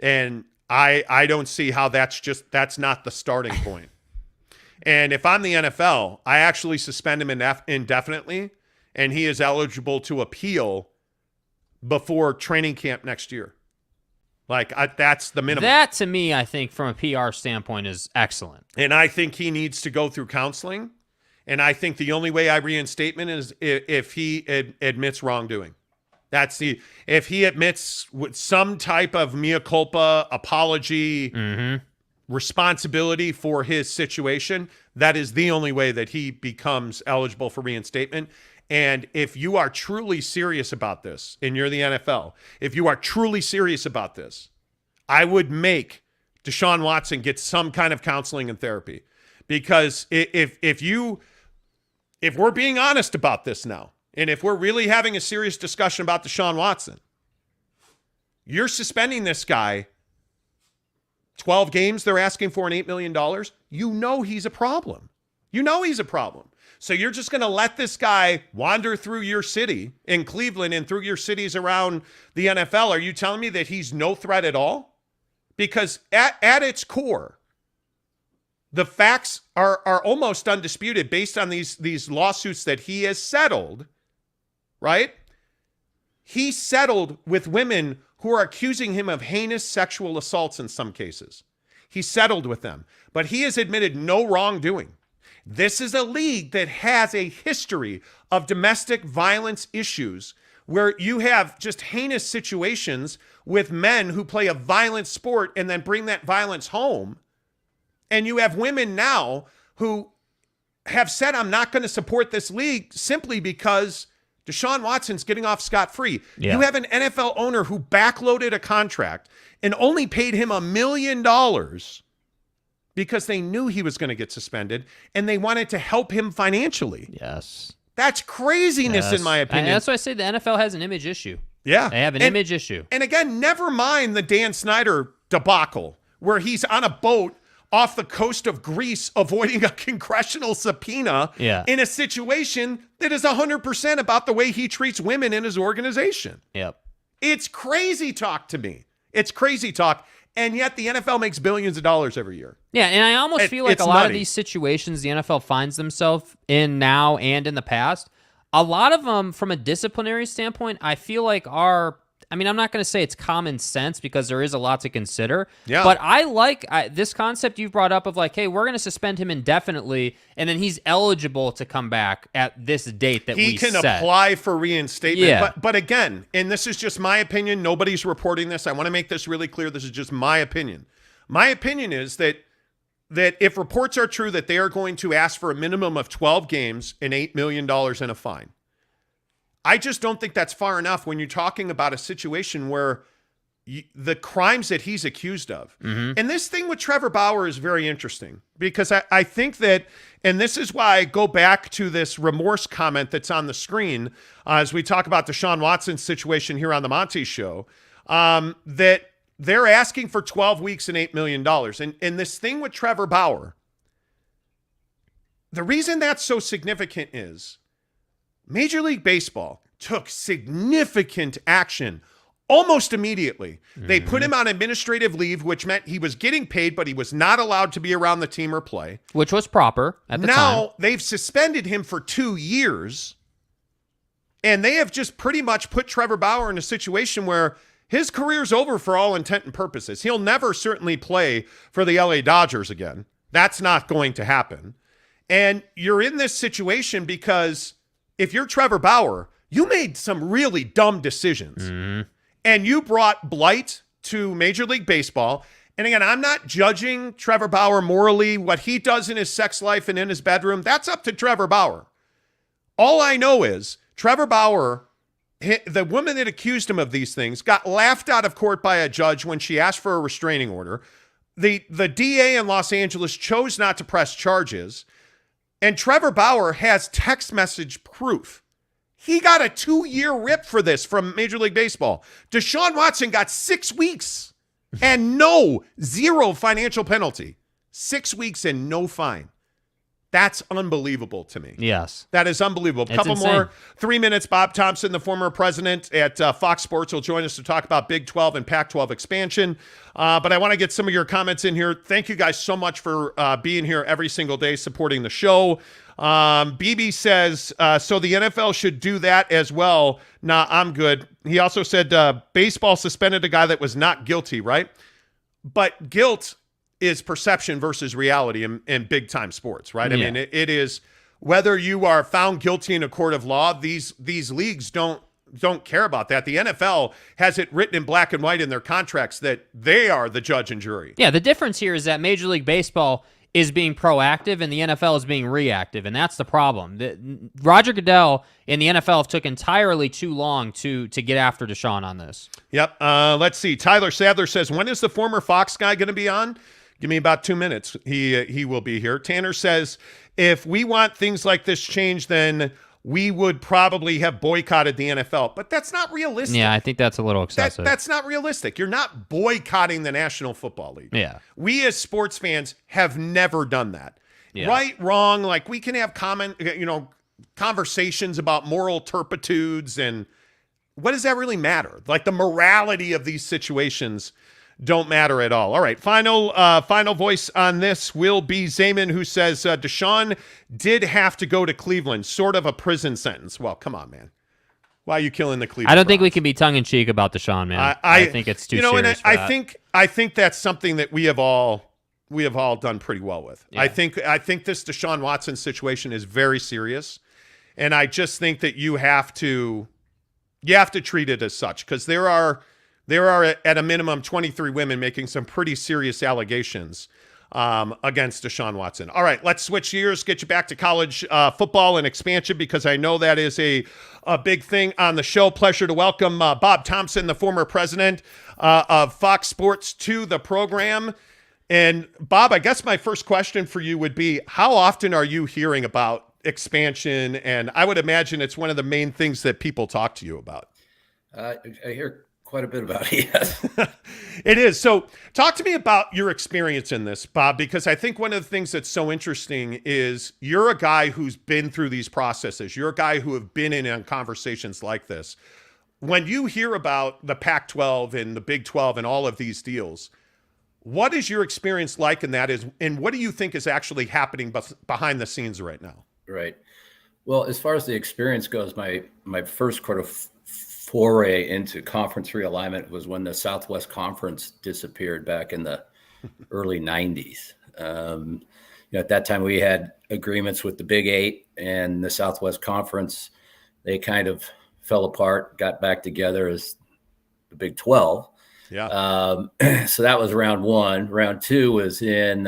And I don't see how that's not the starting point. And if I'm the NFL, I actually suspend him indefinitely, and he is eligible to appeal before training camp next year. That's the minimum. That, to me, I think, from a PR standpoint, is excellent. And I think he needs to go through counseling. And I think the only way I reinstate him is if he admits wrongdoing. If he admits with some type of mea culpa, apology, responsibility for his situation, that is the only way that he becomes eligible for reinstatement. And if you are truly serious about this, and you're the NFL, if you are truly serious about this, I would make DeShaun Watson get some kind of counseling and therapy. Because if we're being honest about this now, and if we're really having a serious discussion about DeShaun Watson, you're suspending this guy 12 games, they're asking for an $8 million. You know he's a problem. So you're just going to let this guy wander through your city in Cleveland and through your cities around the NFL. Are you telling me that he's no threat at all? Because at its core, the facts are almost undisputed based on these lawsuits that he has settled, right? He settled with women who are accusing him of heinous sexual assaults in some cases. He settled with them, but he has admitted no wrongdoing. This is a league that has a history of domestic violence issues where you have just heinous situations with men who play a violent sport and then bring that violence home. And you have women now who have said, I'm not going to support this league simply because DeShaun Watson's getting off scot-free. Yeah. You have an NFL owner who backloaded a contract and only paid him $1 million because they knew he was going to get suspended and they wanted to help him financially. Yes. That's craziness, in my opinion. And that's why I say the NFL has an image issue. Yeah. They have an image issue. And again, never mind the Dan Snyder debacle where he's on a boat off the coast of Greece avoiding a congressional subpoena in a situation that is 100% about the way he treats women in his organization. Yep. It's crazy talk to me. It's crazy talk. And yet the NFL makes billions of dollars every year. Yeah, and I almost feel like a lot of these situations the NFL finds themselves in now and in the past, a lot of them from a disciplinary standpoint, I feel like are, I mean, I'm not going to say it's common sense because there is a lot to consider. Yeah. But I like this concept you've brought up of like, hey, we're going to suspend him indefinitely, and then he's eligible to come back at this date that we set. He can apply for reinstatement. Yeah. But again, and this is just my opinion. Nobody's reporting this. I want to make this really clear. This is just my opinion. My opinion is that if reports are true that they are going to ask for a minimum of 12 games and $8 million and a fine, I just don't think that's far enough when you're talking about a situation where the crimes that he's accused of. Mm-hmm. And this thing with Trevor Bauer is very interesting because I think that, and this is why I go back to this remorse comment that's on the screen as we talk about DeShaun Watson's situation here on the Monty Show, that they're asking for 12 weeks and $8 million. And this thing with Trevor Bauer, the reason that's so significant is Major League Baseball took significant action almost immediately. Mm-hmm. They put him on administrative leave, which meant he was getting paid, but he was not allowed to be around the team or play. Which was proper at the time. Now, they've suspended him for 2 years, and they have just pretty much put Trevor Bauer in a situation where his career's over for all intent and purposes. He'll never certainly play for the LA Dodgers again. That's not going to happen. And you're in this situation because if you're Trevor Bauer, you made some really dumb decisions. Mm-hmm. And you brought blight to Major League Baseball. And again, I'm not judging Trevor Bauer morally. What he does in his sex life and in his bedroom, that's up to Trevor Bauer. All I know is Trevor Bauer, the woman that accused him of these things, got laughed out of court by a judge when she asked for a restraining order. The DA in Los Angeles chose not to press charges. And Trevor Bauer has text message proof. He got a 2-year rip for this from Major League Baseball. DeShaun Watson got 6 weeks and zero financial penalty. 6 weeks and no fine. That's unbelievable to me. Yes. That is unbelievable. A couple more 3 minutes. Bob Thompson, the former president at Fox Sports, will join us to talk about Big 12 and Pac-12 expansion. But I want to get some of your comments in here. Thank you guys so much for being here every single day, supporting the show. BB says, so the NFL should do that as well. Nah, I'm good. He also said baseball suspended a guy that was not guilty, right? But guilt is perception versus reality in big time sports, right? I mean, it is whether you are found guilty in a court of law. These leagues don't care about that. The NFL has it written in black and white in their contracts that they are the judge and jury. Yeah, the difference here is that Major League Baseball is being proactive and the NFL is being reactive, and that's the problem. Roger Goodell and the NFL took entirely too long to get after DeShaun on this. Yep. Let's see. Tyler Sadler says, when is the former Fox guy going to be on? Give me about 2 minutes. He will be here. Tanner says, if we want things like this changed, then we would probably have boycotted the NFL. But that's not realistic. Yeah, I think that's a little excessive. That's not realistic. You're not boycotting the National Football League. Yeah. We as sports fans have never done that. Yeah. Right, wrong, like we can have conversations about moral turpitudes, and what does that really matter? Like the morality of these situations don't matter at all. All right, final voice on this will be Zayman, who says DeShaun did have to go to Cleveland, sort of a prison sentence. Well, come on, man. Why are you killing the Cleveland I don't think we Browns? can be tongue-in-cheek about DeShaun, man. I think it's too serious for that. I think that's something that we have all done pretty well with. Yeah. I think this DeShaun Watson situation is very serious, and I just think that you have to treat it as such, because there are at a minimum 23 women making some pretty serious allegations against DeShaun Watson. All right, let's switch gears, get you back to college football and expansion, because I know that is a big thing on the show. Pleasure to welcome Bob Thompson, the former president of Fox Sports, to the program. And Bob, I guess my first question for you would be, how often are you hearing about expansion? And I would imagine it's one of the main things that people talk to you about. I hear quite a bit about it, yes. It is. So talk to me about your experience in this, Bob, because I think one of the things that's so interesting is you're a guy who's been through these processes. You're a guy who have been in on conversations like this. When you hear about the Pac-12 and the Big 12 and all of these deals, what is your experience like in that, and what do you think is actually happening behind the scenes right now? Right. Well, as far as the experience goes, my first kind of foray into conference realignment was when the Southwest Conference disappeared back in the early 90s. At that time, we had agreements with the Big 8 and the Southwest Conference. They kind of fell apart, got back together as the Big 12. Yeah. So that was round one. Round two was in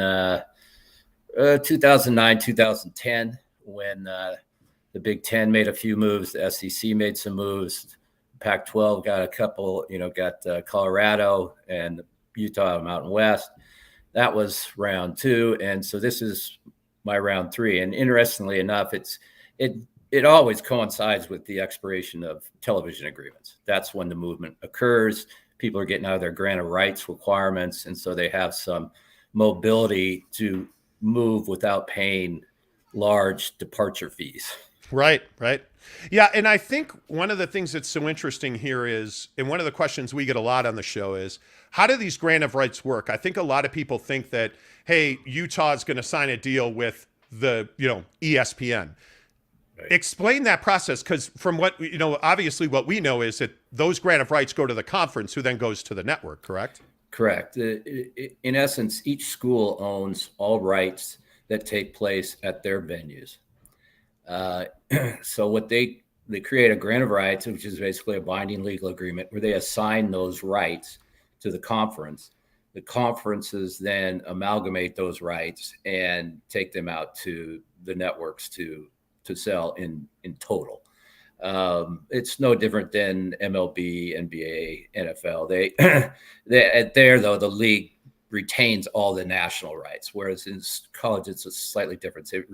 2009, 2010, when the Big 10 made a few moves. The SEC made some moves. Pac-12 got a couple, got Colorado and Utah Mountain West. That was round two. And so this is my round three. And interestingly enough, it always coincides with the expiration of television agreements. That's when the movement occurs. People are getting out of their grant of rights requirements. And so they have some mobility to move without paying large departure fees. Right. Yeah, and I think one of the things that's so interesting here is, and one of the questions we get a lot on the show is, how do these grant of rights work? I think a lot of people think that, hey, Utah is going to sign a deal with the, ESPN. Right. Explain that process, because from what, obviously what we know is that those grant of rights go to the conference, who then goes to the network, correct? Correct. In essence, each school owns all rights that take place at their venues. So what they create a grant of rights, which is basically a binding legal agreement where they assign those rights to the conference. The conferences then amalgamate those rights and take them out to the networks to sell in total. It's no different than MLB, NBA, NFL. There though, the league retains all the national rights, whereas in college it's a slightly different. It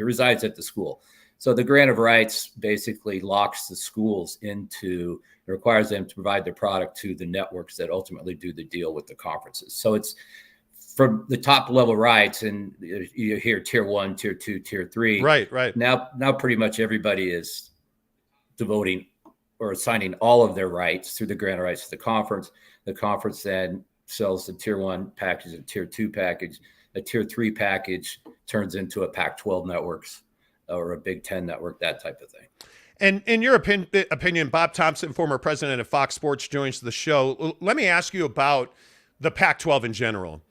resides at the school. So the grant of rights basically locks the schools into, it requires them to provide their product to the networks that ultimately do the deal with the conferences. So it's from the top level rights, and you hear tier 1, tier 2, tier 3. Right. Now pretty much everybody is devoting or assigning all of their rights through the grant of rights to the conference. The conference then sells the tier 1 package, a tier 2 package. A tier 3 package turns into a Pac-12 networks or a Big Ten network, that type of thing. And in your opinion, Bob Thompson, former president of Fox Sports, joins the show. Let me ask you about the Pac-12 in general.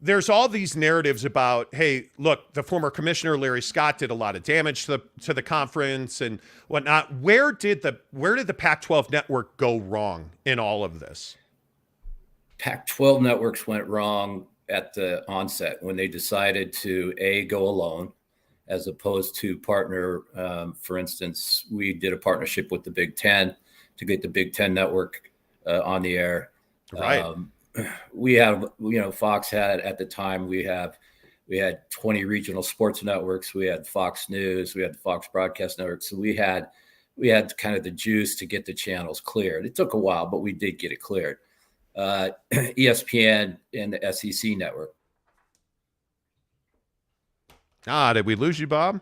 There's all these narratives about, hey, look, the former commissioner, Larry Scott, did a lot of damage to the conference and whatnot. Where did the Pac-12 network go wrong in all of this? Pac-12 networks went wrong at the onset when they decided to, go alone, as opposed to partner. For instance, we did a partnership with the Big Ten to get the Big Ten network on the air. Right. We have, Fox had at the time, we had 20 regional sports networks. We had Fox News, we had the Fox Broadcast Network. So we had kind of the juice to get the channels cleared. It took a while, but we did get it cleared. ESPN and the SEC network. Did we lose you, Bob?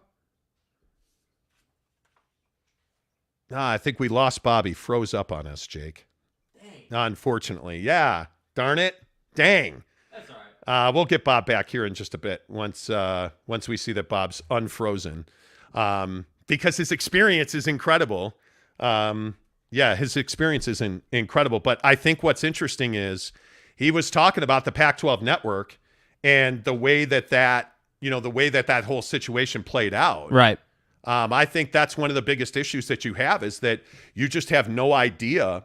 I think we lost Bob. He froze up on us, Jake. Dang. Unfortunately. Yeah. Darn it. Dang. That's all right. We'll get Bob back here in just a bit once we see that Bob's unfrozen. Because his experience is incredible. His experience is incredible. But I think what's interesting is he was talking about the Pac-12 network and the way that whole situation played out. Right. I think that's one of the biggest issues that you have is that you just have no idea.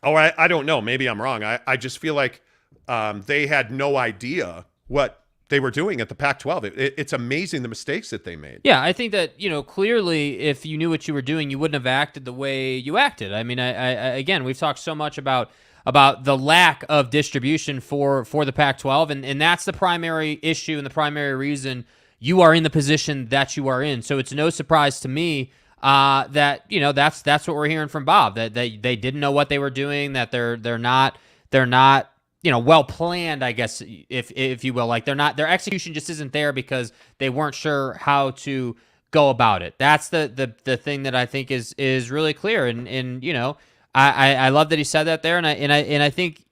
Or I don't know. Maybe I'm wrong. I just feel like they had no idea what they were doing at the Pac-12. It's amazing the mistakes that they made. Yeah, I think that, clearly if you knew what you were doing, you wouldn't have acted the way you acted. I mean, I again, we've talked so much about the lack of distribution for the Pac-12, and that's the primary issue and the primary reason you are in the position that you are in. So it's no surprise to me that that's what we're hearing from Bob, that they didn't know what they were doing, that they're not well planned, I guess, if you will. Like their execution just isn't there because they weren't sure how to go about it. That's the thing that I think is really clear. And I love that he said that there, and I think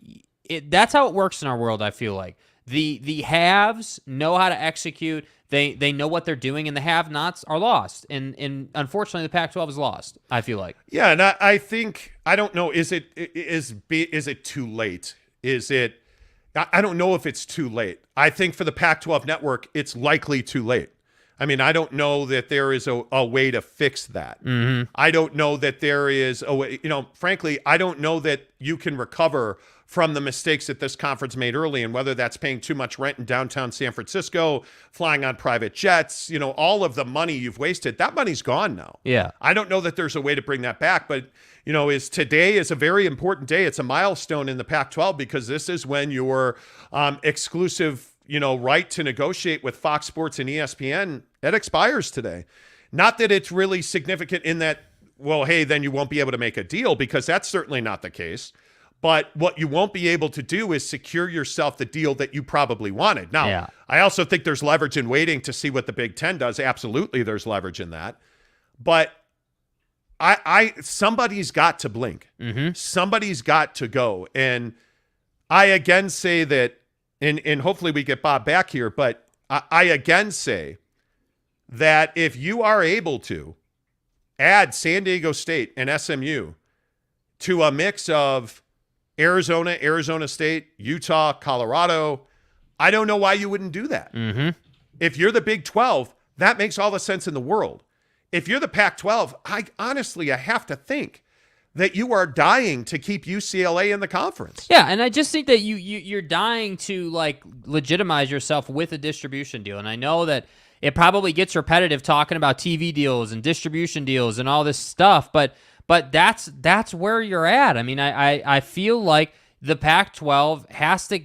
that's how it works in our world. I feel like the haves know how to execute. They know what they're doing, and the have-nots are lost. And unfortunately, the Pac-12 is lost, I feel like. Yeah, and I think, I don't know, is it too late? I don't know if it's too late. I think for the Pac-12 network, it's likely too late. I mean, I don't know that there is a way to fix that. Mm-hmm. I don't know that there is a way, frankly, I don't know that you can recover from the mistakes that this conference made early, and whether that's paying too much rent in downtown San Francisco, flying on private jets, all of the money you've wasted, that money's gone now. Yeah. I don't know that there's a way to bring that back, but today is a very important day. It's a milestone in the Pac-12 because this is when your exclusive, right to negotiate with Fox Sports and ESPN, that expires today. Not that it's really significant in that, well, hey, then you won't be able to make a deal, because that's certainly not the case. But what you won't be able to do is secure yourself the deal that you probably wanted. Now, yeah. I also think there's leverage in waiting to see what the Big Ten does. Absolutely, there's leverage in that. But somebody's got to blink. Mm-hmm. Somebody's got to go. And I again say that, and hopefully we get Bob back here, but I again say that if you are able to add San Diego State and SMU to a mix of Arizona, Arizona State, Utah, Colorado, I don't know why you wouldn't do that. Mm-hmm. If you're the Big 12, that makes all the sense in the world. If you're the Pac-12, I have to think that you are dying to keep UCLA in the conference. Yeah, and I just think that you're dying to legitimize yourself with a distribution deal. And I know that it probably gets repetitive talking about TV deals and distribution deals and all this stuff, but that's where you're at. I mean, I feel like the Pac-12 has to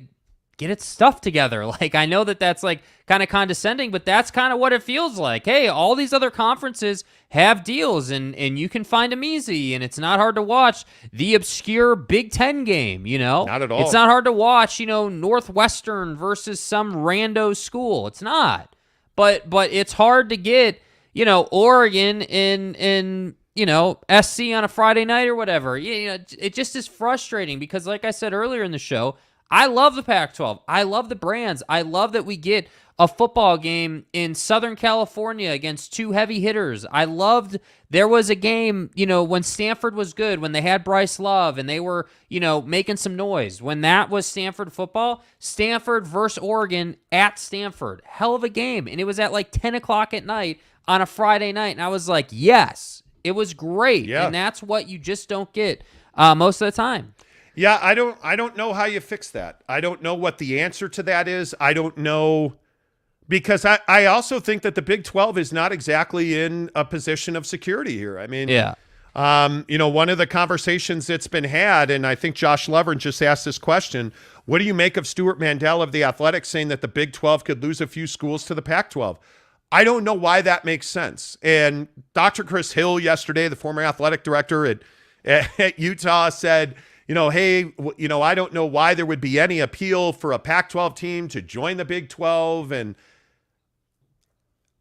get its stuff together. Like, I know that that's like kind of condescending, but that's kind of what it feels like. Hey, all these other conferences have deals, and you can find them easy, and it's not hard to watch the obscure Big Ten game, Not at all. It's not hard to watch, Northwestern versus some rando school. It's not. But it's hard to get, Oregon in SC on a Friday night or whatever. It just is frustrating because, like I said earlier in the show, I love the Pac-12. I love the brands. I love that we get a football game in Southern California against two heavy hitters. I loved there was a game, when Stanford was good, when they had Bryce Love and they were, making some noise. When that was Stanford football, Stanford versus Oregon at Stanford. Hell of a game. And it was at like 10 o'clock at night on a Friday night. And I was like, yes, it was great. Yeah. And that's what you just don't get most of the time. Yeah, I don't know how you fix that. I don't know what the answer to that is. I don't know, because I also think that the Big 12 is not exactly in a position of security here. I mean, yeah. One of the conversations that's been had, and I think Josh Levern just asked this question, what do you make of Stuart Mandel of The Athletic saying that the Big 12 could lose a few schools to the Pac-12? I don't know why that makes sense. And Dr. Chris Hill yesterday, the former athletic director at Utah, said, hey, I don't know why there would be any appeal for a Pac-12 team to join the Big 12. And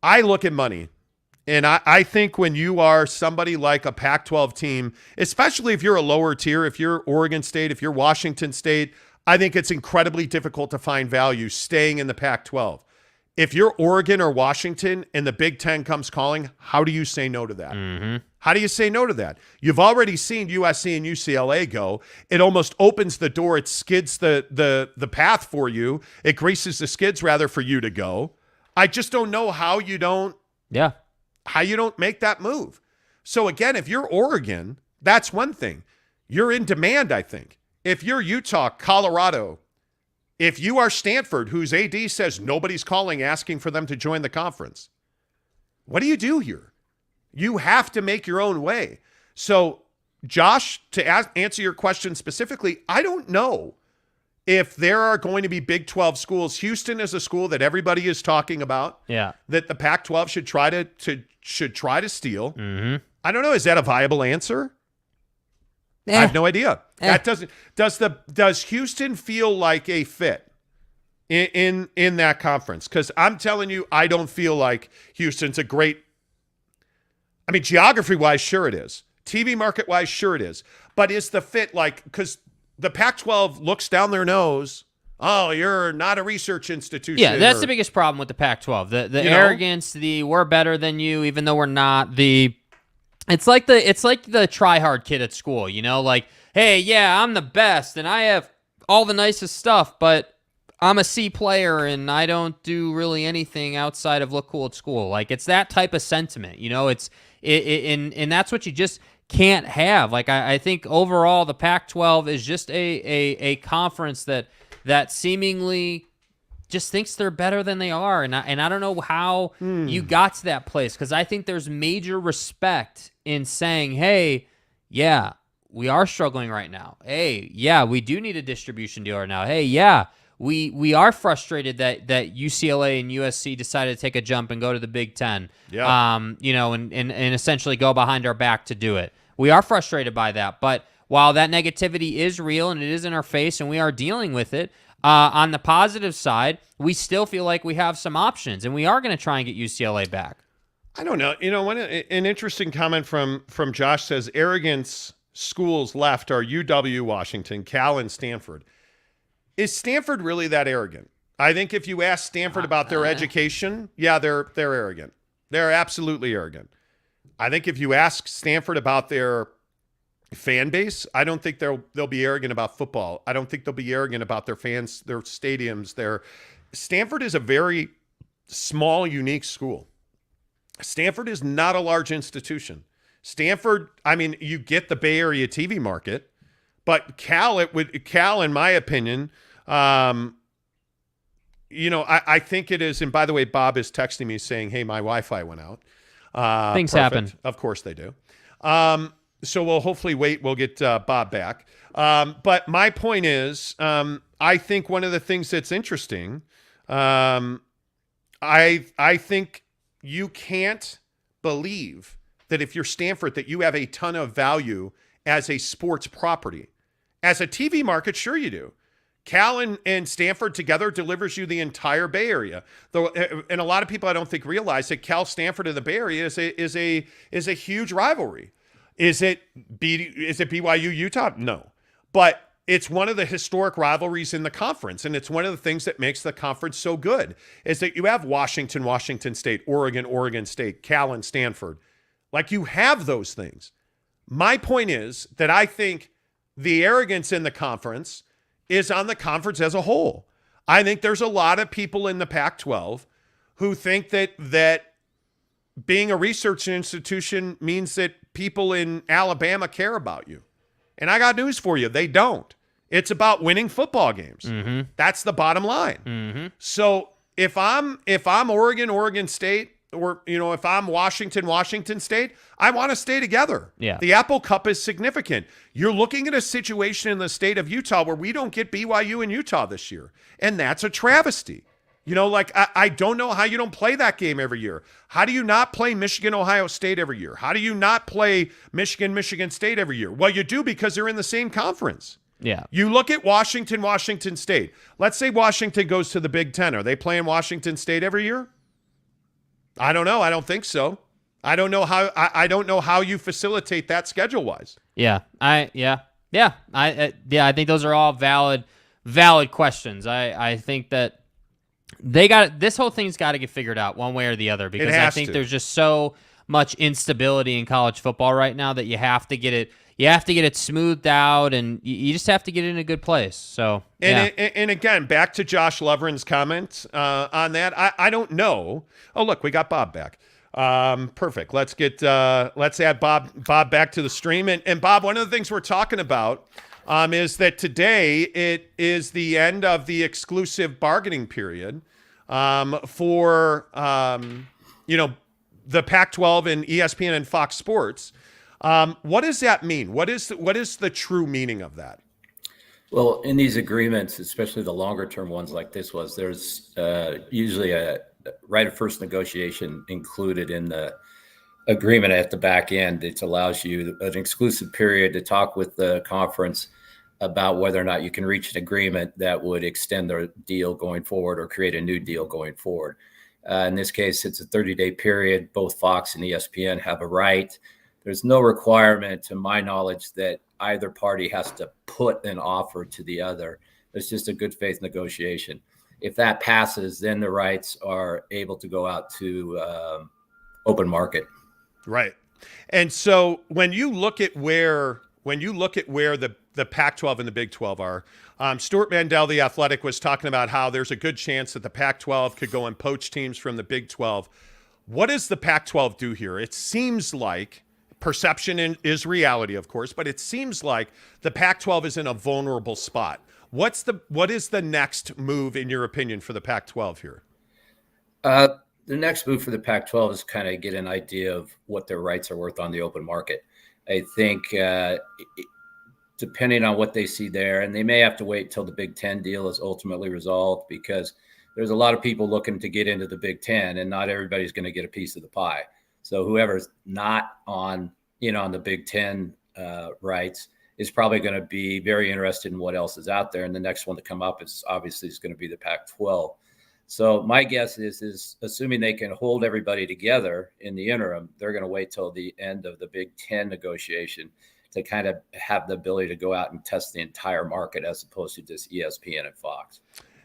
I look at money. And I think when you are somebody like a Pac-12 team, especially if you're a lower tier, if you're Oregon State, if you're Washington State, I think it's incredibly difficult to find value staying in the Pac-12. If you're Oregon or Washington and the Big Ten comes calling, how do you say no to that? Mm-hmm. How do you say no to that? You've already seen USC and UCLA go. It almost opens the door. It skids the path for you. It greases the skids, rather, for you to go. I just don't know how you don't make that move. So, again, if you're Oregon, that's one thing. You're in demand, I think. If you're Utah, Colorado, if you are Stanford, whose AD says nobody's calling asking for them to join the conference, what do you do here? You have to make your own way. So, Josh, to answer your question specifically, I don't know if there are going to be Big 12 schools. Houston is a school that everybody is talking about. Yeah. That the Pac-12 should try to steal. Mm-hmm. I don't know. Is that a viable answer? I have no idea. That does Houston feel like a fit in that conference? Because I'm telling you, I don't feel like Houston's a great. I mean, geography-wise, sure it is. TV market-wise, sure it is. But is the fit like, because the Pac-12 looks down their nose, oh, you're not a research institution. Yeah, that's the biggest problem with the Pac-12. The arrogance, the we're better than you, even though we're not. It's like the try-hard kid at school, like, hey, yeah, I'm the best, and I have all the nicest stuff, but I'm a C player, and I don't do really anything outside of look cool at school. Like, it's that type of sentiment, and that's what you just can't have. Like, I think overall the Pac-12 is just a conference that seemingly just thinks they're better than they are, and I don't know how you got to that place, because I think there's major respect in saying, hey, yeah, we are struggling right now. Hey, yeah, we do need a distribution deal right now. Hey, yeah, we are frustrated that UCLA and USC decided to take a jump and go to the Big Ten. Yeah. And essentially go behind our back to do it. We are frustrated by that, but while that negativity is real and it is in our face and we are dealing with it, on the positive side, we still feel like we have some options, and we are going to try and get UCLA back. I don't know. An interesting comment from Josh says arrogance schools left are UW, Washington, Cal, and Stanford. Is Stanford really that arrogant? I think if you ask Stanford about their education, yeah, they're arrogant. They're absolutely arrogant. I think if you ask Stanford about their fan base, I don't think they'll be arrogant about football. I don't think they'll be arrogant about their fans, their stadiums. Stanford is a very small, unique school. Stanford is not a large institution. Stanford, I mean, you get the Bay Area TV market, but Cal, in my opinion, I think it is. And by the way, Bob is texting me saying, "Hey, my Wi-Fi went out." Things perfect. happen. Of course they do. So we'll hopefully wait. We'll get Bob back. But my point is, I think one of the things that's interesting, I think you can't believe that if you're Stanford, that you have a ton of value as a sports property. As a TV market, sure you do. Cal and Stanford together delivers you the entire Bay Area. Though, and a lot of people I don't think realize that Cal, Stanford, and the Bay Area is a huge rivalry. Is it BYU, Utah? No, but it's one of the historic rivalries in the conference, and it's one of the things that makes the conference so good. Is that you have Washington, Washington State, Oregon, Oregon State, Cal, and Stanford. Like, you have those things. My point is that I think the arrogance in the conference is on the conference as a whole. I think there's a lot of people in the Pac-12 who think that being a research institution means that people in Alabama care about you. And I got news for you. They don't. It's about winning football games. Mm-hmm. That's the bottom line. Mm-hmm. So if I'm Oregon, Oregon State, or, if I'm Washington, Washington State, I want to stay together. Yeah. The Apple Cup is significant. You're looking at a situation in the state of Utah where we don't get BYU in Utah this year. And that's a travesty. I don't know how you don't play that game every year. How do you not play Michigan, Ohio State every year? How do you not play Michigan, Michigan State every year? Well, you do, because they're in the same conference. Yeah. You look at Washington, Washington State. Let's say Washington goes to the Big Ten. Are they playing Washington State every year? I don't know. I don't think so. I don't know how you facilitate that schedule-wise. Yeah. I think those are all valid questions. I think that this whole thing's got to get figured out one way or the other, because I think there's just so much instability in college football right now that you have to get it smoothed out, and you just have to get it in a good place. So, and again, back to Josh Lovren's comments on that. I don't know. Oh, look, we got Bob back. Perfect. Let's add Bob back to the stream. And Bob, one of the things we're talking about is that today it is the end of the exclusive bargaining period for the Pac-12 and ESPN and Fox Sports. What does that mean? What is the true meaning of that? Well, in these agreements, especially the longer term ones like this there's usually a right of first negotiation included in the agreement at the back end. It allows you an exclusive period to talk with the conference about whether or not you can reach an agreement that would extend the deal going forward or create a new deal going forward. In this case, it's a 30-day period. Both Fox and ESPN have a right. There's no requirement, to my knowledge, that either party has to put an offer to the other. It's just a good faith negotiation. If that passes, then the rights are able to go out to open market. Right. And so when you look at where the Pac-12 and the Big 12 are, Stuart Mandel, the Athletic, was talking about how there's a good chance that the Pac-12 could go and poach teams from the Big 12. What does the Pac-12 do here? It seems like, perception is reality, of course, but it seems like the Pac-12 is in a vulnerable spot. What is the next move, in your opinion, for the Pac-12 here? The next move for the Pac-12 is kind of get an idea of what their rights are worth on the open market. I think depending on what they see there, and they may have to wait till the Big Ten deal is ultimately resolved, because there's a lot of people looking to get into the Big Ten, and not everybody's going to get a piece of the pie. So whoever's not on the Big Ten rights is probably going to be very interested in what else is out there. And the next one to come up is obviously going to be the Pac-12. So my guess is assuming they can hold everybody together in the interim, they're going to wait till the end of the Big Ten negotiation to kind of have the ability to go out and test the entire market, as opposed to just ESPN and Fox.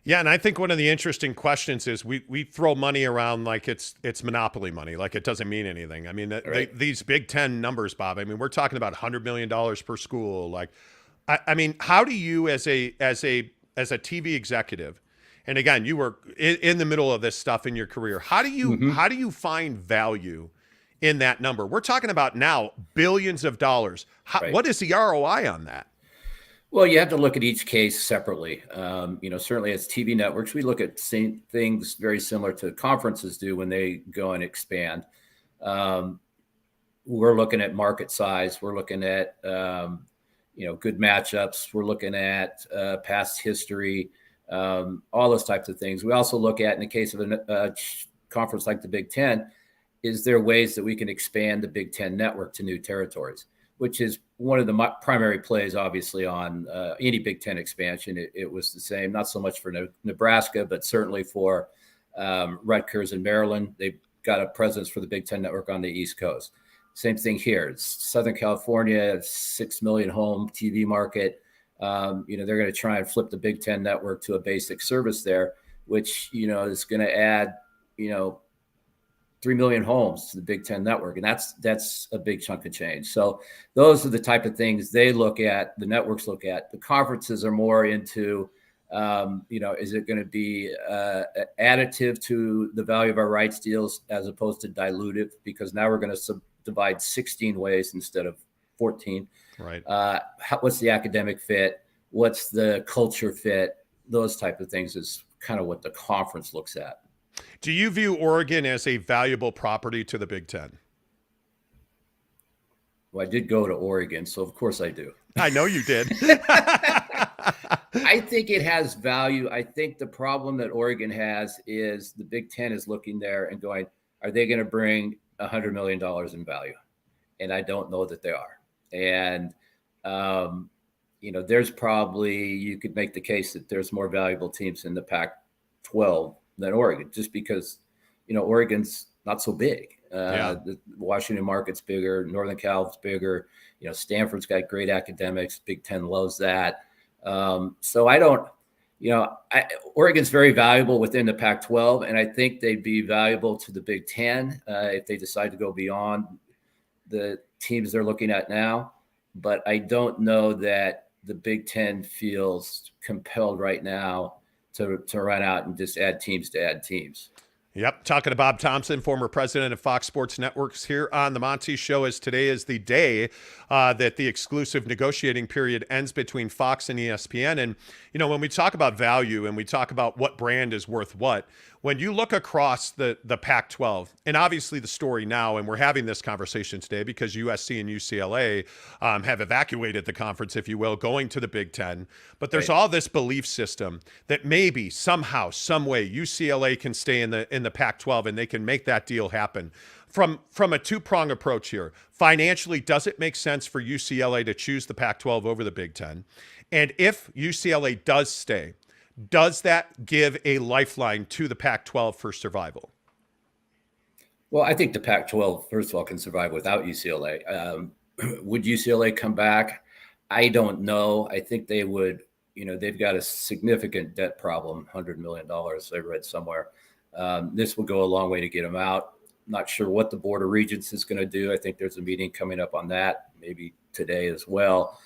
Yeah, and I think one of the interesting questions is we throw money around like it's monopoly money, like it doesn't mean anything. I mean, right. These Big Ten numbers, Bob, I mean, we're talking about $100 million per school. Like, I mean, how do you as a TV executive, and again, you were in the middle of this stuff in your career, how do you find value in that number? We're talking about now billions of dollars. Right. What is the ROI on that? Well, you have to look at each case separately. Certainly as TV networks, we look at things very similar to conferences do when they go and expand. We're looking at market size. We're looking at, good matchups. We're looking at past history, all those types of things. We also look at, in the case of a conference like the Big Ten, is there ways that we can expand the Big Ten network to new territories, which is one of the primary plays, obviously, on any Big Ten expansion. It was the same, not so much for Nebraska, but certainly for Rutgers and Maryland. They've got a presence for the Big Ten network on the East Coast. Same thing here. It's Southern California, 6 million home TV market. They're going to try and flip the Big Ten network to a basic service there, which, is going to add, 3 million homes to the Big Ten network. And that's a big chunk of change. So those are the type of things they look at, the networks look at. The conferences are more into, is it going to be additive to the value of our rights deals as opposed to dilutive? Because now we're going to subdivide 16 ways instead of 14. Right. What's the academic fit? What's the culture fit? Those type of things is kind of what the conference looks at. Do you view Oregon as a valuable property to the Big Ten? Well, I did go to Oregon, so of course I do. I know you did. I think it has value. I think the problem that Oregon has is the Big Ten is looking there and going, are they going to bring $100 million in value? And I don't know that they are. And, there's probably, you could make the case that there's more valuable teams in the Pac-12 than Oregon, just because, Oregon's not so big. The Washington market's bigger. Northern Cal's bigger. Stanford's got great academics. Big Ten loves that. So I don't, Oregon's very valuable within the Pac-12, and I think they'd be valuable to the Big Ten if they decide to go beyond the teams they're looking at now. But I don't know that the Big Ten feels compelled right now to run out and just add teams to add teams. Yep. Talking to Bob Thompson, former president of Fox Sports Networks, here on the Monty Show, as today is the day that the exclusive negotiating period ends between Fox and ESPN. And, when we talk about value and we talk about what brand is worth what, when you look across the Pac-12, and obviously the story now, and we're having this conversation today because USC and UCLA have evacuated the conference, if you will, going to the Big Ten. But there's all this belief system that maybe somehow, some way, UCLA can stay in the Pac-12 and they can make that deal happen. From a two-prong approach here, financially, does it make sense for UCLA to choose the Pac-12 over the Big Ten? And if UCLA does stay, does that give a lifeline to the Pac-12 for survival? Well, I think the Pac-12, first of all, can survive without UCLA. Would UCLA come back? I don't know. I think they would. They've got a significant debt problem, $100 million, I read somewhere. This will go a long way to get them out. Not sure what the Board of Regents is going to do. I think there's a meeting coming up on that, maybe today as well,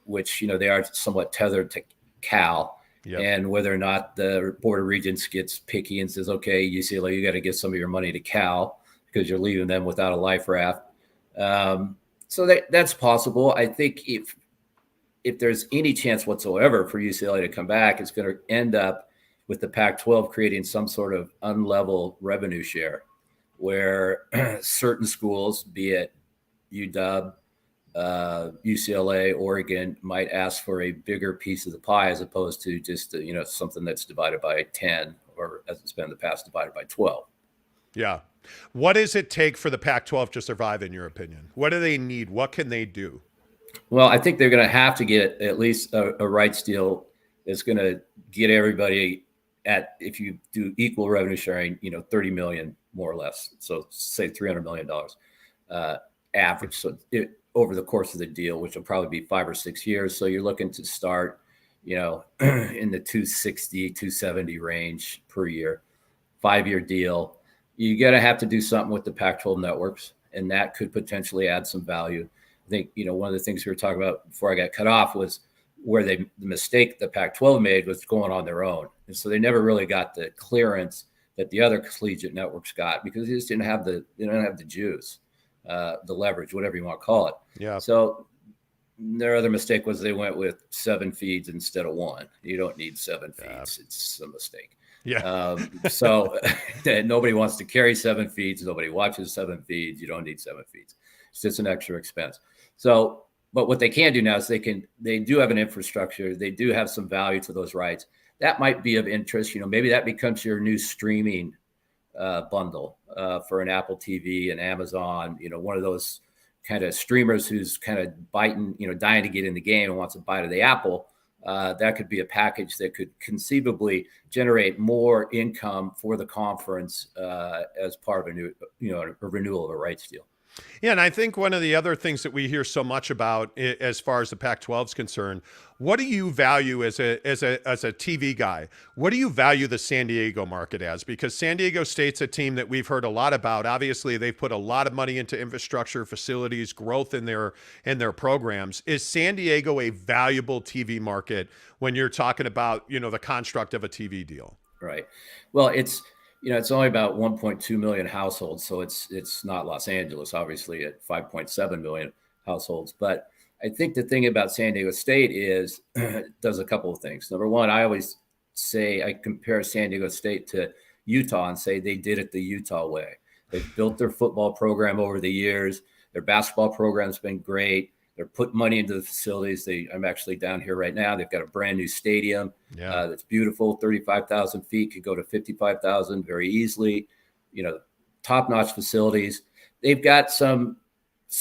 which, they are somewhat tethered to Cal. Yep. And whether or not the Board of Regents gets picky and says, okay, UCLA, you got to give some of your money to Cal because you're leaving them without a life raft. So that's possible. I think if there's any chance whatsoever for UCLA to come back, it's going to end up with the Pac-12 creating some sort of unlevel revenue share where certain schools, be it UW, UCLA, Oregon, might ask for a bigger piece of the pie as opposed to just something that's divided by 10, or as it's been in the past, divided by 12. Yeah. What does it take for the Pac-12 to survive, in your opinion? What do they need? What can they do? Well, I think they're going to have to get at least a rights deal that's going to get everybody at, if you do equal revenue sharing, 30 million more or less. So say $300 million average. So over the course of the deal, which will probably be 5 or 6 years. So you're looking to start, in the 260, 270 range per year, 5-year deal. You got to have to do something with the Pac-12 networks, and that could potentially add some value. I think, one of the things we were talking about before I got cut off was where the mistake the Pac-12 made was going on their own. And so they never really got the clearance that the other collegiate networks got because they just didn't have the juice. The leverage, whatever you want to call it. Yeah. So their other mistake was they went with 7 feeds instead of 1. You don't need 7 feeds. It's a mistake. Yeah. So nobody wants to carry 7 feeds. Nobody watches 7 feeds. You don't need 7 feeds. It's just an extra expense. So but what they can do now is they do have an infrastructure. They do have some value to those rights. That might be of interest. Maybe that becomes your new streaming bundle for an Apple TV and Amazon, one of those kind of streamers who's kind of dying to get in the game and wants a bite of the apple. That could be a package that could conceivably generate more income for the conference as part of a renewal of a rights deal. Yeah, and I think one of the other things that we hear so much about as far as the Pac-12 is concerned, what do you value as a TV guy? What do you value the San Diego market as? Because San Diego State's a team that we've heard a lot about. Obviously, they've put a lot of money into infrastructure, facilities, growth in their programs. Is San Diego a valuable TV market when you're talking about, the construct of a TV deal? Right. Well, it's only about 1.2 million households, so it's not Los Angeles, obviously, at 5.7 million households. But I think the thing about San Diego State is it does a couple of things. Number one, I always say I compare San Diego State to Utah and say they did it the Utah way. They've built their football program over the years. Their basketball program's been great. They're putting money into the facilities. I'm actually down here right now. They've got a brand new stadium that's beautiful, 35,000 feet, could go to 55,000 very easily. Top-notch facilities. They've got some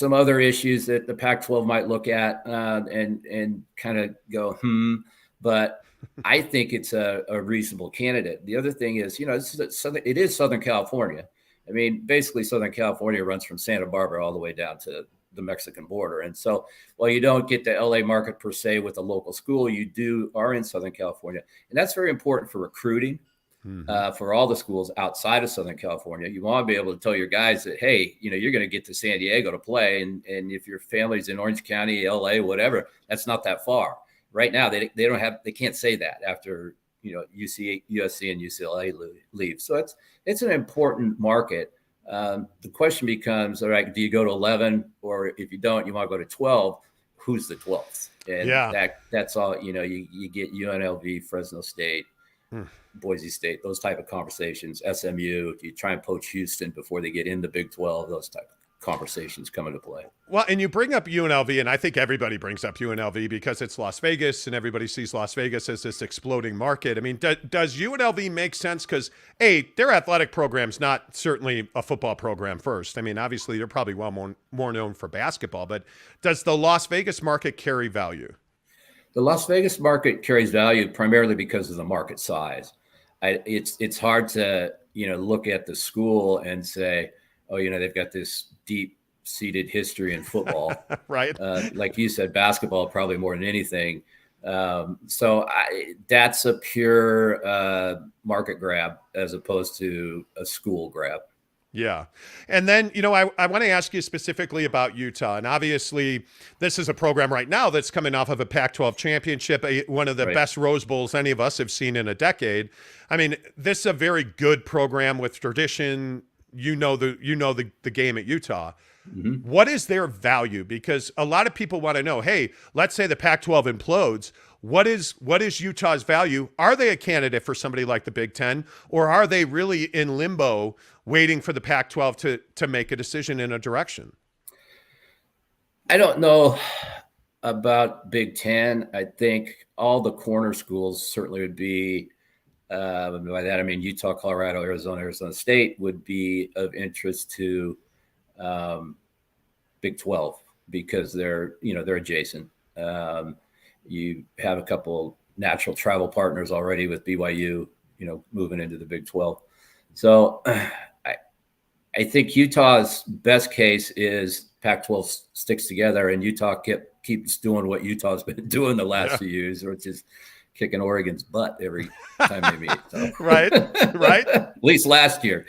other issues that the Pac-12 might look at and kind of go, but I think it's a reasonable candidate. The other thing is, it is Southern California. I mean, basically Southern California runs from Santa Barbara all the way down to the Mexican border. And so while you don't get the LA market per se with a local school, you are in Southern California. And that's very important for recruiting for all the schools outside of Southern California. You want to be able to tell your guys that, hey, you're going to get to San Diego to play. And if your family's in Orange County, LA, whatever, that's not that far. Right now, they can't say that after, USC and UCLA leave. So it's an important market. The question becomes, all right, do you go to 11, or if you don't, you want to go to 12, who's the 12th? And that's all, you get UNLV, Fresno State, Boise State, those type of conversations, SMU, you try and poach Houston before they get in the Big 12, those type of conversations come into play. Well, and you bring up UNLV, and I think everybody brings up UNLV because it's Las Vegas, and everybody sees Las Vegas as this exploding market. I mean, does UNLV make sense? Because, their athletic program's not certainly a football program first. I mean, obviously, they're probably more known for basketball, but does the Las Vegas market carry value? The Las Vegas market carries value primarily because of the market size. It's hard to, look at the school and say, oh, they've got this deep-seated history in football. Right. Like you said, basketball probably more than anything. So that's a pure market grab as opposed to a school grab. Yeah. And then, I want to ask you specifically about Utah. And obviously, this is a program right now that's coming off of a Pac-12 championship, one of the best Rose Bowls any of us have seen in a decade. I mean, this is a very good program with tradition. The game at Utah. Mm-hmm. What is their value? Because a lot of people want to know, hey, let's say the Pac-12 implodes. What is Utah's value? Are they a candidate for somebody like the Big Ten, or are they really in limbo waiting for the Pac-12 to make a decision in a direction? I don't know about Big Ten. I think all the corner schools certainly would be, by that I mean Utah, Colorado, Arizona State would be of interest to Big 12 because they're adjacent. You have a couple natural travel partners already with BYU, moving into the Big 12. So I think Utah's best case is Pac-12 sticks together and Utah keeps doing what Utah's been doing the last few years, which is kicking Oregon's butt every time they meet. So. Right. At least last year.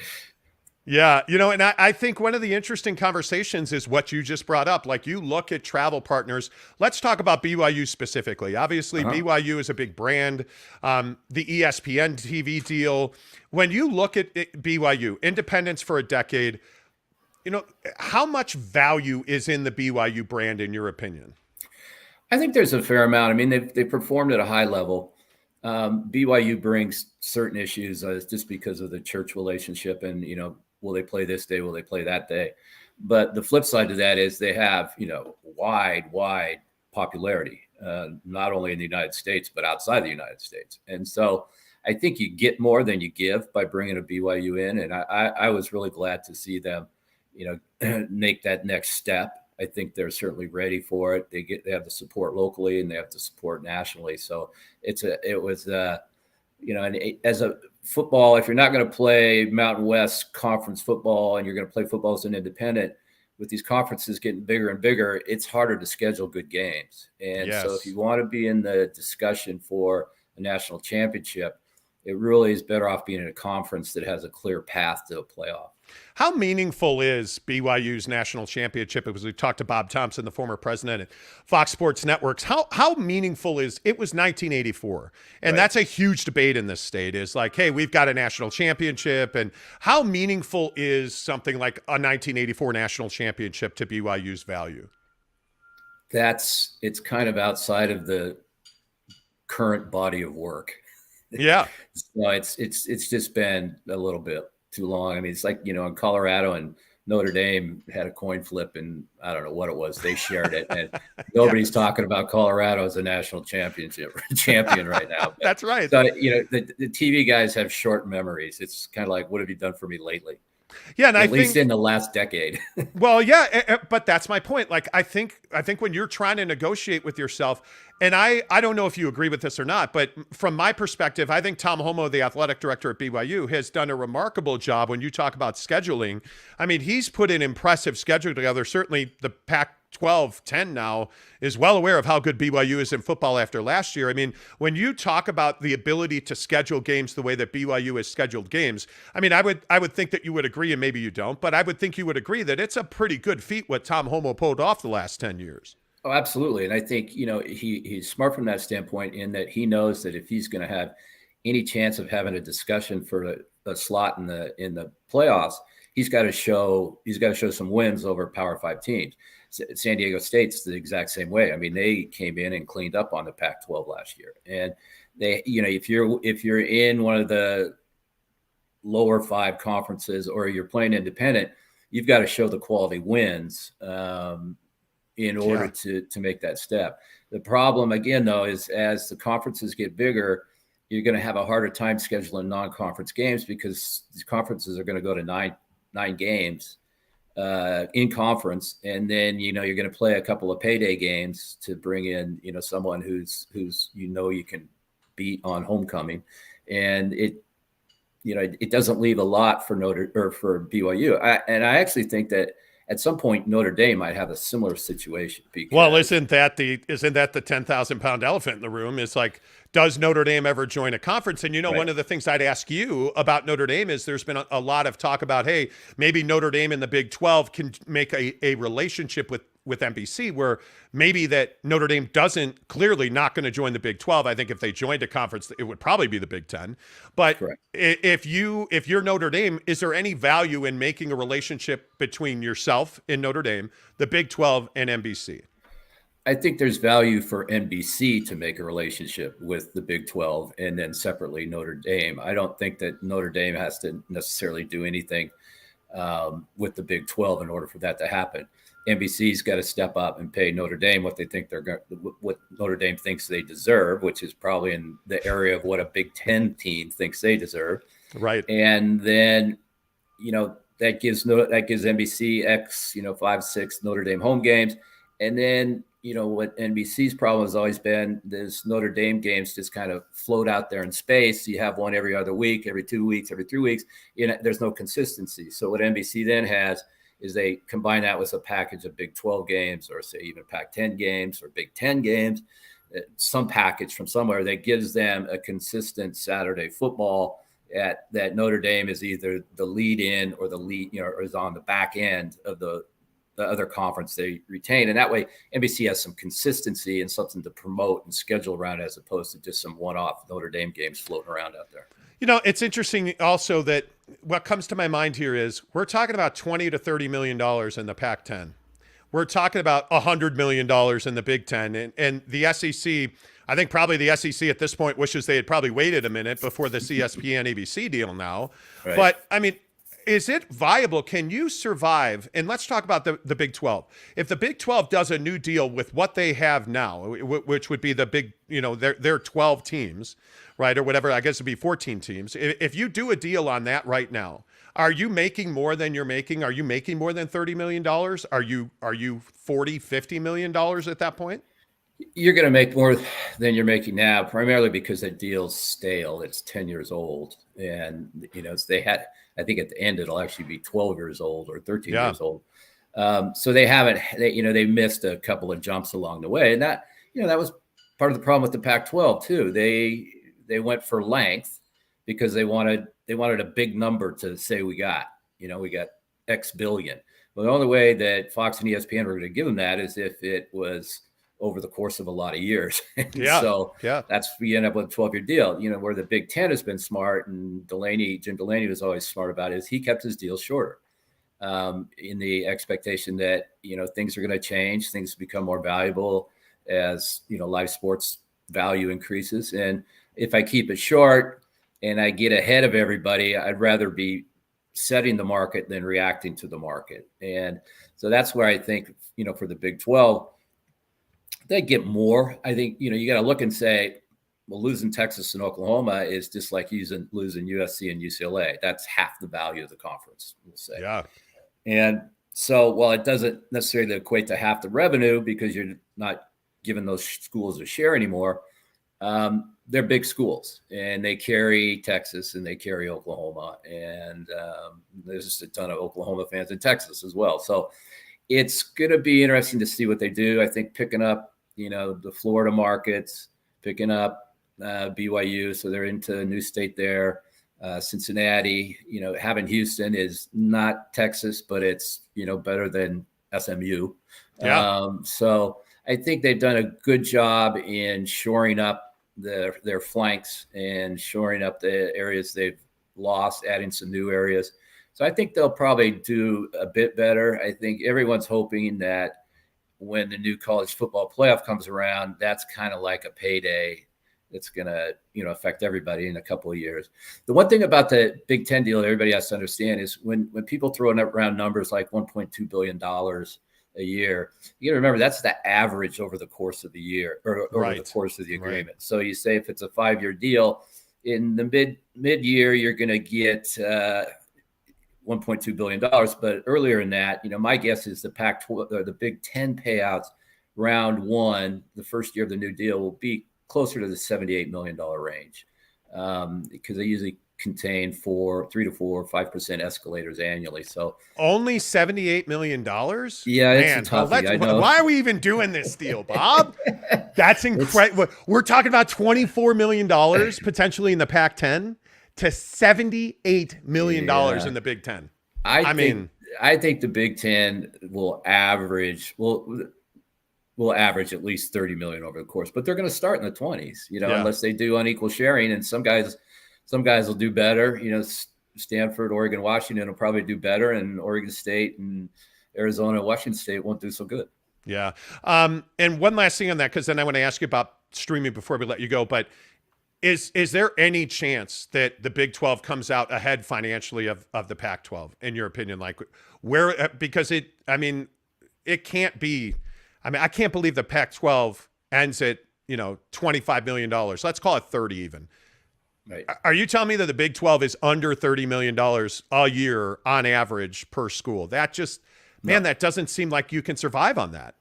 Yeah. And I think one of the interesting conversations is what you just brought up. Like, you look at travel partners. Let's talk about BYU specifically. Obviously, BYU is a big brand. The ESPN TV deal. When you look at BYU, independence for a decade, how much value is in the BYU brand, in your opinion? I think there's a fair amount. I mean, they performed at a high level. BYU brings certain issues just because of the church relationship and, will they play this day? Will they play that day? But the flip side to that is they have, wide popularity, not only in the United States, but outside the United States. And so I think you get more than you give by bringing a BYU in. And I was really glad to see them, make that next step. I think they're certainly ready for it. They have the support locally and they have the support nationally. So and as a football, if you're not going to play Mountain West Conference football and you're going to play football as an independent, with these conferences getting bigger and bigger, it's harder to schedule good games. And so if you want to be in the discussion for a national championship, it really is better off being in a conference that has a clear path to a playoff. How meaningful is BYU's national championship? Because we talked to Bob Thompson, the former president at Fox Sports Networks. How meaningful is it? Was 1984, and that's a huge debate in this state. Is like, hey, we've got a national championship, and how meaningful is something like a 1984 national championship to BYU's value? It's kind of outside of the current body of work. Yeah, so it's just been a little bit too long. I mean, it's like, in Colorado and Notre Dame had a coin flip and I don't know what it was. They shared it and nobody's talking about Colorado as a national champion right now. But, that's right. So, the TV guys have short memories. It's kind of like, what have you done for me lately? Yeah, and at least in the last decade. Well, yeah, but that's my point. Like, I think when you're trying to negotiate with yourself, and I don't know if you agree with this or not, but from my perspective, I think Tom Homo, the athletic director at BYU, has done a remarkable job when you talk about scheduling. I mean, he's put an impressive schedule together. Certainly the Pac-12 10 now is well aware of how good BYU is in football after last year. I mean, when you talk about the ability to schedule games the way that BYU has scheduled games, I mean, I would think that you would agree, and maybe you don't, but I would think you would agree that it's a pretty good feat what Tom Homo pulled off the last 10 years. Oh, absolutely. And I think, he's smart from that standpoint in that he knows that if he's going to have any chance of having a discussion for a slot in the playoffs, he's got to show some wins over Power 5 teams. San Diego State's the exact same way. I mean, they came in and cleaned up on the Pac-12 last year. And they, if you're in one of the lower 5 conferences or you're playing independent, you've got to show the quality wins in order to make that step. The problem, again, though, is as the conferences get bigger, you're going to have a harder time scheduling non-conference games because these conferences are going to go to nine games in conference. And then, you're going to play a couple of payday games to bring in, someone who's you can beat on homecoming. And it doesn't leave a lot for for BYU. I actually think that at some point Notre Dame might have a similar situation. Well, isn't that the 10,000-pound elephant in the room? It's like, does Notre Dame ever join a conference? And one of the things I'd ask you about Notre Dame is there's been a lot of talk about, hey, maybe Notre Dame and the Big 12 can make a relationship with NBC where maybe that Notre Dame doesn't clearly not going to join the Big 12. I think if they joined a conference, it would probably be the Big 10. But if you're Notre Dame, is there any value in making a relationship between yourself and Notre Dame, the Big 12 and NBC? I think there's value for NBC to make a relationship with the Big 12 and then separately Notre Dame. I don't think that Notre Dame has to necessarily do anything with the Big 12 in order for that to happen. NBC's got to step up and pay Notre Dame what what Notre Dame thinks they deserve, which is probably in the area of what a Big 10 team thinks they deserve. Right. And then, that gives NBC 5-6 Notre Dame home games. And then, what NBC's problem has always been, this Notre Dame games just kind of float out there in space. You have one every other week, every 2 weeks, every 3 weeks. There's no consistency. So what NBC then has is they combine that with a package of Big 12 games or say even Pac-10 games or Big 10 games, some package from somewhere that gives them a consistent Saturday football that Notre Dame is either the lead in or the lead, or is on the back end of the other conference they retain. And that way NBC has some consistency and something to promote and schedule around as opposed to just some one-off Notre Dame games floating around out there. It's interesting also that what comes to my mind here is we're talking about $20 to $30 million in the Pac-10. We're talking about $100 million in the Big 10. And the SEC, I think probably the SEC at this point wishes they had probably waited a minute before the ESPN ABC deal now. Right. But, I mean, is it viable? Can you survive? And let's talk about the Big 12. If the Big 12 does a new deal with what they have now, which would be the big, their 12 teams, right, or whatever, I guess it'd be 14 teams. If you do a deal on that right now, are you making more than you're making? Are you making more than $30 million? Are you $40, $50 million at that point? You're going to make more than you're making now, primarily because that deal's stale. It's 10 years old. And, they had, I think at the end, it'll actually be 12 years old or 13 years old. So they missed a couple of jumps along the way. And that was part of the problem with the Pac-12 too. They went for length because they wanted a big number to say we got X billion. Well, the only way that Fox and ESPN were going to give them that is if it was over the course of a lot of years. So that's we end up with a 12-year deal. Where the Big Ten has been smart, and Jim Delaney was always smart about it, is he kept his deals shorter in the expectation that things are going to change, things become more valuable as live sports value increases. And if I keep it short and I get ahead of everybody, I'd rather be setting the market than reacting to the market. And so that's where I think for the Big 12. They get more. I think, you got to look and say, well, losing Texas and Oklahoma is just like losing USC and UCLA. That's half the value of the conference, we'll say. Yeah. And so while it doesn't necessarily equate to half the revenue because you're not giving those schools a share anymore, they're big schools and they carry Texas and they carry Oklahoma. And there's just a ton of Oklahoma fans in Texas as well. So it's going to be interesting to see what they do. I think picking up, the Florida markets, picking up BYU, so they're into a new state there. Cincinnati, having Houston is not Texas, but it's, better than SMU. Yeah. So I think they've done a good job in shoring up their flanks and shoring up the areas they've lost, adding some new areas. So I think they'll probably do a bit better. I think everyone's hoping that when the new college football playoff comes around, that's kind of like a payday that's going to, affect everybody in a couple of years. The one thing about the Big Ten deal that everybody has to understand is when people throw around numbers like $1.2 billion a year, you got to remember that's the average over the course of the year or over the course of the agreement. Right. So you say if it's a 5-year deal, in the mid-year, you're going to get $1.2 billion. But earlier in that, my guess is the Pac-12 or the Big Ten payouts round one, the first year of the new deal, will be closer to the $78 million range because they usually contain 3 to 4, 5% escalators annually. So only $78 million? Yeah, it's a toughie, I know. Why are we even doing this deal, Bob? That's incredible. We're talking about $24 million potentially in the Pac-10 to $78 million in the Big Ten. I think the Big Ten will average at least 30 million over the course, but they're going to start in the 20s, unless they do unequal sharing. And some guys will do better. Stanford, Oregon, Washington will probably do better, and Oregon State and Arizona, Washington State won't do so good. Yeah. And one last thing on that, because then I want to ask you about streaming before we let you go, but is there any chance that the Big 12 comes out ahead financially of the Pac-12, in your opinion? Like because it can't be. I can't believe the Pac-12 ends at, $25 million. Let's call it 30 even. Right. Are you telling me that the Big 12 is under $30 million a year on average per school? That just, that doesn't seem like you can survive on that.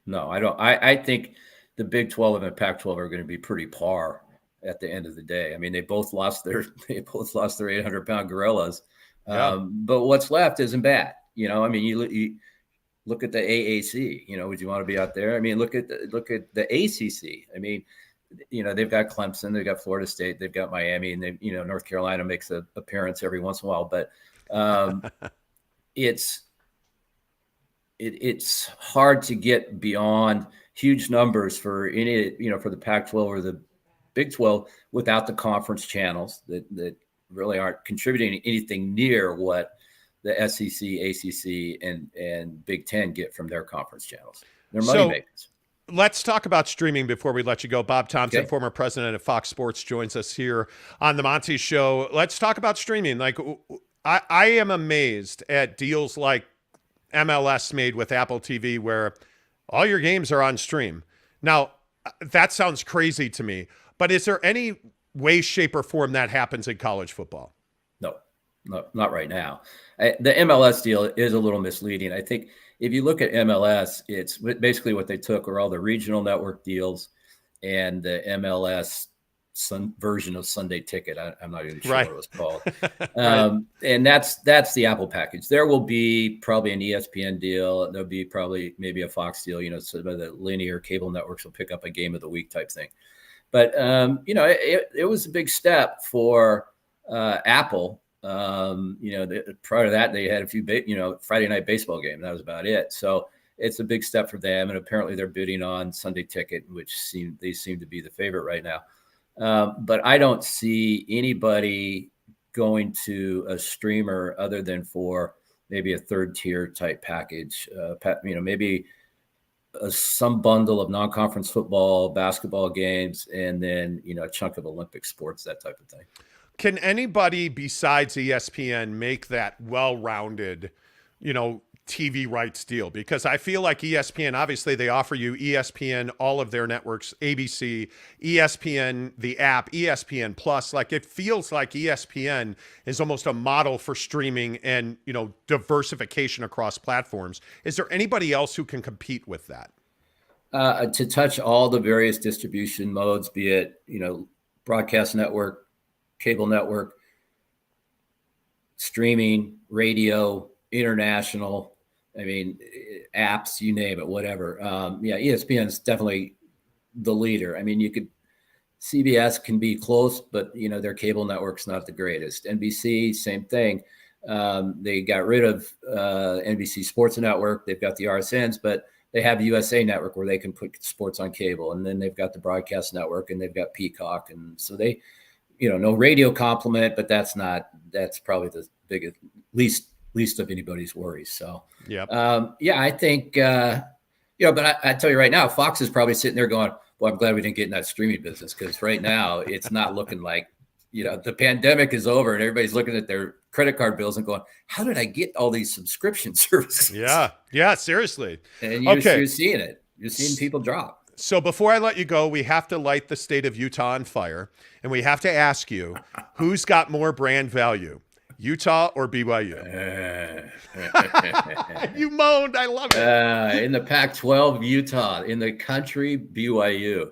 No, I don't. I think the Big 12 and the Pac-12 are going to be pretty par at the end of the day. I mean, they both lost their 800-pound gorillas. But what's left isn't bad. You look at the AAC, would you want to be out there? I mean, look at the ACC. I mean, they've got Clemson, they've got Florida State, they've got Miami, and North Carolina makes an appearance every once in a while. But it's hard to get beyond huge numbers for any, for the Pac-12 or the Big 12 without the conference channels that really aren't contributing anything near what the SEC, ACC, and Big Ten get from their conference channels. They're money makers. Let's talk about streaming before we let you go. Bob Thompson, Okay. former president of Fox Sports, joins us here on the Monty Show. Let's talk about streaming. Like, I am amazed at deals like MLS made with Apple TV where all your games are on stream. Now, that sounds crazy to me, but is there any way, shape, or form that happens in college football? No, not right now. The MLS deal is a little misleading. I think if you look at MLS, it's basically what they took are all the regional network deals and the MLS version of Sunday Ticket. I'm not even sure what it was called. And that's the Apple package. There will be probably an ESPN deal. There'll be probably maybe a Fox deal, so the linear cable networks will pick up a game of the week type thing. But, it was a big step for Apple. Prior to that, they had a few, Friday night baseball game. That was about it. So it's a big step for them. And apparently they're bidding on Sunday Ticket, which they seem to be the favorite right now. But I don't see anybody going to a streamer other than for maybe a third tier type package, maybe some bundle of non-conference football, basketball games, and then, a chunk of Olympic sports, that type of thing. Can anybody besides ESPN make that well-rounded, TV rights deal? Because I feel like ESPN, obviously they offer you ESPN, all of their networks, ABC, ESPN, the app, ESPN Plus. Like it feels like ESPN is almost a model for streaming and, diversification across platforms. Is there anybody else who can compete with that? To touch all the various distribution modes, be it, broadcast network, cable network, streaming, radio, international, apps, you name it, whatever. ESPN is definitely the leader. CBS can be close, but their cable network's not the greatest. NBC, same thing. They got rid of NBC Sports Network. They've got the RSNs, but they have USA Network where they can put sports on cable, and then they've got the broadcast network, and they've got Peacock, and so they, no radio complement, but that's probably the biggest, least of anybody's worries. So, I think, but I tell you right now, Fox is probably sitting there going, well, I'm glad we didn't get in that streaming business, because right now it's not looking like, the pandemic is over and everybody's looking at their credit card bills and going, how did I get all these subscription services? Yeah, seriously. And you're seeing it. You're seeing people drop. So before I let you go, we have to light the state of Utah on fire, and we have to ask you, who's got more brand value, Utah or BYU? You moaned. I love it. In the Pac-12, Utah. In the country, BYU.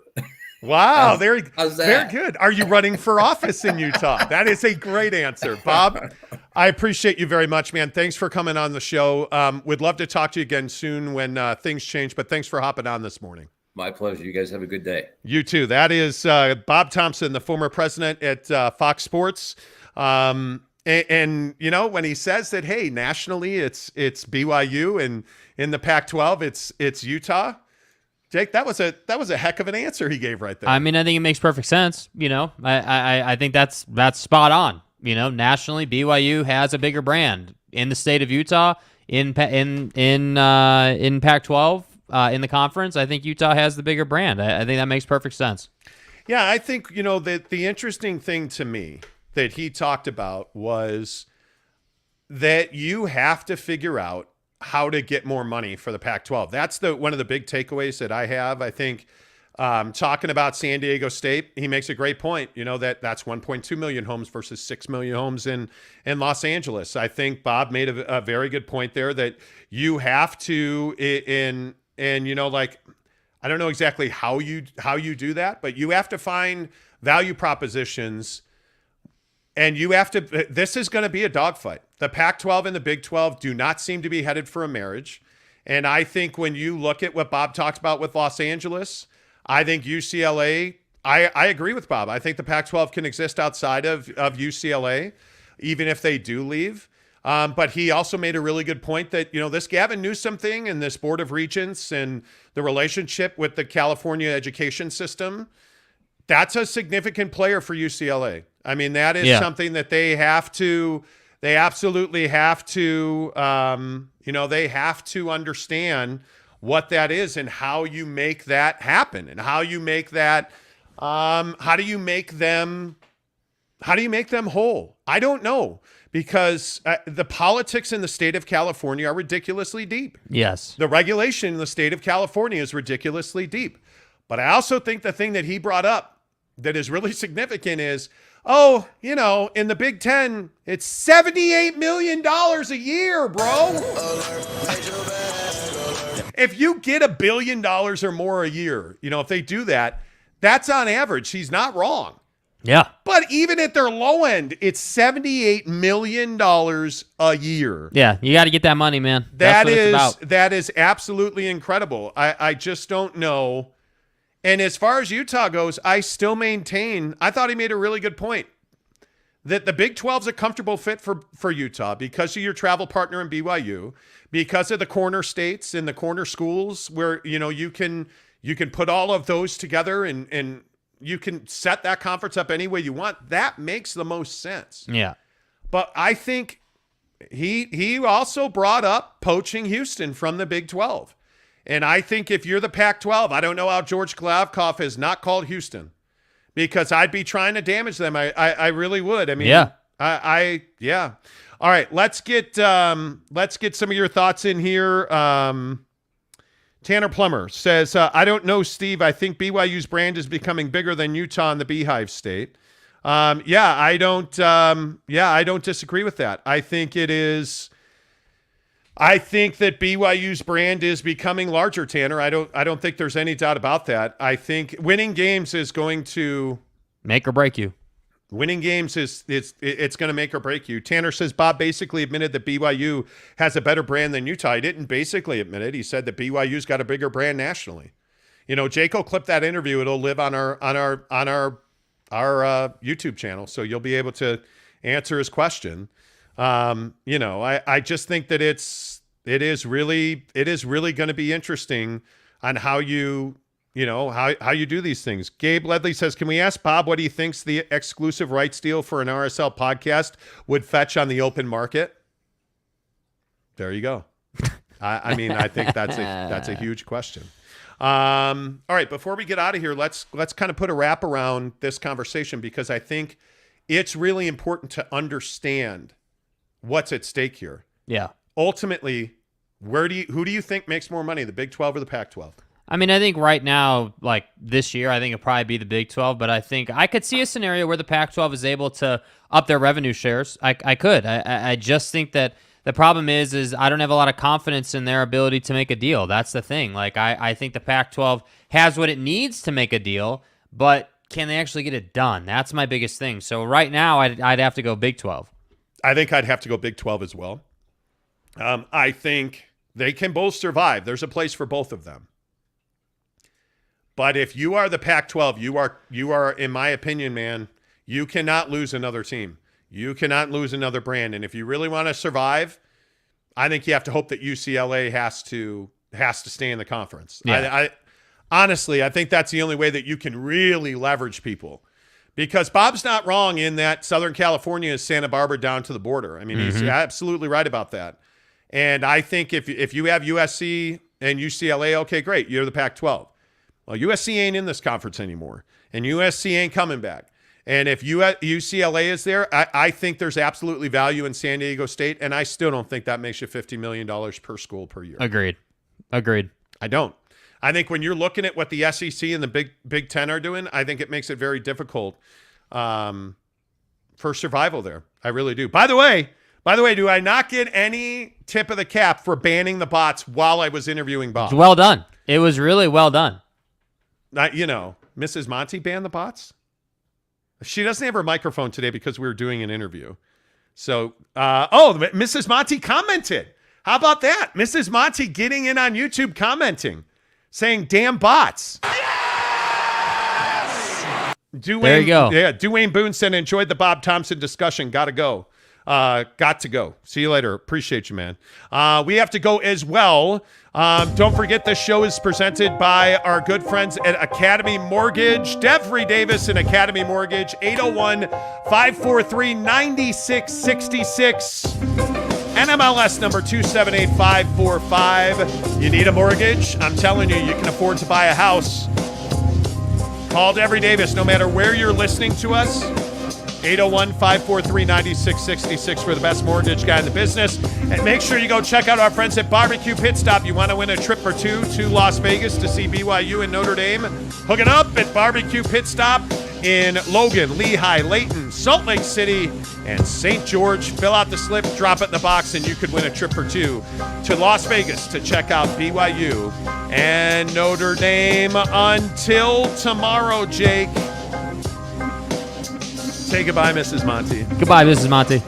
Wow, how's that? very good. Are you running for office in Utah? That is a great answer. Bob, I appreciate you very much, man. Thanks for coming on the show. We'd love to talk to you again soon when things change, but thanks for hopping on this morning. My pleasure. You guys have a good day. You too. That is Bob Thompson, the former president at Fox Sports. And when he says that, hey, nationally it's BYU, and in the Pac-12 it's Utah. Jake, that was a heck of an answer he gave right there. I think it makes perfect sense. I think that's spot on. Nationally, BYU has a bigger brand. In the state of Utah, in Pac-12, in the conference, I think Utah has the bigger brand. I think that makes perfect sense. Yeah, I think the interesting thing to me that he talked about was that you have to figure out how to get more money for the Pac-12. That's one of the big takeaways that I have. I think talking about San Diego State, he makes a great point, that's 1.2 million homes versus 6 million homes in Los Angeles. I think Bob made a very good point there that you have to, I don't know exactly how you do that, but you have to find value propositions. And this is going to be a dogfight. The Pac-12 and the Big 12 do not seem to be headed for a marriage. And I think when you look at what Bob talked about with Los Angeles, I think UCLA, I agree with Bob. I think the Pac-12 can exist outside of UCLA, even if they do leave. But he also made a really good point that, this Gavin Newsom thing and this Board of Regents and the relationship with the California education system, that's a significant player for UCLA. That is something that they absolutely have to, they have to understand what that is and how you make that happen and how you make that, how do you make them whole? I don't know, because the politics in the state of California are ridiculously deep. Yes. The regulation in the state of California is ridiculously deep. But I also think the thing that he brought up that is really significant is, in the Big Ten, it's $78 million a year, bro. If you get $1 billion or more a year, if they do that, that's on average. He's not wrong. Yeah. But even at their low end, it's $78 million a year. Yeah, you got to get that money, man. That's what it's about. That is absolutely incredible. I just don't know. And as far as Utah goes, I still maintain, I thought he made a really good point, that the Big 12 is a comfortable fit for Utah because of your travel partner in BYU, because of the corner states and the corner schools where, you can put all of those together and you can set that conference up any way you want. That makes the most sense. Yeah. But I think he also brought up poaching Houston from the Big 12. And I think if you're the Pac-12, I don't know how George Glavkov has not called Houston, because I'd be trying to damage them. I really would. I mean, yeah. Yeah. All right, let's get some of your thoughts in here. Tanner Plummer says, I don't know, Steve. I think BYU's brand is becoming bigger than Utah and the Beehive State. I don't disagree with that. I think it is. I think that BYU's brand is becoming larger, Tanner. I don't think there's any doubt about that. I think winning games is going to make or break you. Winning games it's going to make or break you. Tanner says Bob basically admitted that BYU has a better brand than Utah. He didn't basically admit it. He said that BYU's got a bigger brand nationally. Jake will clip that interview. It'll live on our YouTube channel, so you'll be able to answer his question. I just think that it is really going to be interesting on how you do these things. Gabe Ledley says, can we ask Bob what he thinks the exclusive rights deal for an RSL podcast would fetch on the open market? There you go. I think that's a huge question. All right, before we get out of here, let's kind of put a wrap around this conversation, because I think it's really important to understand what's at stake here. Yeah. Ultimately, who do you think makes more money, the Big 12 or the Pac-12? I mean, I think right now, like this year, I think it'll probably be the Big 12, but I think I could see a scenario where the Pac-12 is able to up their revenue shares. I could. I just think that the problem is I don't have a lot of confidence in their ability to make a deal. That's the thing. Like, I think the Pac-12 has what it needs to make a deal, but can they actually get it done? That's my biggest thing. So right now, I'd have to go Big 12. I think I'd have to go Big 12 as well. I think they can both survive. There's a place for both of them. But if you are the Pac-12, you are, in my opinion, man, you cannot lose another team. You cannot lose another brand. And if you really want to survive, I think you have to hope that UCLA has to stay in the conference. Yeah. Honestly, I think that's the only way that you can really leverage people. Because Bob's not wrong in that Southern California is Santa Barbara down to the border. I mean, he's absolutely right about that. And I think if you have USC and UCLA, okay, great, you're the Pac-12. Well, USC ain't in this conference anymore, and USC ain't coming back. And if UCLA is there, I think there's absolutely value in San Diego State, and I still don't think that makes you $50 million per school per year. Agreed. I don't. I think when you're looking at what the SEC and the Big Ten are doing, I think it makes it very difficult for survival there. I really do. By the way, do I not get any tip of the cap for banning the bots while I was interviewing Bob? Well done. It was really well done. Mrs. Monty banned the bots. She doesn't have her microphone today because we were doing an interview. So, Mrs. Monty commented. How about that? Mrs. Monty getting in on YouTube commenting, saying, damn bots. Yes! There you go. Yeah, Dwayne Boone said, enjoyed the Bob Thompson discussion. Got to go. Got to go. See you later. Appreciate you, man. We have to go as well. Don't forget this show is presented by our good friends at Academy Mortgage. Devry Davis and Academy Mortgage, 801-543-9666. NMLS number 278545. You need a mortgage? I'm telling you, you can afford to buy a house. Call Devery Davis, no matter where you're listening to us. 801-543-9666 for the best mortgage guy in the business. And make sure you go check out our friends at Barbecue Pit Stop. You want to win a trip or two to Las Vegas to see BYU and Notre Dame? Hook it up at Barbecue Pit Stop in Logan, Lehigh, Layton, Salt Lake City, and St. George. Fill out the slip, drop it in the box, and you could win a trip or two to Las Vegas to check out BYU and Notre Dame. Until tomorrow, Jake. Say goodbye, Mrs. Monty. Goodbye, Mrs. Monty.